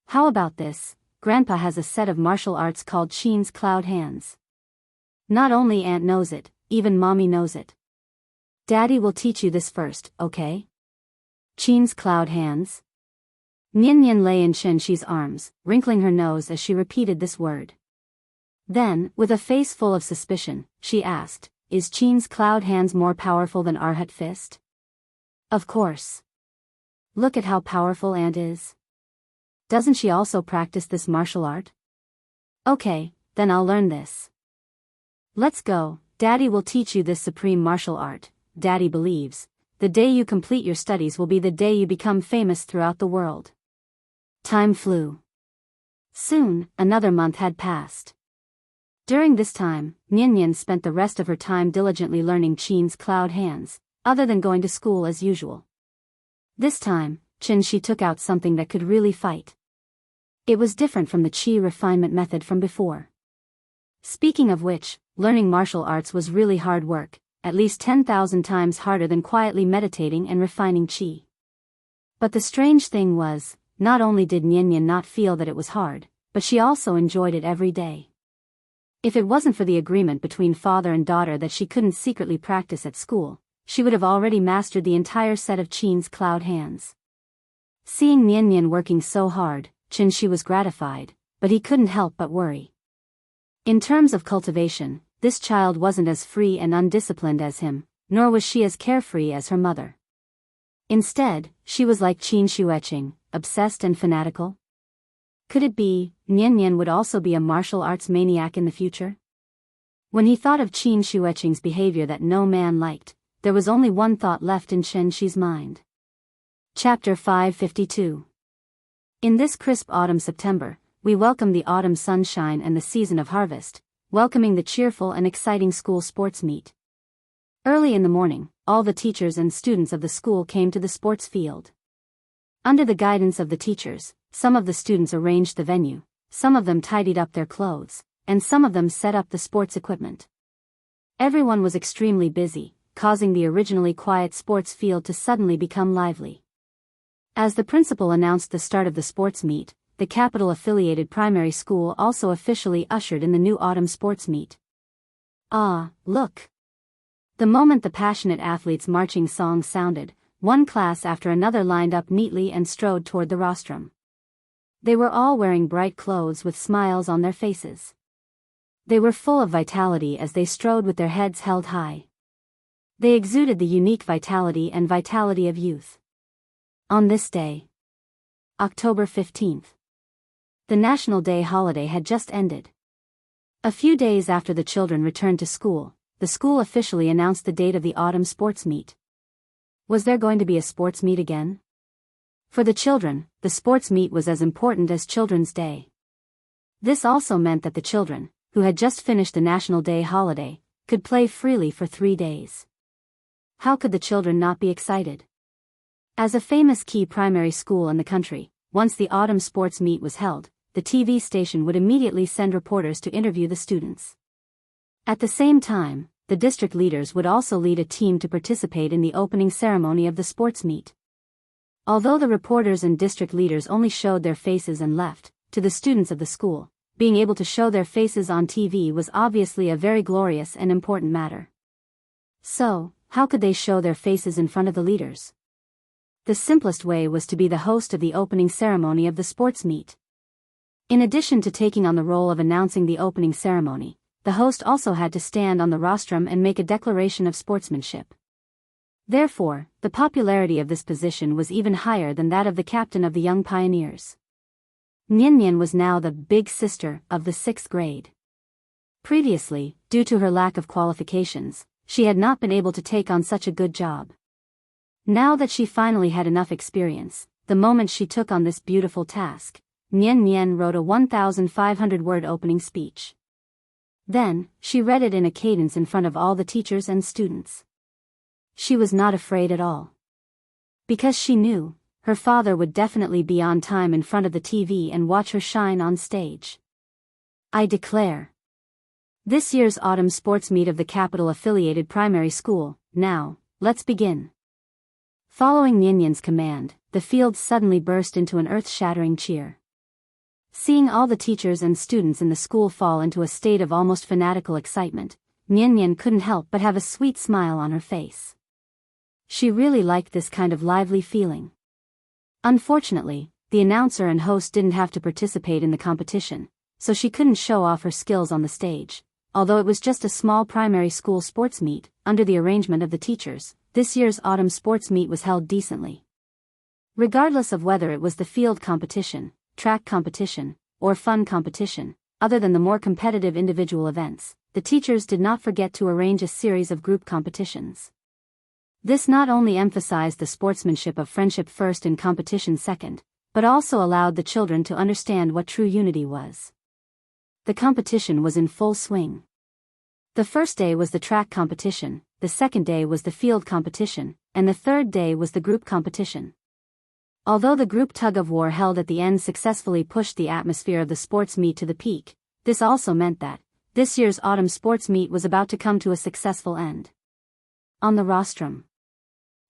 How about this? Grandpa has a set of martial arts called Qin's Cloud Hands. Not only Aunt knows it, even Mommy knows it. Daddy will teach you this first, okay? Qin's Cloud Hands? Nyan lay in Shi's arms, wrinkling her nose as she repeated this word. Then, with a face full of suspicion, she asked, is Qin's Cloud Hands more powerful than Arhat Fist? Of course. Look at how powerful Aunt is. Doesn't she also practice this martial art? Okay, then I'll learn this. Let's go, Daddy will teach you this supreme martial art. Daddy believes, the day you complete your studies will be the day you become famous throughout the world. Time flew. Soon, another month had passed. During this time, Nyan spent the rest of her time diligently learning Qin's Cloud Hands, other than going to school as usual. This time, Shi took out something that could really fight. It was different from the Qi refinement method from before. Speaking of which, learning martial arts was really hard work, at least 10,000 times harder than quietly meditating and refining Qi. But the strange thing was, not only did Nyan not feel that it was hard, but she also enjoyed it every day. If it wasn't for the agreement between father and daughter that she couldn't secretly practice at school, she would have already mastered the entire set of Qin's Cloud Hands. Seeing Nian Nian working so hard, Shi was gratified, but he couldn't help but worry. In terms of cultivation, this child wasn't as free and undisciplined as him, nor was she as carefree as her mother. Instead, she was like Qin Shueqing, obsessed and fanatical. Could it be, Nian Nian would also be a martial arts maniac in the future? When he thought of Qin Shueqing's behavior that no man liked, there was only one thought left in Chen Shi's mind. Chapter 552. In this crisp autumn September, we welcome the autumn sunshine and the season of harvest, welcoming the cheerful and exciting school sports meet. Early in the morning, all the teachers and students of the school came to the sports field. Under the guidance of the teachers, some of the students arranged the venue, some of them tidied up their clothes, and some of them set up the sports equipment. Everyone was extremely busy, causing the originally quiet sports field to suddenly become lively. As the principal announced the start of the sports meet, the capital-affiliated primary school also officially ushered in the new autumn sports meet. Ah, look! The moment the passionate athletes' marching song sounded, one class after another lined up neatly and strode toward the rostrum. They were all wearing bright clothes with smiles on their faces. They were full of vitality as they strode with their heads held high. They exuded the unique vitality of youth. On this day, October 15th, the National Day holiday had just ended. A few days after the children returned to school, the school officially announced the date of the autumn sports meet. Was there going to be a sports meet again? For the children, the sports meet was as important as Children's Day. This also meant that the children, who had just finished the National Day holiday, could play freely for 3 days. How could the children not be excited? As a famous key primary school in the country, once the autumn sports meet was held, the TV station would immediately send reporters to interview the students. At the same time, the district leaders would also lead a team to participate in the opening ceremony of the sports meet. Although the reporters and district leaders only showed their faces and left, to the students of the school, being able to show their faces on TV was obviously a very glorious and important matter. So, how could they show their faces in front of the leaders? The simplest way was to be the host of the opening ceremony of the sports meet. In addition to taking on the role of announcing the opening ceremony, the host also had to stand on the rostrum and make a declaration of sportsmanship. Therefore, the popularity of this position was even higher than that of the captain of the young pioneers. Nian Nian was now the big sister of the 6th grade. Previously, due to her lack of qualifications, she had not been able to take on such a good job. Now that she finally had enough experience, the moment she took on this beautiful task, Nian Nian wrote a 1,500-word opening speech. Then, she read it in a cadence in front of all the teachers and students. She was not afraid at all. Because she knew, her father would definitely be on time in front of the TV and watch her shine on stage. I declare. This year's autumn sports meet of the capital-affiliated primary school, now, let's begin. Following Nian Nian's command, the field suddenly burst into an earth-shattering cheer. Seeing all the teachers and students in the school fall into a state of almost fanatical excitement, Nian Nian couldn't help but have a sweet smile on her face. She really liked this kind of lively feeling. Unfortunately, the announcer and host didn't have to participate in the competition, so she couldn't show off her skills on the stage. Although it was just a small primary school sports meet, under the arrangement of the teachers, this year's autumn sports meet was held decently. Regardless of whether it was the field competition, track competition, or fun competition, other than the more competitive individual events, the teachers did not forget to arrange a series of group competitions. This not only emphasized the sportsmanship of friendship first and competition second, but also allowed the children to understand what true unity was. The competition was in full swing. The first day was the track competition, the second day was the field competition, and the third day was the group competition. Although the group tug-of-war held at the end successfully pushed the atmosphere of the sports meet to the peak, this also meant that this year's autumn sports meet was about to come to a successful end. On the rostrum,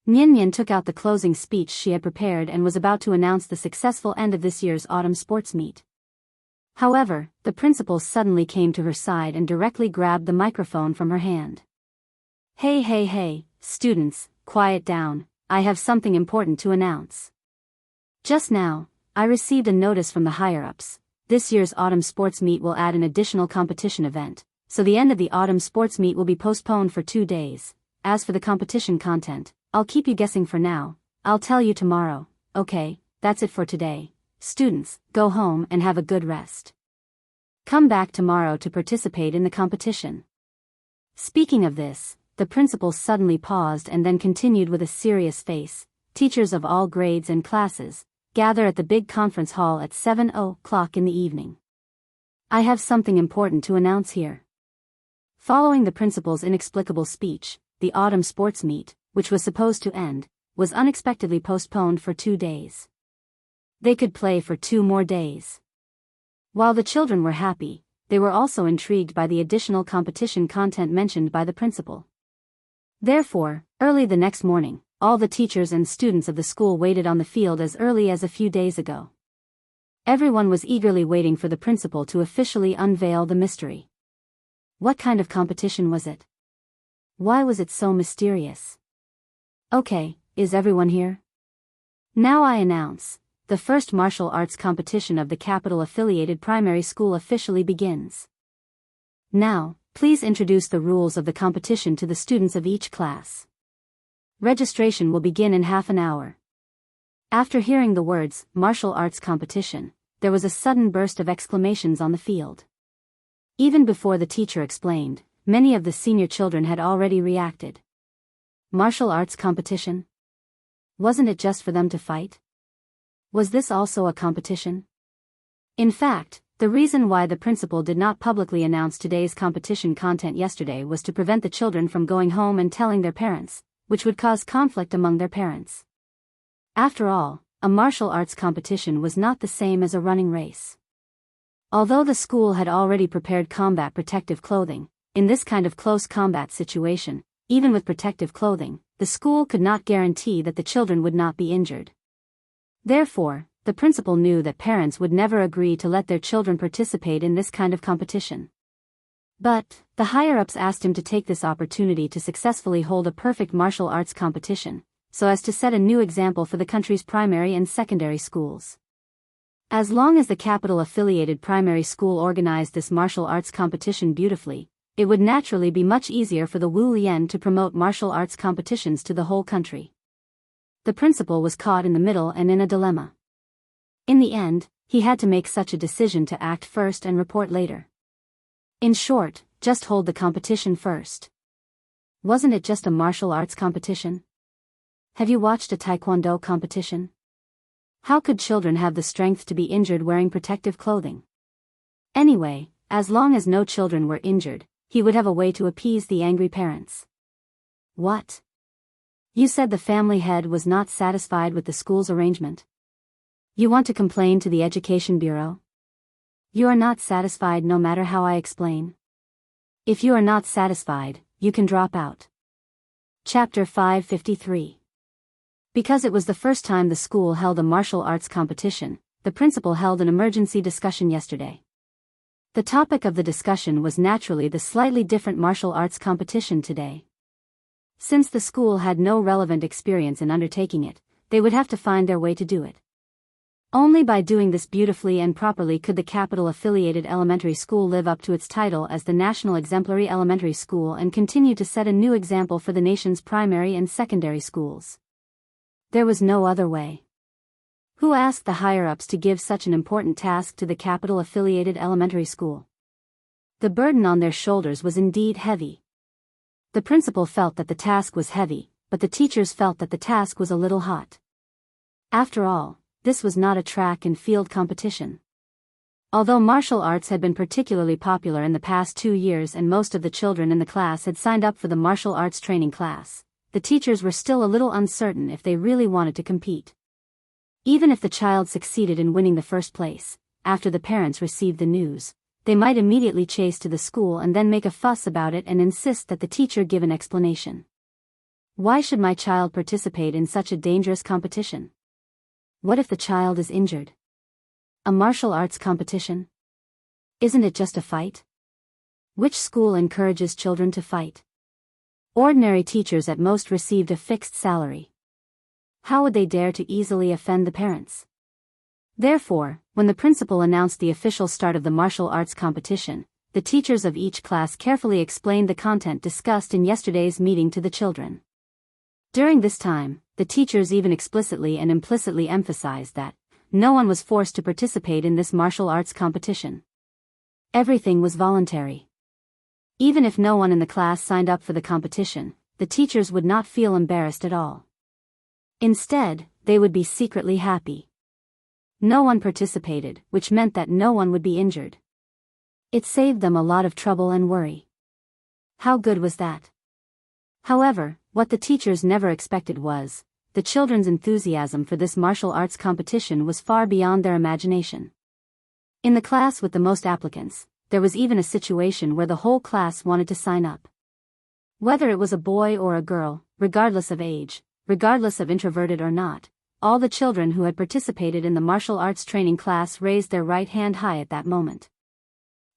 Nian Nian took out the closing speech she had prepared and was about to announce the successful end of this year's autumn sports meet. However, the principal suddenly came to her side and directly grabbed the microphone from her hand. Hey, students, quiet down, I have something important to announce. Just now, I received a notice from the higher-ups. This year's autumn sports meet will add an additional competition event, so the end of the autumn sports meet will be postponed for 2 days. As for the competition content, I'll keep you guessing for now. I'll tell you tomorrow. Okay, that's it for today. Students, go home and have a good rest. Come back tomorrow to participate in the competition. Speaking of this, the principal suddenly paused and then continued with a serious face. Teachers of all grades and classes, gather at the big conference hall at 7:00 in the evening. I have something important to announce here. Following the principal's inexplicable speech, the autumn sports meet, which was supposed to end, was unexpectedly postponed for 2 days. They could play for 2 more days. While the children were happy, they were also intrigued by the additional competition content mentioned by the principal. Therefore, early the next morning, all the teachers and students of the school waited on the field as early as a few days ago. Everyone was eagerly waiting for the principal to officially unveil the mystery. What kind of competition was it? Why was it so mysterious? Okay, is everyone here? Now I announce, the first martial arts competition of the capital-affiliated primary school officially begins. Now, please introduce the rules of the competition to the students of each class. Registration will begin in half an hour. After hearing the words, martial arts competition, there was a sudden burst of exclamations on the field. Even before the teacher explained, many of the senior children had already reacted. Martial arts competition? Wasn't it just for them to fight? Was this also a competition? In fact, the reason why the principal did not publicly announce today's competition content yesterday was to prevent the children from going home and telling their parents, which would cause conflict among their parents. After all, a martial arts competition was not the same as a running race. Although the school had already prepared combat protective clothing, in this kind of close combat situation, even with protective clothing, the school could not guarantee that the children would not be injured. Therefore, the principal knew that parents would never agree to let their children participate in this kind of competition. But, the higher-ups asked him to take this opportunity to successfully hold a perfect martial arts competition, so as to set a new example for the country's primary and secondary schools. As long as the capital-affiliated primary school organized this martial arts competition beautifully, it would naturally be much easier for the Wu Lian to promote martial arts competitions to the whole country. The principal was caught in the middle and in a dilemma. In the end, he had to make such a decision to act first and report later. In short, just hold the competition first. Wasn't it just a martial arts competition? Have you watched a taekwondo competition? How could children have the strength to be injured wearing protective clothing? Anyway, as long as no children were injured, he would have a way to appease the angry parents. What? You said the family head was not satisfied with the school's arrangement? You want to complain to the Education Bureau? You are not satisfied no matter how I explain. If you are not satisfied, you can drop out. Chapter 553. Because it was the first time the school held a martial arts competition, the principal held an emergency discussion yesterday. The topic of the discussion was naturally the slightly different martial arts competition today. Since the school had no relevant experience in undertaking it, they would have to find their way to do it. Only by doing this beautifully and properly could the capital-affiliated elementary school live up to its title as the National Exemplary Elementary School and continue to set a new example for the nation's primary and secondary schools. There was no other way. Who asked the higher-ups to give such an important task to the capital-affiliated elementary school? The burden on their shoulders was indeed heavy. The principal felt that the task was heavy, but the teachers felt that the task was a little hot. After all, this was not a track and field competition. Although martial arts had been particularly popular in the past 2 years and most of the children in the class had signed up for the martial arts training class, the teachers were still a little uncertain if they really wanted to compete. Even if the child succeeded in winning the first place, after the parents received the news, they might immediately chase to the school and then make a fuss about it and insist that the teacher give an explanation. Why should my child participate in such a dangerous competition? What if the child is injured? A martial arts competition? Isn't it just a fight? Which school encourages children to fight? Ordinary teachers at most received a fixed salary. How would they dare to easily offend the parents? Therefore, when the principal announced the official start of the martial arts competition, the teachers of each class carefully explained the content discussed in yesterday's meeting to the children. During this time, the teachers even explicitly and implicitly emphasized that no one was forced to participate in this martial arts competition. Everything was voluntary. Even if no one in the class signed up for the competition, the teachers would not feel embarrassed at all. Instead, they would be secretly happy. No one participated, which meant that no one would be injured. It saved them a lot of trouble and worry. How good was that? However, what the teachers never expected was, the children's enthusiasm for this martial arts competition was far beyond their imagination. In the class with the most applicants, there was even a situation where the whole class wanted to sign up. Whether it was a boy or a girl, regardless of age, regardless of introverted or not, all the children who had participated in the martial arts training class raised their right hand high at that moment.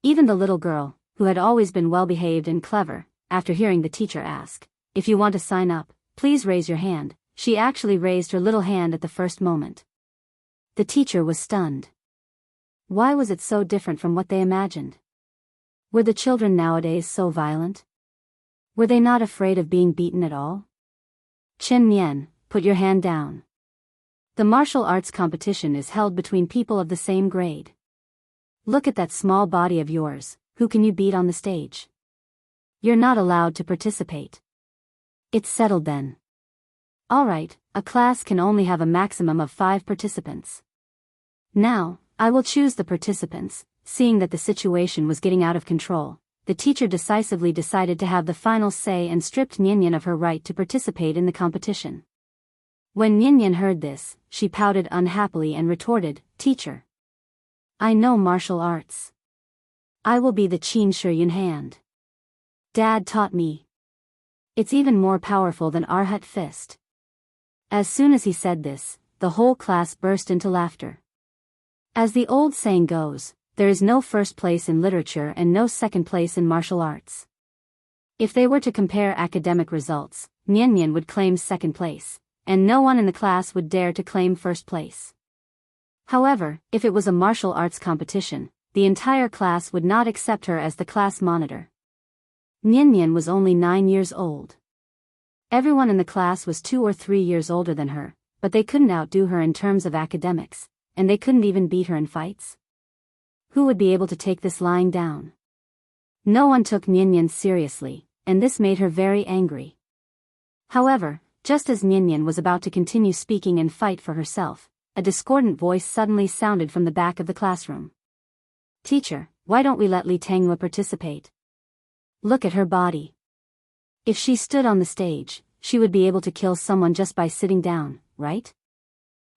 Even the little girl, who had always been well-behaved and clever, after hearing the teacher ask, "If you want to sign up, please raise your hand," she actually raised her little hand at the first moment. The teacher was stunned. Why was it so different from what they imagined? Were the children nowadays so violent? Were they not afraid of being beaten at all? Chen Nian, put your hand down. The martial arts competition is held between people of the same grade. Look at that small body of yours, who can you beat on the stage? You're not allowed to participate. It's settled then. Alright, a class can only have a maximum of 5 participants. Now, I will choose the participants. Seeing that the situation was getting out of control, the teacher decisively decided to have the final say and stripped Nian of her right to participate in the competition. When Nian heard this, she pouted unhappily and retorted, "Teacher, I know martial arts. I will be the Qin Shiyun hand. Dad taught me. It's even more powerful than Arhat fist." As soon as he said this, the whole class burst into laughter. As the old saying goes, there is no first place in literature and no second place in martial arts. If they were to compare academic results, Nian would claim second place, and no one in the class would dare to claim first place. However, if it was a martial arts competition, the entire class would not accept her as the class monitor. Nian was only 9 years old. Everyone in the class was 2 or 3 years older than her, but they couldn't outdo her in terms of academics, and they couldn't even beat her in fights. Who would be able to take this lying down? No one took Nian seriously, and this made her very angry. However, just as Nian was about to continue speaking and fight for herself, a discordant voice suddenly sounded from the back of the classroom. "Teacher, why don't we let Li Tangyue participate? Look at her body. If she stood on the stage, she would be able to kill someone just by sitting down, right?"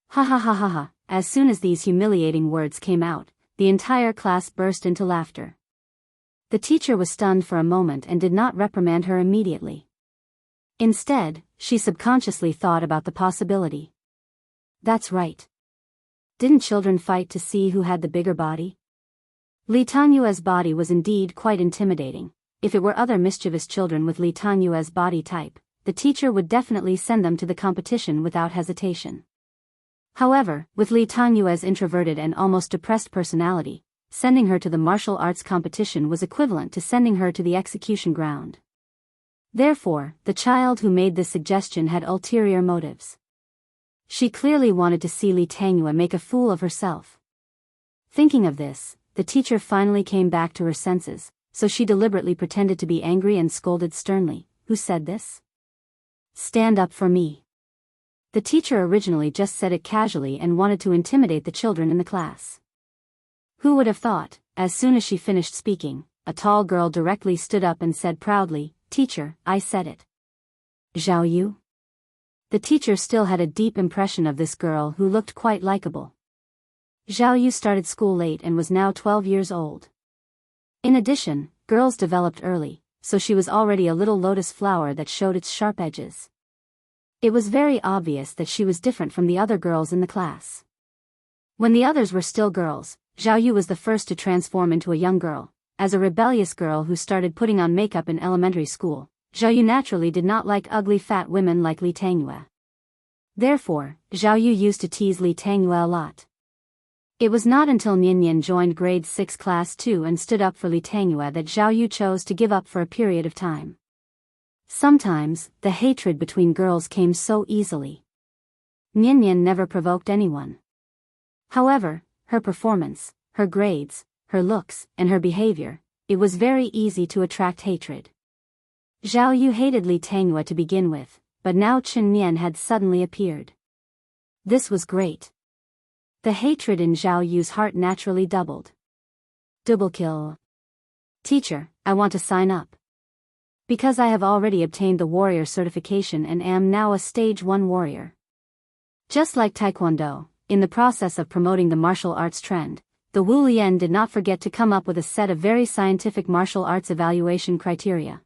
Ha ha ha ha ha. As soon as these humiliating words came out, the entire class burst into laughter. The teacher was stunned for a moment and did not reprimand her immediately. Instead, she subconsciously thought about the possibility. That's right. Didn't children fight to see who had the bigger body? Li Tanyue's body was indeed quite intimidating. If it were other mischievous children with Li Tanyue's body type, the teacher would definitely send them to the competition without hesitation. However, with Li Tanyue's introverted and almost depressed personality, sending her to the martial arts competition was equivalent to sending her to the execution ground. Therefore, the child who made this suggestion had ulterior motives. She clearly wanted to see Li Tangyue make a fool of herself. Thinking of this, the teacher finally came back to her senses, so she deliberately pretended to be angry and scolded sternly, "Who said this? Stand up for me." The teacher originally just said it casually and wanted to intimidate the children in the class. Who would have thought, as soon as she finished speaking, a tall girl directly stood up and said proudly, "Teacher, I said it." Zhao Yu? The teacher still had a deep impression of this girl who looked quite likable. Zhao Yu started school late and was now 12 years old. In addition, girls developed early, so she was already a little lotus flower that showed its sharp edges. It was very obvious that she was different from the other girls in the class. When the others were still girls, Zhao Yu was the first to transform into a young girl. As a rebellious girl who started putting on makeup in elementary school, Zhao Yu naturally did not like ugly fat women like Li Tangyue. Therefore, Zhao Yu used to tease Li Tangyue a lot. It was not until Nian joined grade 6 class 2 and stood up for Li Tangyue that Zhao Yu chose to give up for a period of time. Sometimes, the hatred between girls came so easily. Nian never provoked anyone. However, her performance, her grades, her looks, and her behavior, it was very easy to attract hatred. Zhao Yu hated Li Tangyue to begin with, but now Chen Nian had suddenly appeared. This was great. The hatred in Zhao Yu's heart naturally doubled. Double kill. Teacher, I want to sign up. Because I have already obtained the warrior certification and am now a stage 1 warrior. Just like Taekwondo, in the process of promoting the martial arts trend, the Wu Lian did not forget to come up with a set of very scientific martial arts evaluation criteria.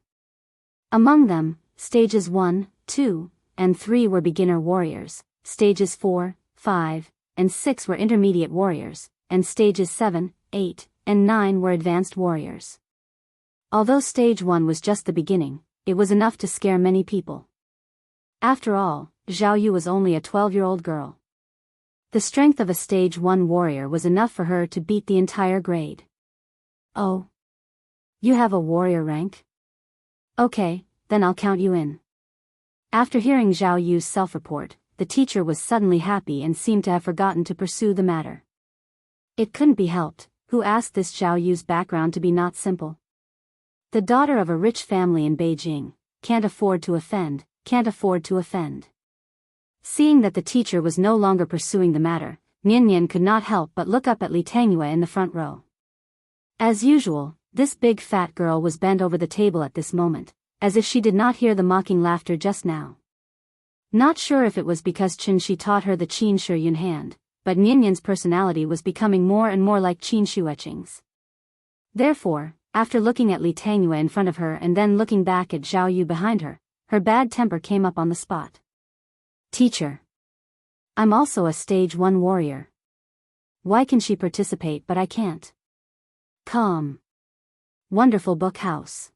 Among them, stages 1, 2, and 3 were beginner warriors, stages 4, 5, and 6 were intermediate warriors, and stages 7, 8, and 9 were advanced warriors. Although stage 1 was just the beginning, it was enough to scare many people. After all, Zhao Yu was only a 12-year-old girl. The strength of a stage 1 warrior was enough for her to beat the entire grade. Oh. You have a warrior rank? Okay, then I'll count you in. After hearing Zhao Yu's self-report, the teacher was suddenly happy and seemed to have forgotten to pursue the matter. It couldn't be helped, who asked this Zhao Yu's background to be not simple. The daughter of a rich family in Beijing, can't afford to offend. Seeing that the teacher was no longer pursuing the matter, Nian could not help but look up at Li Tangyue in the front row. As usual, this big fat girl was bent over the table at this moment, as if she did not hear the mocking laughter just now. Not sure if it was because Qin Shi taught her the Qin Shi Yun hand, but Nian's personality was becoming more and more like Qin Shi etchings. Therefore, after looking at Li Tangyue in front of her and then looking back at Zhao Yu behind her, her bad temper came up on the spot. Teacher. I'm also a stage 1 warrior. Why can she participate but I can't? Calm. Wonderful Book House.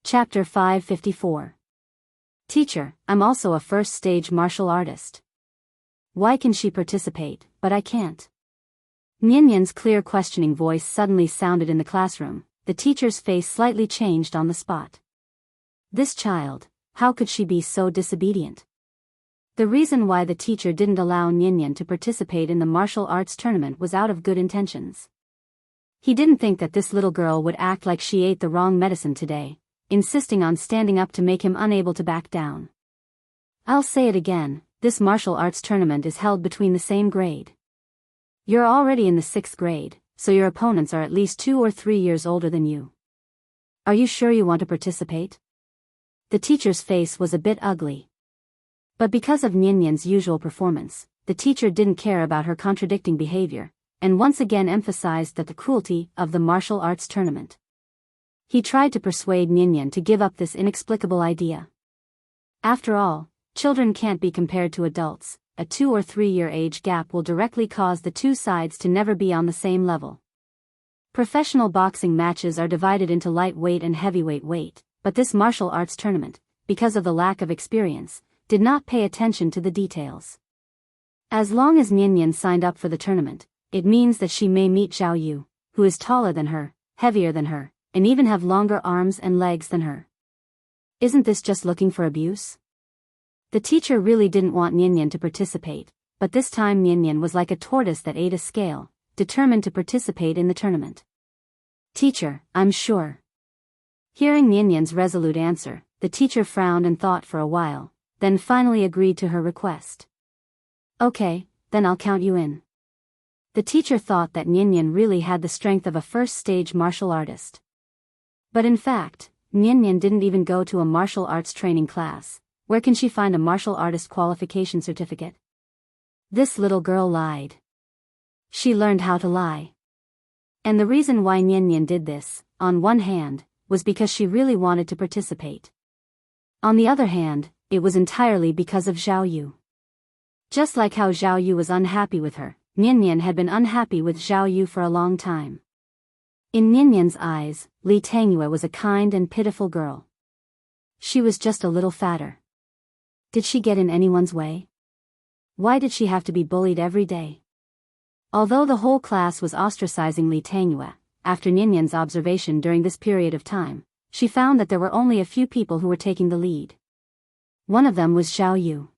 Chapter 554. Teacher, I'm also a first stage martial artist. Why can she participate, but I can't? Nian's clear questioning voice suddenly sounded in the classroom. The teacher's face slightly changed on the spot. This child, how could she be so disobedient? The reason why the teacher didn't allow Nian to participate in the martial arts tournament was out of good intentions. He didn't think that this little girl would act like she ate the wrong medicine today, insisting on standing up to make him unable to back down. I'll say it again, this martial arts tournament is held between the same grade. You're already in the 6th grade, so your opponents are at least 2 or 3 years older than you. Are you sure you want to participate? The teacher's face was a bit ugly. But because of Nian's usual performance, the teacher didn't care about her contradicting behavior, and once again emphasized that the cruelty of the martial arts tournament. He tried to persuade Nian to give up this inexplicable idea. After all, children can't be compared to adults. A 2 or 3 year age gap will directly cause the two sides to never be on the same level. Professional boxing matches are divided into lightweight and heavyweight weight, but this martial arts tournament, because of the lack of experience, did not pay attention to the details. As long as Nian signed up for the tournament, it means that she may meet Zhao Yu, who is taller than her, heavier than her, and even have longer arms and legs than her. Isn't this just looking for abuse? The teacher really didn't want Nian to participate, but this time Nian was like a tortoise that ate a scale, determined to participate in the tournament. Teacher, I'm sure. Hearing Nian's resolute answer, the teacher frowned and thought for a while, then finally agreed to her request. Okay, then I'll count you in. The teacher thought that Nian really had the strength of a first-stage martial artist. But in fact, Nian didn't even go to a martial arts training class. Where can she find a martial artist qualification certificate? This little girl lied. She learned how to lie. And the reason why Nian did this, on one hand, was because she really wanted to participate. On the other hand, it was entirely because of Zhao Yu. Just like how Zhao Yu was unhappy with her, Nian had been unhappy with Zhao Yu for a long time. In Nian's eyes, Li Tangyue was a kind and pitiful girl. She was just a little fatter. Did she get in anyone's way? Why did she have to be bullied every day? Although the whole class was ostracizing Li Tangyue, after Nyanyan's observation during this period of time, she found that there were only a few people who were taking the lead. One of them was Zhao Yu.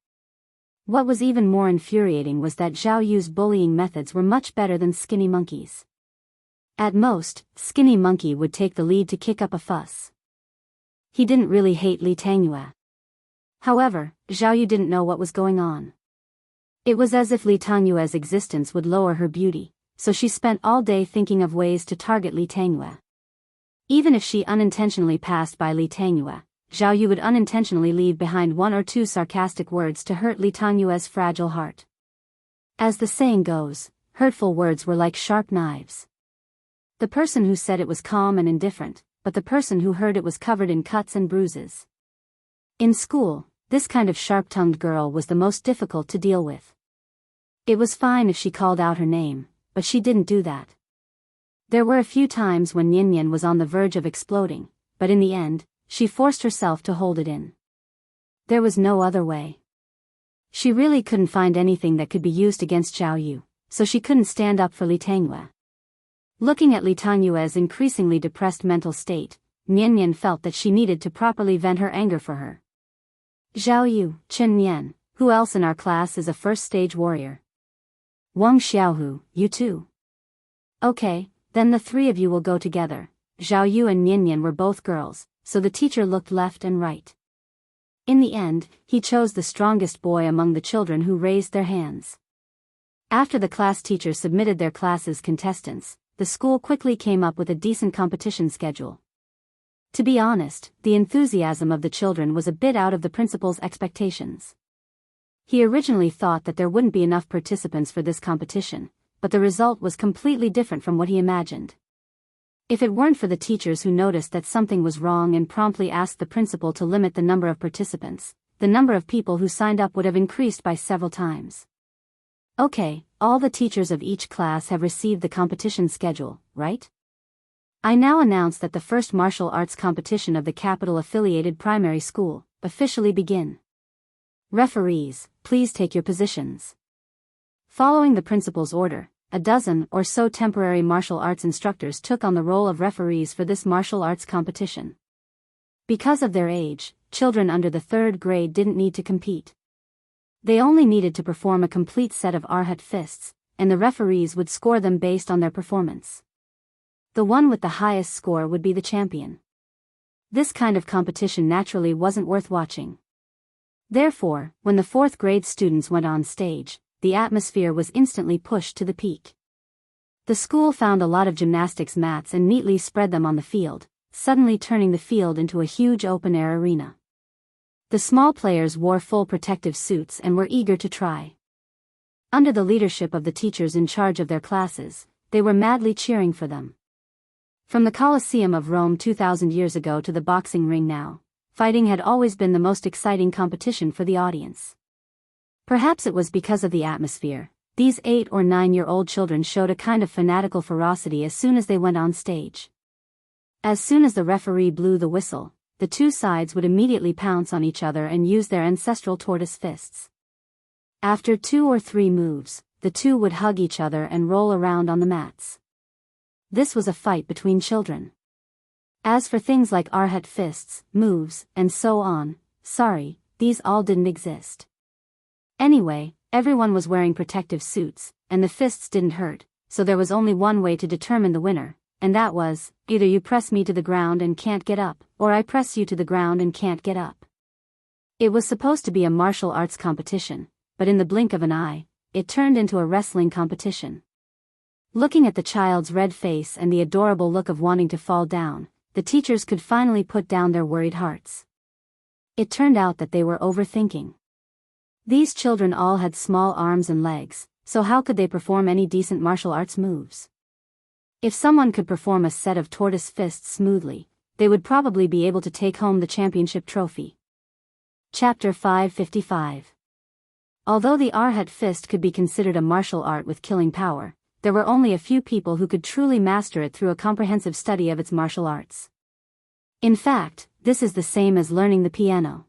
What was even more infuriating was that Zhao Yu's bullying methods were much better than Skinny Monkey's. At most, Skinny Monkey would take the lead to kick up a fuss. He didn't really hate Li Tangyue. However, Zhao Yu didn't know what was going on. It was as if Li Tangyue's existence would lower her beauty, so she spent all day thinking of ways to target Li Tangyue. Even if she unintentionally passed by Li Tangyue, Zhao Yu would unintentionally leave behind one or two sarcastic words to hurt Li Tangyue's fragile heart. As the saying goes, hurtful words were like sharp knives. The person who said it was calm and indifferent, but the person who heard it was covered in cuts and bruises. In school, this kind of sharp-tongued girl was the most difficult to deal with. It was fine if she called out her name, but she didn't do that. There were a few times when Nyanyan was on the verge of exploding, but in the end, she forced herself to hold it in. There was no other way. She really couldn't find anything that could be used against Zhao Yu, so she couldn't stand up for Li Tangyue. Looking at Li Tangyue's increasingly depressed mental state, Nyanyan felt that she needed to properly vent her anger for her. Zhao Yu, Chen Nian, who else in our class is a first-stage warrior? Wang Xiaohu, you too. Okay, then the three of you will go together. Zhao Yu and Nyanyan were both girls, so the teacher looked left and right. In the end, he chose the strongest boy among the children who raised their hands. After the class teacher submitted their class's contestants, the school quickly came up with a decent competition schedule. To be honest, the enthusiasm of the children was a bit out of the principal's expectations. He originally thought that there wouldn't be enough participants for this competition, but the result was completely different from what he imagined. If it weren't for the teachers who noticed that something was wrong and promptly asked the principal to limit the number of participants, the number of people who signed up would have increased by several times. Okay, all the teachers of each class have received the competition schedule, right? I now announce that the first martial arts competition of the capital-affiliated primary school officially begin. Referees, please take your positions. Following the principal's order, a dozen or so temporary martial arts instructors took on the role of referees for this martial arts competition. Because of their age, children under the 3rd grade didn't need to compete. They only needed to perform a complete set of arhat fists, and the referees would score them based on their performance. The one with the highest score would be the champion. This kind of competition naturally wasn't worth watching. Therefore, when the 4th grade students went on stage, the atmosphere was instantly pushed to the peak. The school found a lot of gymnastics mats and neatly spread them on the field, suddenly turning the field into a huge open-air arena. The small players wore full protective suits and were eager to try. Under the leadership of the teachers in charge of their classes, they were madly cheering for them. From the Colosseum of Rome 2,000 years ago to the boxing ring now, fighting had always been the most exciting competition for the audience. Perhaps it was because of the atmosphere, these 8 or 9-year-old children showed a kind of fanatical ferocity as soon as they went on stage. As soon as the referee blew the whistle, the two sides would immediately pounce on each other and use their ancestral tortoise fists. After 2 or 3 moves, the two would hug each other and roll around on the mats. This was a fight between children. As for things like arhat fists, moves, and so on, sorry, these all didn't exist. Anyway, everyone was wearing protective suits, and the fists didn't hurt, so there was only one way to determine the winner, and that was, either you press me to the ground and can't get up, or I press you to the ground and can't get up. It was supposed to be a martial arts competition, but in the blink of an eye, it turned into a wrestling competition. Looking at the child's red face and the adorable look of wanting to fall down, the teachers could finally put down their worried hearts. It turned out that they were overthinking. These children all had small arms and legs, so how could they perform any decent martial arts moves? If someone could perform a set of tortoise fists smoothly, they would probably be able to take home the championship trophy. Chapter 555. Although the arhat fist could be considered a martial art with killing power, there were only a few people who could truly master it through a comprehensive study of its martial arts. In fact, this is the same as learning the piano.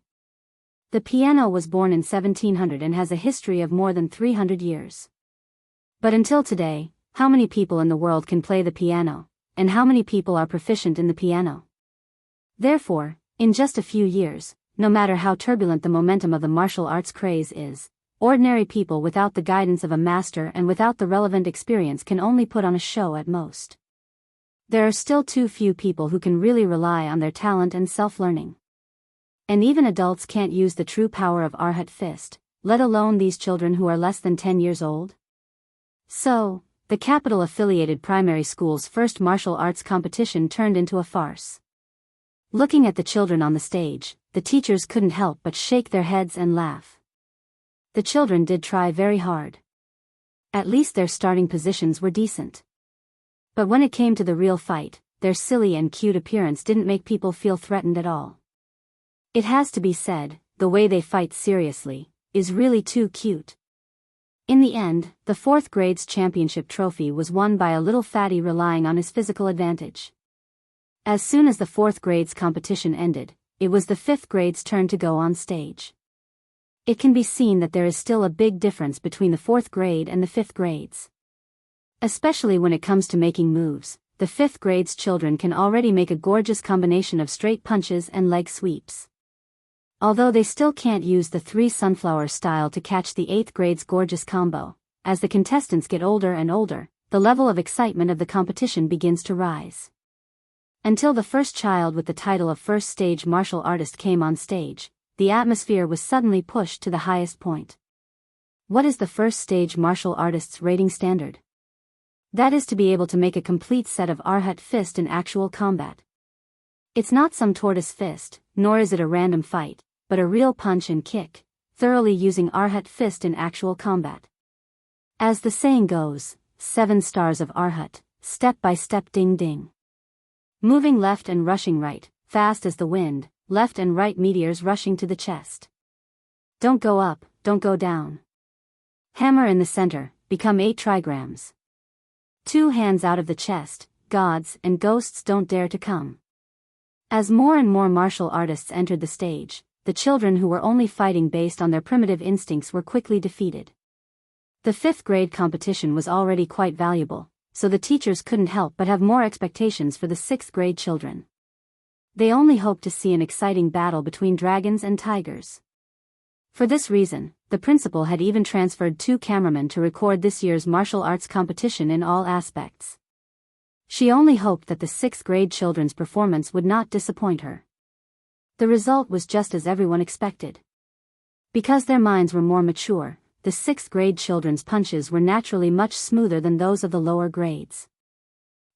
The piano was born in 1700 and has a history of more than 300 years. But until today, how many people in the world can play the piano, and how many people are proficient in the piano? Therefore, in just a few years, no matter how turbulent the momentum of the martial arts craze is, ordinary people without the guidance of a master and without the relevant experience can only put on a show at most. There are still too few people who can really rely on their talent and self-learning. And even adults can't use the true power of Arhat Fist, let alone these children who are less than 10 years old. So, the capital-affiliated primary school's first martial arts competition turned into a farce. Looking at the children on the stage, the teachers couldn't help but shake their heads and laugh. The children did try very hard. At least their starting positions were decent. But when it came to the real fight, their silly and cute appearance didn't make people feel threatened at all. It has to be said, the way they fight seriously is really too cute. In the end, the 4th grade's championship trophy was won by a little fatty relying on his physical advantage. As soon as the 4th grade's competition ended, it was the 5th grade's turn to go on stage. It can be seen that there is still a big difference between the 4th grade and the 5th grades. Especially when it comes to making moves, the 5th grade's children can already make a gorgeous combination of straight punches and leg sweeps. Although they still can't use the 3 sunflower style to catch the 8th grade's gorgeous combo, as the contestants get older and older, the level of excitement of the competition begins to rise. Until the first child with the title of first stage martial artist came on stage, the atmosphere was suddenly pushed to the highest point. What is the first stage martial artist's rating standard? That is to be able to make a complete set of Arhat Fist in actual combat. It's not some tortoise fist, nor is it a random fight, but a real punch and kick, thoroughly using Arhat Fist in actual combat. As the saying goes, 7 stars of Arhat, step by step ding ding. Moving left and rushing right, fast as the wind, left and right meteors rushing to the chest. Don't go up, don't go down. Hammer in the center, become 8 trigrams. 2 hands out of the chest, gods and ghosts don't dare to come. As more and more martial artists entered the stage, the children who were only fighting based on their primitive instincts were quickly defeated. The 5th grade competition was already quite valuable, so the teachers couldn't help but have more expectations for the 6th grade children. They only hoped to see an exciting battle between dragons and tigers. For this reason, the principal had even transferred 2 cameramen to record this year's martial arts competition in all aspects. She only hoped that the 6th grade children's performance would not disappoint her. The result was just as everyone expected. Because their minds were more mature, the 6th grade children's punches were naturally much smoother than those of the lower grades.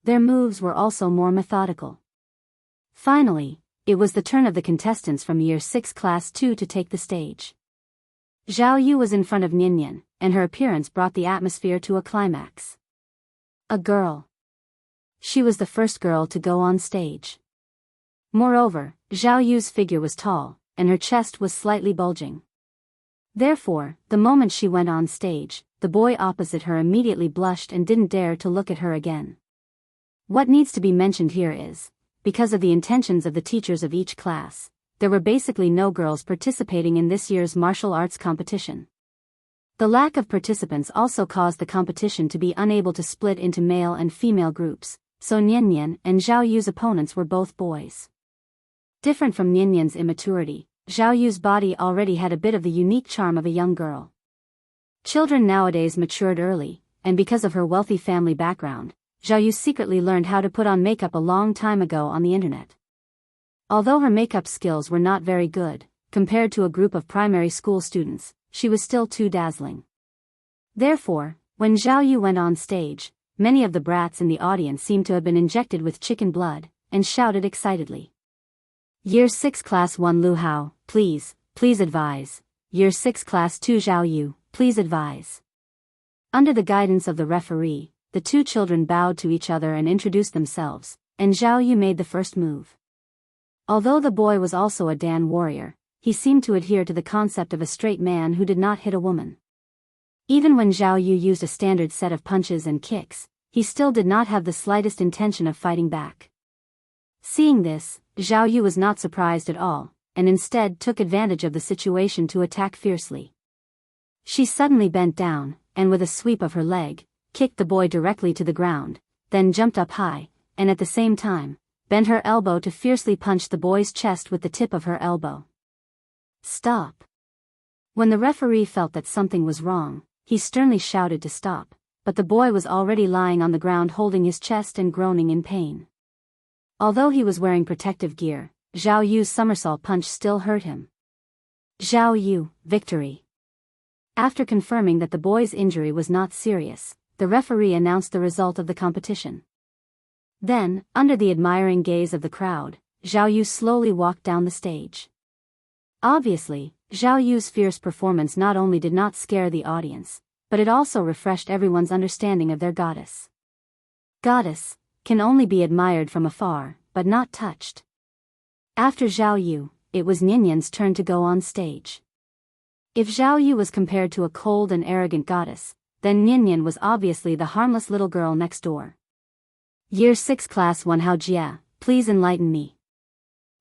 Their moves were also more methodical. Finally, it was the turn of the contestants from Year 6 Class 2 to take the stage. Zhao Yu was in front of Ninian, and her appearance brought the atmosphere to a climax. A girl. She was the first girl to go on stage. Moreover, Zhao Yu's figure was tall, and her chest was slightly bulging. Therefore, the moment she went on stage, the boy opposite her immediately blushed and didn't dare to look at her again. What needs to be mentioned here is, because of the intentions of the teachers of each class, there were basically no girls participating in this year's martial arts competition. The lack of participants also caused the competition to be unable to split into male and female groups, so Nian and Zhao Yu's opponents were both boys. Different from Nian's immaturity, Zhao Yu's body already had a bit of the unique charm of a young girl. Children nowadays matured early, and because of her wealthy family background, Zhao Yu secretly learned how to put on makeup a long time ago on the internet. Although her makeup skills were not very good, compared to a group of primary school students, she was still too dazzling. Therefore, when Zhao Yu went on stage, many of the brats in the audience seemed to have been injected with chicken blood, and shouted excitedly. Year 6 Class 1 Lu Hao, please advise. Year 6 Class 2 Zhao Yu, please advise. Under the guidance of the referee, the 2 children bowed to each other and introduced themselves, and Zhao Yu made the first move. Although the boy was also a Dan warrior, he seemed to adhere to the concept of a straight man who did not hit a woman. Even when Zhao Yu used a standard set of punches and kicks, he still did not have the slightest intention of fighting back. Seeing this, Zhao Yu was not surprised at all, and instead took advantage of the situation to attack fiercely. She suddenly bent down, and with a sweep of her leg, kicked the boy directly to the ground, then jumped up high, and at the same time, bent her elbow to fiercely punch the boy's chest with the tip of her elbow. Stop. When the referee felt that something was wrong, he sternly shouted to stop, but the boy was already lying on the ground holding his chest and groaning in pain. Although he was wearing protective gear, Zhao Yu's somersault punch still hurt him. Zhao Yu, victory. After confirming that the boy's injury was not serious, the referee announced the result of the competition. Then, under the admiring gaze of the crowd, Zhao Yu slowly walked down the stage. Obviously, Zhao Yu's fierce performance not only did not scare the audience, but it also refreshed everyone's understanding of their goddess. Goddess can only be admired from afar, but not touched. After Zhao Yu, it was Nianyan's turn to go on stage. If Zhao Yu was compared to a cold and arrogant goddess, then Nianyan was obviously the harmless little girl next door. Year 6 Class 1 Hao Jia, please enlighten me.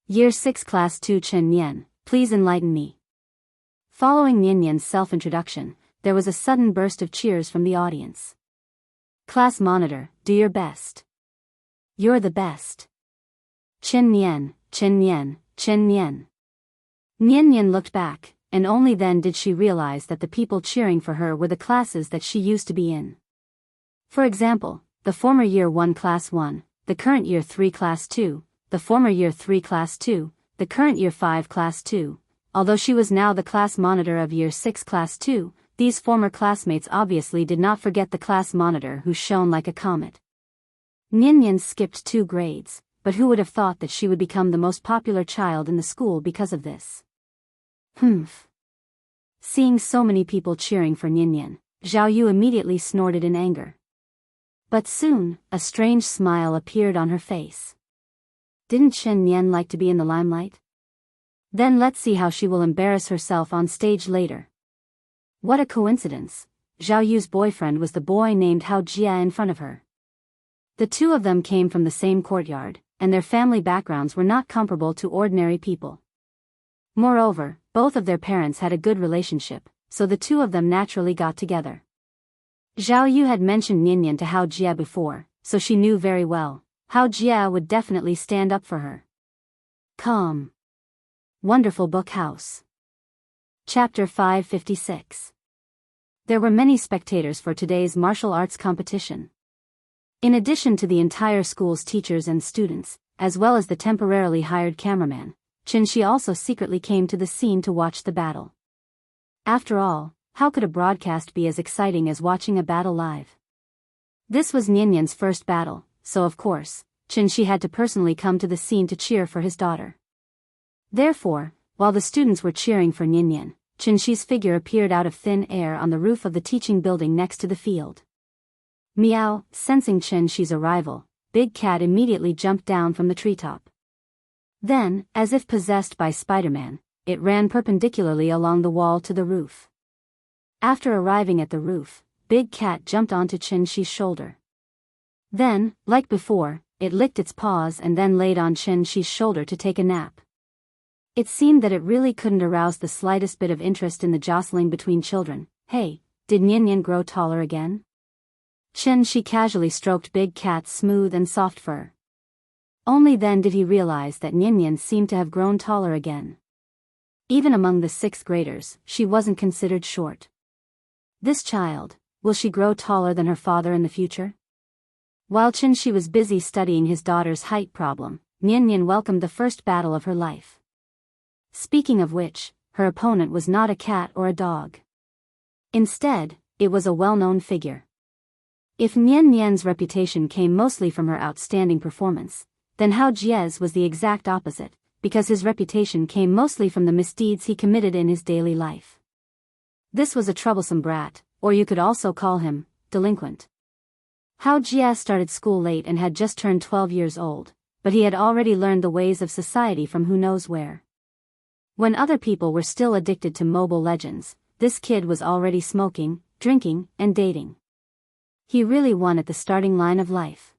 Year 6 Class 2 Chen Nian, please enlighten me. Following Nianyan's self-introduction, there was a sudden burst of cheers from the audience. Class monitor, do your best. You're the best. Chen Nian, Chen Nian, Chen Nian. Nianyan looked back, and only then did she realize that the people cheering for her were the classes that she used to be in. For example, the former Year 1 Class 1, the current Year 3 Class 2, the former Year 3 Class 2, the current Year 5 Class 2. Although she was now the class monitor of Year 6 Class 2, these former classmates obviously did not forget the class monitor who shone like a comet. Nianyan skipped 2 grades, but who would have thought that she would become the most popular child in the school because of this? Humph. Seeing so many people cheering for Nianyan, Zhao Yu immediately snorted in anger. But soon, a strange smile appeared on her face. Didn't Chen Nian like to be in the limelight? Then let's see how she will embarrass herself on stage later. What a coincidence, Zhao Yu's boyfriend was the boy named Hao Jia in front of her. The two of them came from the same courtyard, and their family backgrounds were not comparable to ordinary people. Moreover, both of their parents had a good relationship, so the two of them naturally got together. Zhao Yu had mentioned Nianyan to Hao Jia before, so she knew very well, Hao Jia would definitely stand up for her. Calm. Wonderful Book House. Chapter 556. There were many spectators for today's martial arts competition. In addition to the entire school's teachers and students, as well as the temporarily hired cameraman, Qinshi also secretly came to the scene to watch the battle. After all, how could a broadcast be as exciting as watching a battle live? This was Nianyan's first battle, so of course, Qinshi had to personally come to the scene to cheer for his daughter. Therefore, while the students were cheering for Nianyan, Qinshi's figure appeared out of thin air on the roof of the teaching building next to the field. Meow, sensing Qinshi's arrival, Big Cat immediately jumped down from the treetop. Then, as if possessed by Spider-Man, it ran perpendicularly along the wall to the roof. After arriving at the roof, Big Cat jumped onto Qinshi's shoulder. Then, like before, it licked its paws and then laid on Qinshi's shoulder to take a nap. It seemed that it really couldn't arouse the slightest bit of interest in the jostling between children. Hey, did Nianyan grow taller again? Qinshi casually stroked Big Cat's smooth and soft fur. Only then did he realize that Nianyan seemed to have grown taller again. Even among the 6th graders, she wasn't considered short. This child, will she grow taller than her father in the future? While Qinshi was busy studying his daughter's height problem, Nianyan welcomed the first battle of her life. Speaking of which, her opponent was not a cat or a dog. Instead, it was a well-known figure. If Nianyan's reputation came mostly from her outstanding performance, then Hao Jia's was the exact opposite, because his reputation came mostly from the misdeeds he committed in his daily life. This was a troublesome brat, or you could also call him, delinquent. Hao Jia started school late and had just turned 12 years old, but he had already learned the ways of society from who knows where. When other people were still addicted to Mobile Legends, this kid was already smoking, drinking, and dating. He really won at the starting line of life.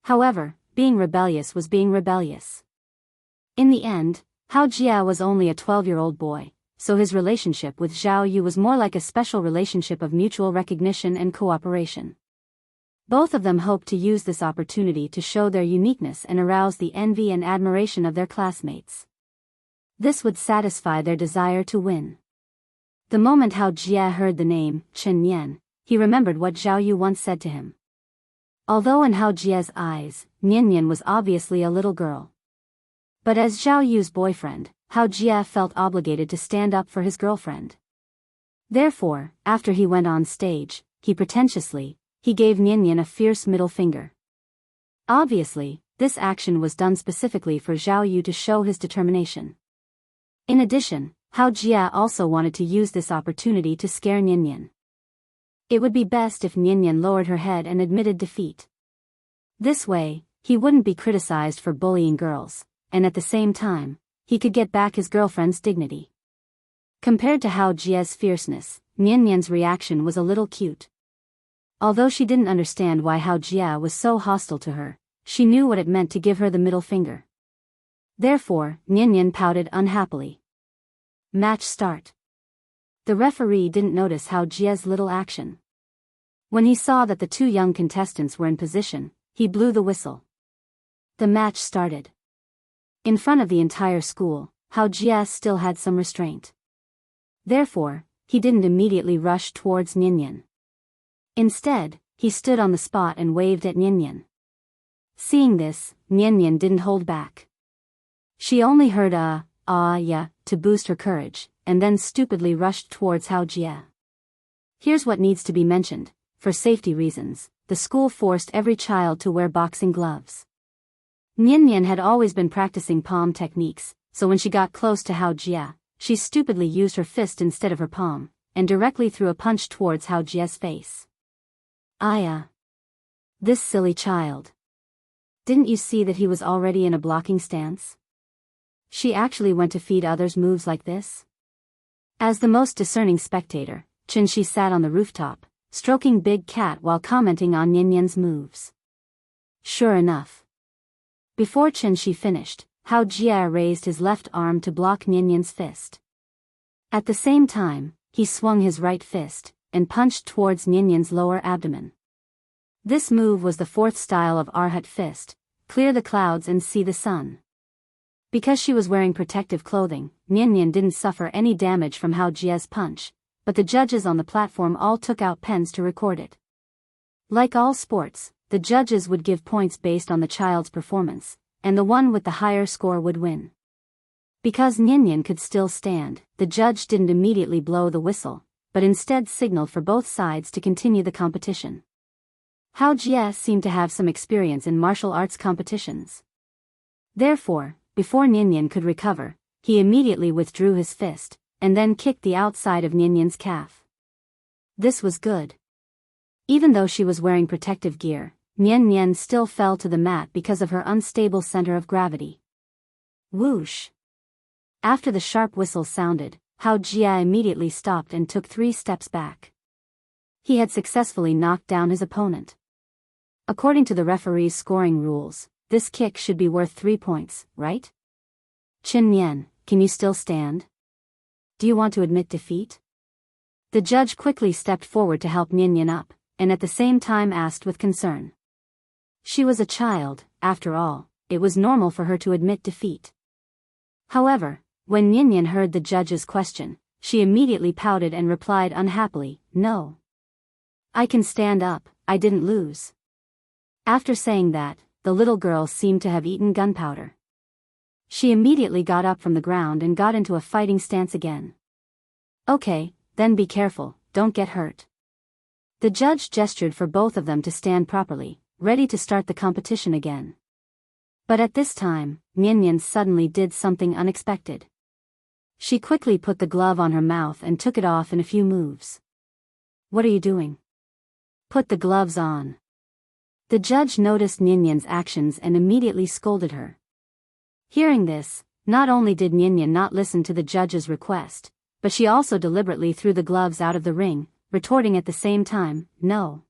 However, being rebellious was being rebellious. In the end, Hao Jia was only a 12-year-old boy, so his relationship with Zhao Yu was more like a special relationship of mutual recognition and cooperation. Both of them hoped to use this opportunity to show their uniqueness and arouse the envy and admiration of their classmates. This would satisfy their desire to win. The moment Hao Jie heard the name, Chen Nian, he remembered what Zhao Yu once said to him. Although in Hao Jie's eyes, Nian was obviously a little girl. But as Zhao Yu's boyfriend, Hao Jie felt obligated to stand up for his girlfriend. Therefore, after he went on stage, he gave Nian a fierce middle finger. Obviously, this action was done specifically for Zhao Yu to show his determination. In addition, Hao Jie also wanted to use this opportunity to scare Nian. It would be best if Nian lowered her head and admitted defeat. This way, he wouldn't be criticized for bullying girls, and at the same time, he could get back his girlfriend's dignity. Compared to Hao Jie's fierceness, Nian's reaction was a little cute. Although she didn't understand why Hao Jie was so hostile to her, she knew what it meant to give her the middle finger. Therefore, Nian pouted unhappily. Match start. The referee didn't notice Hao Jie's little action. When he saw that the two young contestants were in position, he blew the whistle. The match started. In front of the entire school, Hao Jie still had some restraint. Therefore, he didn't immediately rush towards Nian. Instead, he stood on the spot and waved at Nian. Seeing this, Nian didn't hold back. She only heard a yeah to boost her courage, and then stupidly rushed towards Hao Jie. Here's what needs to be mentioned: for safety reasons, the school forced every child to wear boxing gloves. Nian had always been practicing palm techniques, so when she got close to Hao Jie, she stupidly used her fist instead of her palm, and directly threw a punch towards Hao Jie's face. Aya! This silly child. Didn't you see that he was already in a blocking stance? She actually went to feed others moves like this? As the most discerning spectator, Chen Shi sat on the rooftop, stroking Big Cat while commenting on Nian's moves. Sure enough. Before Chen Shi finished, Hao Jie raised his left arm to block Nian's fist. At the same time, he swung his right fist, and punched towards Nian's lower abdomen. This move was the fourth style of Arhat fist: clear the clouds and see the sun. Because she was wearing protective clothing, Nian didn't suffer any damage from Hao Jie's punch, but the judges on the platform all took out pens to record it. Like all sports, the judges would give points based on the child's performance, and the one with the higher score would win. Because Nian could still stand, the judge didn't immediately blow the whistle, but instead signaled for both sides to continue the competition. Hao Jie seemed to have some experience in martial arts competitions. Therefore, before Nian could recover, he immediately withdrew his fist, and then kicked the outside of Nian's calf. This was good. Even though she was wearing protective gear, Nian still fell to the mat because of her unstable center of gravity. Whoosh! After the sharp whistle sounded, Hao Jie immediately stopped and took 3 steps back. He had successfully knocked down his opponent. According to the referee's scoring rules, this kick should be worth 3 points, right? Chen Nian, can you still stand? Do you want to admit defeat? The judge quickly stepped forward to help Nian up, and at the same time asked with concern. She was a child, after all, it was normal for her to admit defeat. However, when Nian heard the judge's question, she immediately pouted and replied unhappily, "No. I can stand up, I didn't lose." After saying that, the little girl seemed to have eaten gunpowder. She immediately got up from the ground and got into a fighting stance again. Okay, then be careful, don't get hurt. The judge gestured for both of them to stand properly, ready to start the competition again. But at this time, Nian suddenly did something unexpected. She quickly put the glove on her mouth and took it off in a few moves. What are you doing? Put the gloves on. The judge noticed Nian's actions and immediately scolded her. Hearing this, not only did Nian not listen to the judge's request, but she also deliberately threw the gloves out of the ring, retorting at the same time, "No.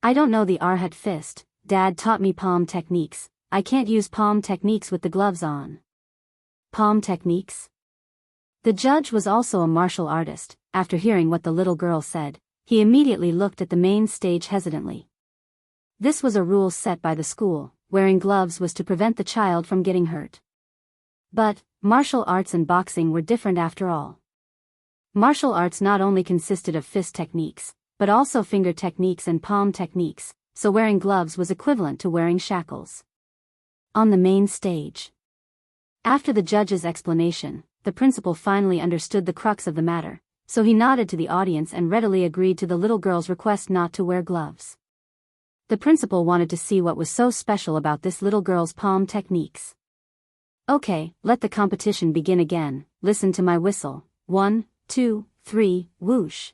I don't know the Arhat fist, Dad taught me palm techniques, I can't use palm techniques with the gloves on." Palm techniques? The judge was also a martial artist. After hearing what the little girl said, he immediately looked at the main stage hesitantly. This was a rule set by the school. Wearing gloves was to prevent the child from getting hurt. But martial arts and boxing were different after all. Martial arts not only consisted of fist techniques, but also finger techniques and palm techniques, so wearing gloves was equivalent to wearing shackles. On the main stage. After the judge's explanation, the principal finally understood the crux of the matter, so he nodded to the audience and readily agreed to the little girl's request not to wear gloves. The principal wanted to see what was so special about this little girl's palm techniques. Okay, let the competition begin again. Listen to my whistle. 1, 2, 3, whoosh.